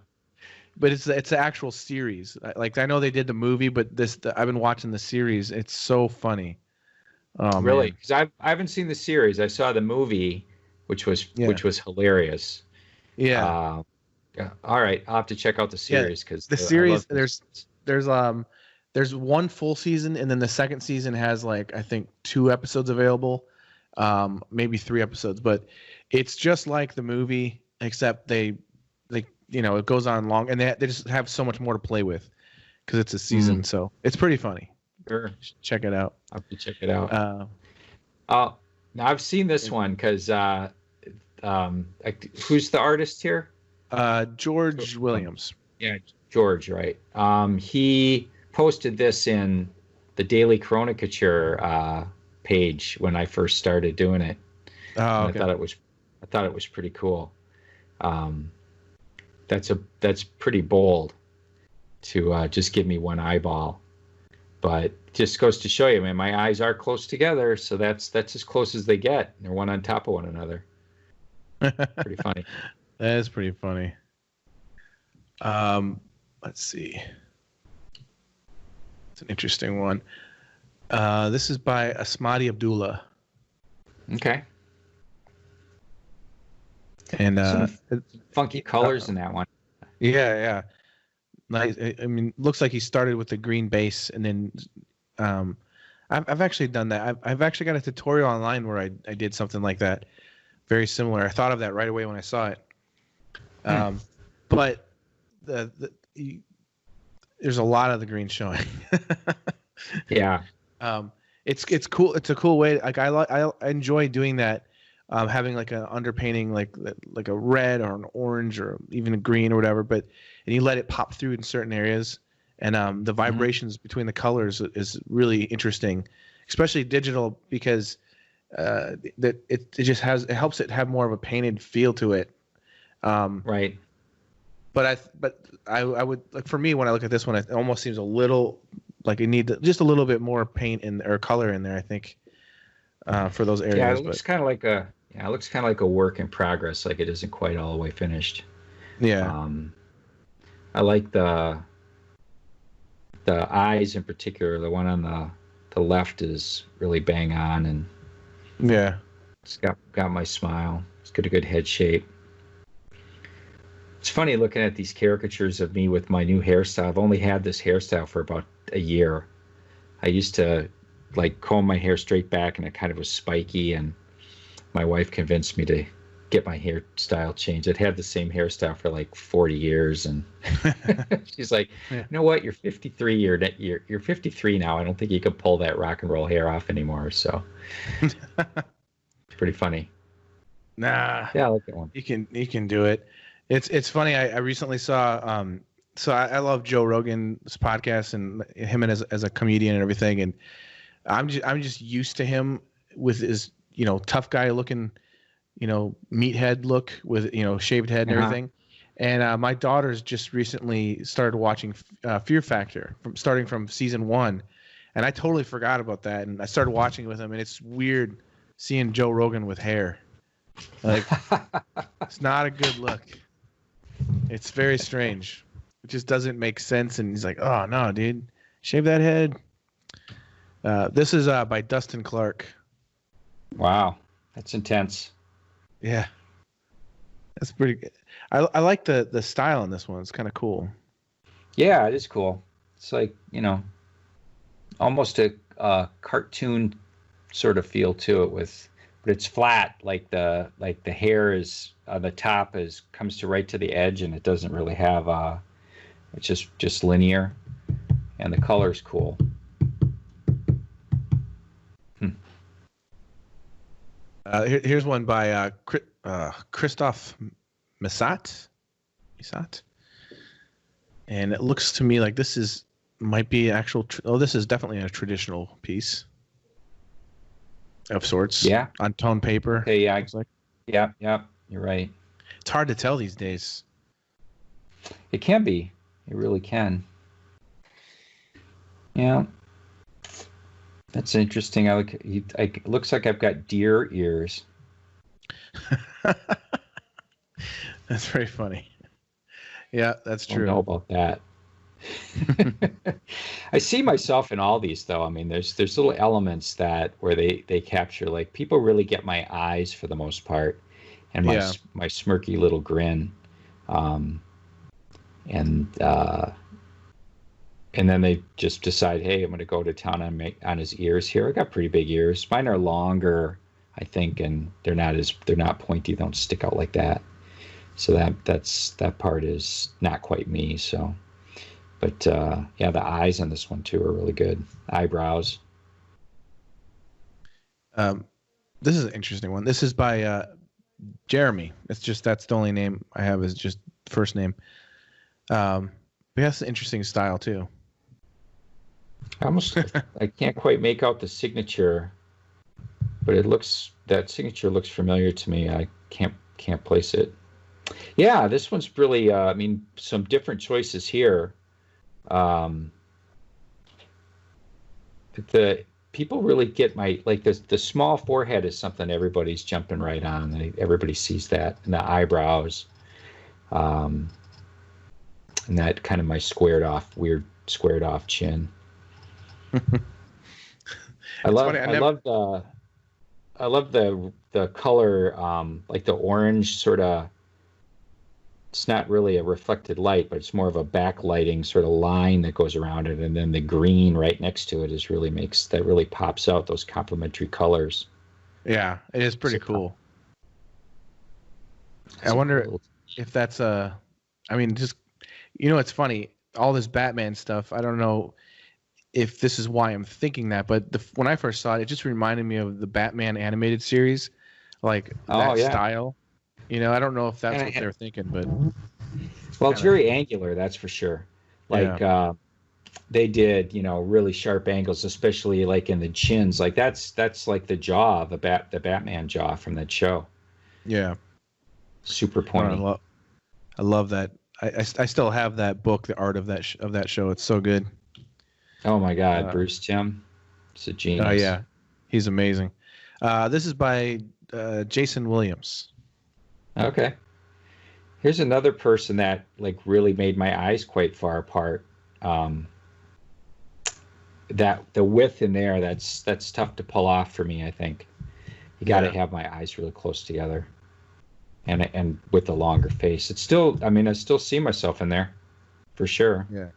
But it's the actual series. Like I know they did the movie, but I've been watching the series. It's so funny. Oh, really? Because I haven't seen the series. I saw the movie, which was hilarious. Yeah. All right, I'll have to check out the series because the series there's one full season, and then the second season has like I think 2 episodes available, maybe 3 episodes. But it's just like the movie, except they it goes on long, and they just have so much more to play with because it's a season. So it's pretty funny. Sure, check it out. I'll have to check it out. Now I've seen this one because who's the artist here? George Williams. Yeah, George, right. He posted this in the Daily Caricature page when I first started doing it. Oh, okay. I thought it was pretty cool. That's pretty bold to just give me one eyeball, but just goes to show you, man, my eyes are close together, so that's as close as they get. They're one on top of one another. Pretty funny. That is pretty funny. Let's see. It's an interesting one. This is by Asmadi Abdullah. Okay. And some funky colors in that one. Yeah. Nice. I mean, looks like he started with the green base, and then I've actually done that. I've actually got a tutorial online where I did something like that, very similar. I thought of that right away when I saw it. But there's a lot of the green showing. Yeah. It's cool. It's a cool way. Like I enjoy doing that. Having like an underpainting, like a red or an orange or even a green or whatever, and you let it pop through in certain areas, and the vibrations between the colors is really interesting, especially digital, because it helps it have more of a painted feel to it. Right. But I would, like, for me, when I look at this one, it almost seems a little like it needs just a little bit more paint or color in there, I think, for those areas. Yeah, it looks kind of like a work in progress, like it isn't quite all the way finished. Yeah. I like the eyes in particular. The one on the left is really bang on, and yeah, it's got my smile. It's got a good head shape. It's funny looking at these caricatures of me with my new hairstyle. I've only had this hairstyle for about a year. I used to like comb my hair straight back, and it kind of was spiky, and my wife convinced me to get my hairstyle changed. I'd had the same hairstyle for like 40 years, and she's like, You know what, you're 53, you're 53 now. I don't think you can pull that rock and roll hair off anymore. So pretty funny. Nah, yeah, I like that one. You can do it. It's funny. I recently saw so I love Joe Rogan's podcast and him as a comedian and everything, and I'm just used to him with his tough guy looking meathead look with shaved head and everything. And my daughter's just recently started watching Fear Factor starting from season 1, and I totally forgot about that, and I started watching it with him, and it's weird seeing Joe Rogan with hair. Like, it's not a good look. It's very strange. It just doesn't make sense. And he's like, "Oh no, dude, shave that head." This is by Dustin Clark. Wow, that's intense. Yeah, that's pretty good. I like the style in this one. It's kind of cool. Yeah, it is cool. It's like almost a cartoon sort of feel to it but it's flat, like the hair is on the top comes to right to the edge, and it doesn't really have it's just linear, and the color's cool. Here's one by Christoph Misat. And it looks to me like might be actual. This is definitely a traditional piece of sorts. Yeah. On toned paper. Okay, yeah. Looks like. Yeah, you're right. It's hard to tell these days. It can be. It really can. Yeah. That's interesting. It looks like I've got deer ears. That's very funny. Yeah, that's true. I don't know about that. I see myself in all these, though. I mean, there's little elements where they capture, like, people really get my eyes for the most part, and my smirky little grin, and then they just decide, hey, I'm going to go to town on his ears here. I got pretty big ears. Mine are longer, I think, and they're not pointy. They don't stick out like that. So that part is not quite me. So, but yeah, the eyes on this one too are really good. Eyebrows. This is an interesting one. This is by Jeremy. That's the only name I have is just first name. But that's an interesting style too. I can't quite make out the signature, but that signature looks familiar to me. I can't place it. Yeah, this one's really, I mean, some different choices here. The people really get the small forehead is something everybody's jumping right on. Everybody sees that, and the eyebrows, and that kind of my weird squared off chin. I love the color, like the orange sort of. It's not really a reflected light, but it's more of a backlighting sort of line that goes around it, and then the green right next to it really pops out those complementary colors. Yeah, it is pretty cool. I wonder if that's I mean, just it's funny, all this Batman stuff. I don't know if this is why I'm thinking that, but when I first saw it, it just reminded me of the Batman animated series, like that style. I don't know if that's what they're thinking, but it's very angular, that's for sure. Like they did, really sharp angles, especially like in the chins. Like that's like the jaw of the Batman jaw from that show. Yeah, super pointy. I love that. I still have that book, The Art of that show. It's so good. Oh my God, Bruce Timm, it's a genius. Oh yeah, he's amazing. This is by Jason Williams. Okay. Here's another person that really made my eyes quite far apart. That the width in there, that's tough to pull off for me, I think. You got to have my eyes really close together. And with the longer face. It's still, I still see myself in there for sure. Yeah.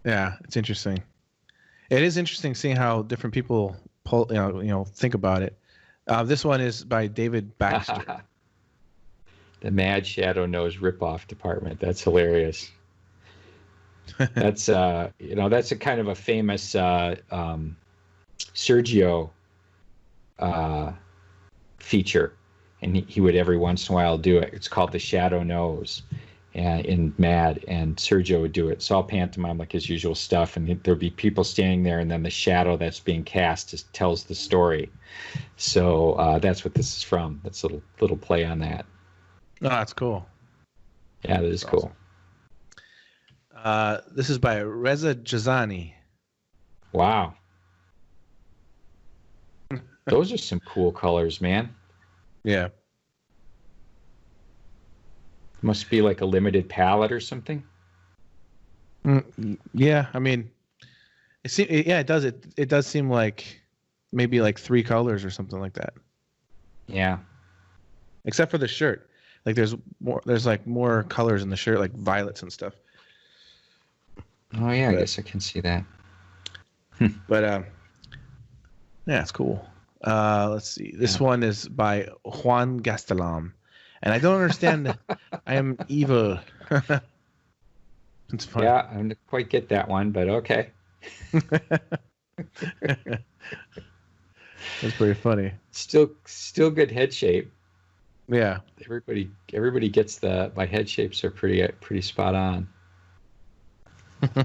Yeah, it's interesting. It is interesting seeing how different people think about it. This one is by David Baxter. The Mad Shadow Nose ripoff department. That's hilarious. That's that's a kind of a famous Sergio feature, and he would every once in a while do it. It's called the Shadow Nose, and in Mad, and Sergio would do it. It's all pantomime, like his usual stuff, and there'd be people standing there, and then the shadow that's being cast just tells the story. So that's what this is from. That's a little play on that. Oh, that's cool. Yeah, that is cool. Awesome. This is by Reza Jazani. Wow. Those are some cool colors, man. Yeah. Must be like a limited palette or something. Yeah, it does. It does seem like maybe like 3 colors or something like that. Yeah. Except for the shirt. Like there's more colors in the shirt, like violets and stuff. Oh yeah, I guess I can see that. But yeah, it's cool. Let's see. This one is by Juan Gastelum, and I don't understand. I am evil. It's funny. Yeah, I don't quite get that one, but okay. That's pretty funny. Still good head shape. Yeah. Everybody gets my head shapes are pretty spot on.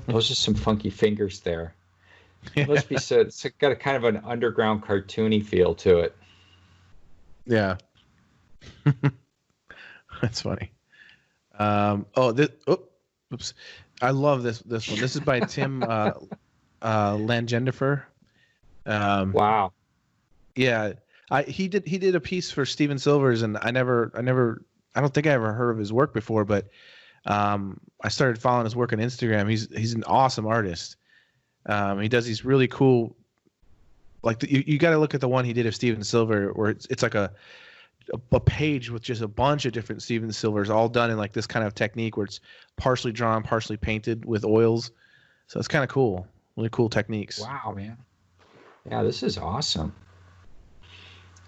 Those are some funky fingers there. Yeah. It must be so. It's got a kind of an underground cartoony feel to it. Yeah. That's funny. Oops. I love this one. This is by Tim Langendifer. Wow. Yeah. He did a piece for Steven Silver's, and I don't think I ever heard of his work before, but I started following his work on Instagram. He's an awesome artist. He does these really cool, like you got to look at the one he did of Steven Silver, where it's like a page with just a bunch of different Steven Silvers, all done in like this kind of technique where it's partially drawn, partially painted with oils. So it's kind of cool, really cool techniques. Wow, man. Yeah, this is awesome.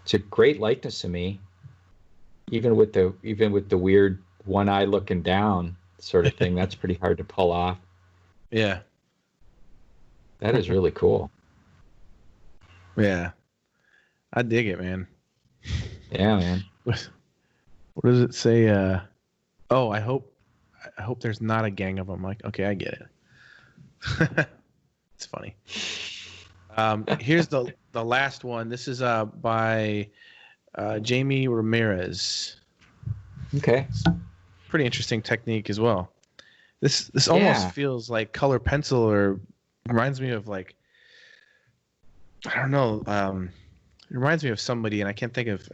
It's a great likeness to me, even with the weird one eye looking down sort of thing. That's pretty hard to pull off. Yeah. That is really cool. Yeah. I dig it, man. Yeah, man. What does it say? I hope there's not a gang of them. Like, okay, I get it. It's funny. Here's the last one. This is by Jamie Ramirez. Okay. Pretty interesting technique as well. This almost feels like color pencil, or reminds me of like, I don't know. It reminds me of somebody, and I can't think of.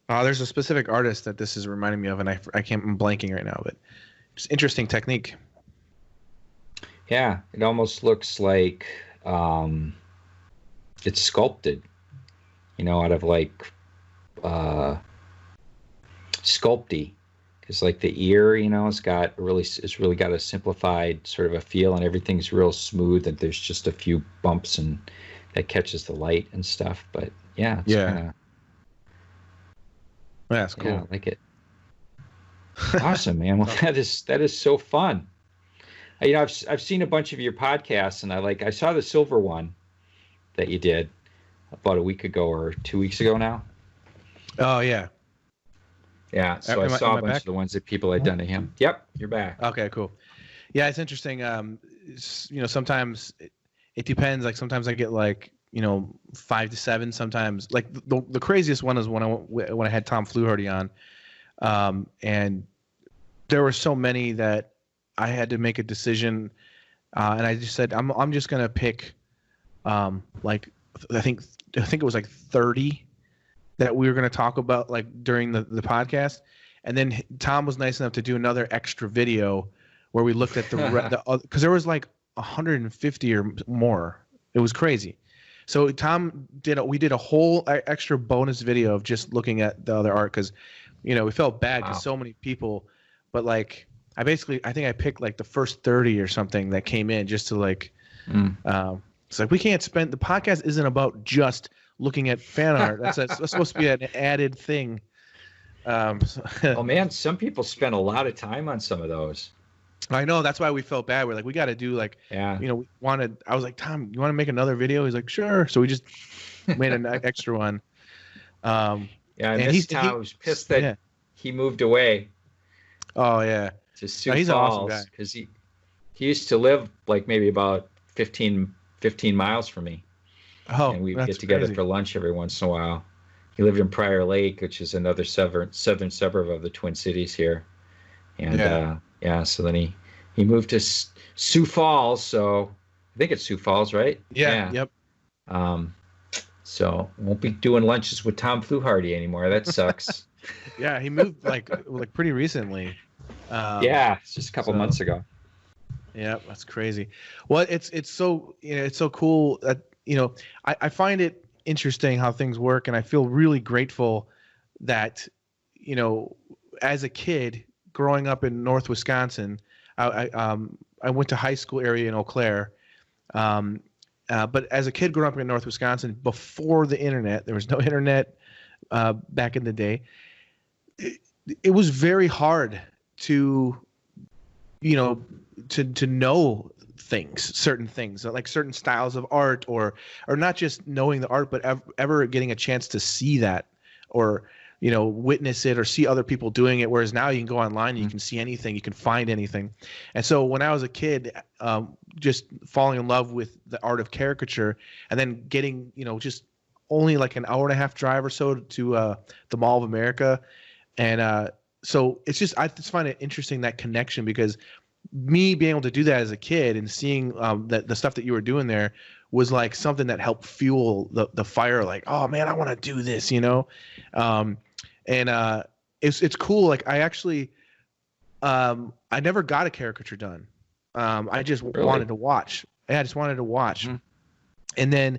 There's a specific artist that this is reminding me of, and I'm blanking right now, but it's interesting technique. Yeah, it almost looks like it's sculpted, out of like sculpty, because like the ear, it's really got a simplified sort of a feel, and everything's real smooth, and there's just a few bumps and that catches the light and stuff. But yeah, yeah, that's cool. Yeah, I like it. Awesome, man. Well, that is so fun. I've seen a bunch of your podcasts, and I saw the silver one that you did about a week ago or 2 weeks ago now. Oh yeah. Yeah, so I saw a bunch of the ones that people had done to him. Yep, you're back. Okay, cool. Yeah, it's interesting. Sometimes it depends. Like sometimes I get like 5 to 7. Sometimes like the craziest one is when I had Tom Fluharty on, and there were so many that I had to make a decision, and I just said I'm just gonna pick, like I think it was like 30 that we were going to talk about like during the podcast. And then Tom was nice enough to do another extra video where we looked at because there was like 150 or more. It was crazy. So we did a whole extra bonus video of just looking at the other art. Cause we felt bad because so many people, but like, I think I picked like the first 30 or something that came in just to like, it's like, we can't the podcast isn't about just looking at fan art. That's supposed to be an added thing. Oh man, some people spend a lot of time on some of those. I know, that's why we felt bad. We're like, we got to do like, I was like, Tom, you want to make another video? He's like, sure. So we just made an extra one. I missed Tom. I was pissed that he moved away. Oh yeah. To Sioux Falls, an awesome guy. Because he used to live like maybe about 15 miles from me. Oh, and we would get together for lunch every once in a while. He lived in Prior Lake, which is another southern suburb of the Twin Cities here. And so then he moved to Sioux Falls. So I think it's Sioux Falls, right? Yeah. Yep. So won't be doing lunches with Tom Fluharty anymore. That sucks. Yeah, he moved like pretty recently. It's just a couple months ago. Yeah, that's crazy. Well, it's so it's so cool that I find it interesting how things work, and I feel really grateful that as a kid growing up in North Wisconsin, I went to high school area in Eau Claire, but as a kid growing up in North Wisconsin before the internet, there was no internet back in the day. It was very hard to to know certain things, like certain styles of art, or not just knowing the art, but ever getting a chance to see that, or witness it or see other people doing it. Whereas now you can go online and you can see anything, you can find anything. And so when I was a kid, just falling in love with the art of caricature, and then getting, just only like an hour and a half drive or so to the Mall of America. And so I just find it interesting, that connection, because me being able to do that as a kid and seeing the stuff that you were doing there was like something that helped fuel the fire. Like, oh man, I want to do this, it's cool. Like I actually, I never got a caricature done. I just wanted to watch. Yeah, I just wanted to watch. Mm-hmm. And then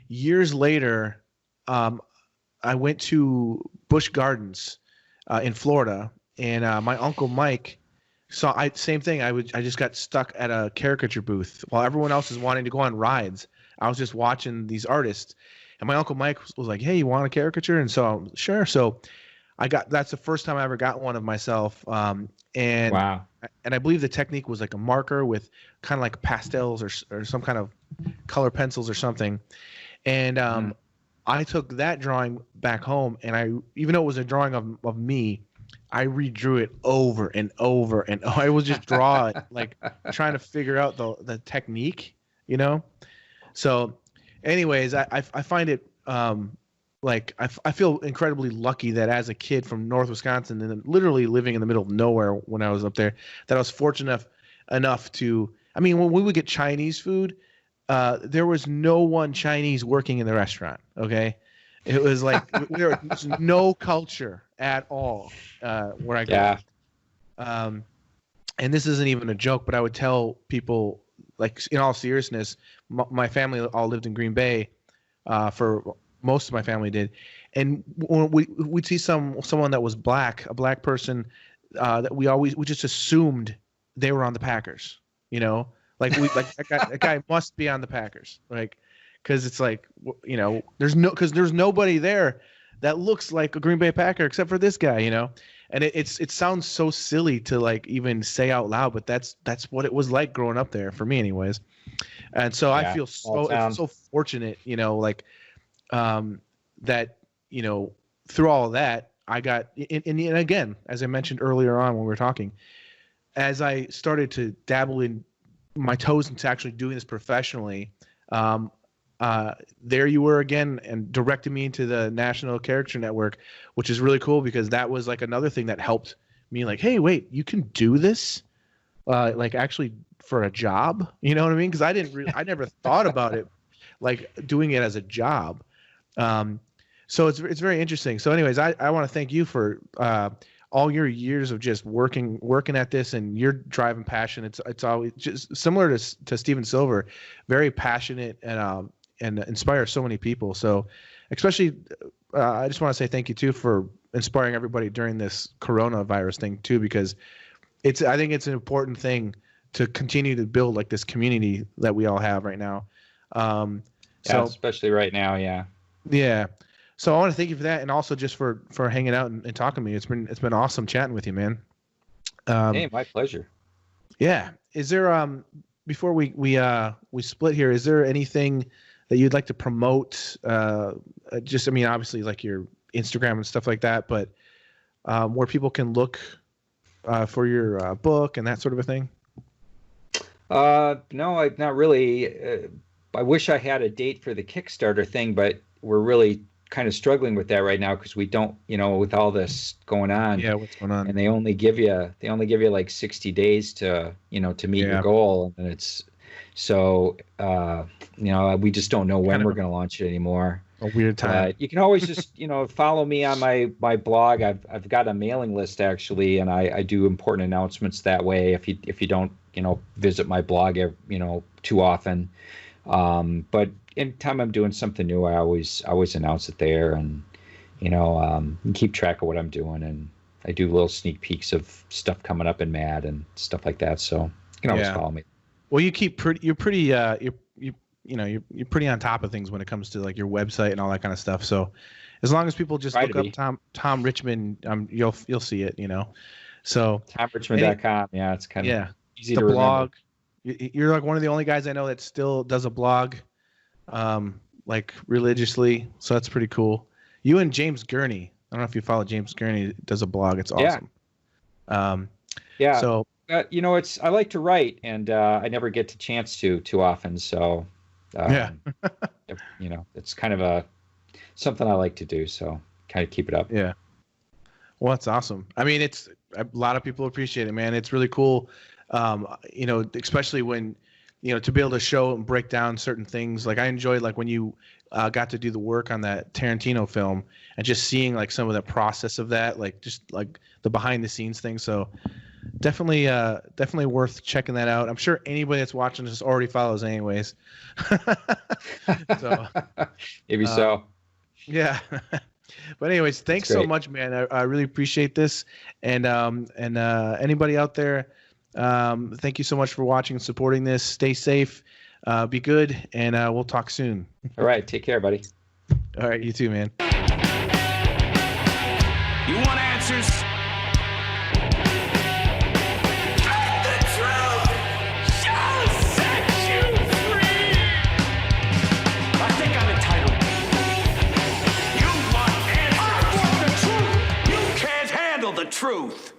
years later, I went to Busch Gardens in Florida, and my uncle Mike saw. Same thing. I just got stuck at a caricature booth while everyone else is wanting to go on rides. I was just watching these artists, and my uncle Mike was like, "Hey, you want a caricature?" And so, sure. So, that's the first time I ever got one of myself. And wow. And I believe the technique was like a marker with kind of like pastels or some kind of color pencils or something. And I took that drawing back home, and even though it was a drawing of me, I redrew it over and over, and I was just draw it, like trying to figure out the technique, So, anyways, I find it I feel incredibly lucky that as a kid from North Wisconsin and literally living in the middle of nowhere when I was up there, that I was fortunate enough to. I mean, when we would get Chinese food, there was no one Chinese working in the restaurant. Okay, it was like there was no culture at all where I grew up. And this isn't even a joke, but I would tell people, like, in all seriousness, my family all lived in Green Bay. For most of my family did, and when we'd see someone that was black, a black person, that we just assumed they were on the Packers. Like that guy must be on the Packers, like, because it's like, there's nobody there that looks like a Green Bay Packer except for this guy, and it sounds so silly to like even say out loud, but that's what it was like growing up there for me, anyways. And so I feel so fortunate, that through all of that I got, and again, as I mentioned earlier on when we were talking, as I started to dabble in my toes into actually doing this professionally, there you were again, and directed me into the National Caricature Network, which is really cool, because that was like another thing that helped me, like, hey, wait, you can do this, like actually for a job, you know what I mean? Because I never thought about it like doing it as a job. So it's very interesting. So anyways, I want to thank you for all your years of just working at this, and your drive and passion. It's always just similar to Steven Silver, very passionate and inspires so many people. So especially, I just want to say thank you too for inspiring everybody during this coronavirus thing too, because I think it's an important thing to continue to build like this community that we all have right now. So especially right now. Yeah. So I want to thank you for that, and also just for hanging out and talking to me. It's been awesome chatting with you, man. Hey, my pleasure. Yeah. Is there before we split here, is there anything that you'd like to promote? Just, I mean, obviously like your Instagram and stuff like that, but where people can look for your book and that sort of a thing? No, not really. I wish I had a date for the Kickstarter thing, but we're really kind of struggling with that right now, because we don't, with all this going on. Yeah, what's going on? And they only give you like 60 days to meet your goal, and it's so we just don't know when we're going to launch it anymore. A weird time. You can always just follow me on my blog. I've got a mailing list actually, and I do important announcements that way. If you don't visit my blog too often. But anytime I'm doing something new, I always announce it there, and keep track of what I'm doing, and I do little sneak peeks of stuff coming up in Mad and stuff like that. So you can always follow me. Well, you're pretty on top of things when it comes to like your website and all that kind of stuff. So as long as people just look up Tom Richmond, you'll see it. So TomRichmond.com. Yeah, it's kind of easy to remember. Blog. You're like one of the only guys I know that still does a blog, like religiously. So that's pretty cool. You and James Gurney. don't know if you follow James Gurney. He does a blog. It's awesome. Yeah. So you know, I like to write, and I never get the chance to too often. So you know, it's kind of something I like to do. So kind of keep it up. Yeah. Well, that's awesome. I mean, it's a lot of people appreciate it, man. It's really cool. You know, especially when, you know, to be able to show and break down certain things. Like I enjoyed like when you got to do the work on that Tarantino film and just seeing like some of the process of that, like just like the behind the scenes thing. So definitely worth checking that out. I'm sure anybody that's watching this already follows anyways. So maybe so. Yeah. But anyways, thanks so much, man. I really appreciate this. And anybody out there, thank you so much for watching and supporting this. Stay safe, be good, and we'll talk soon. All right. Take care, buddy. All right. You too, man. You want answers? The truth shall set you free. I think I'm entitled. You want answers? I want the truth. You can't handle the truth.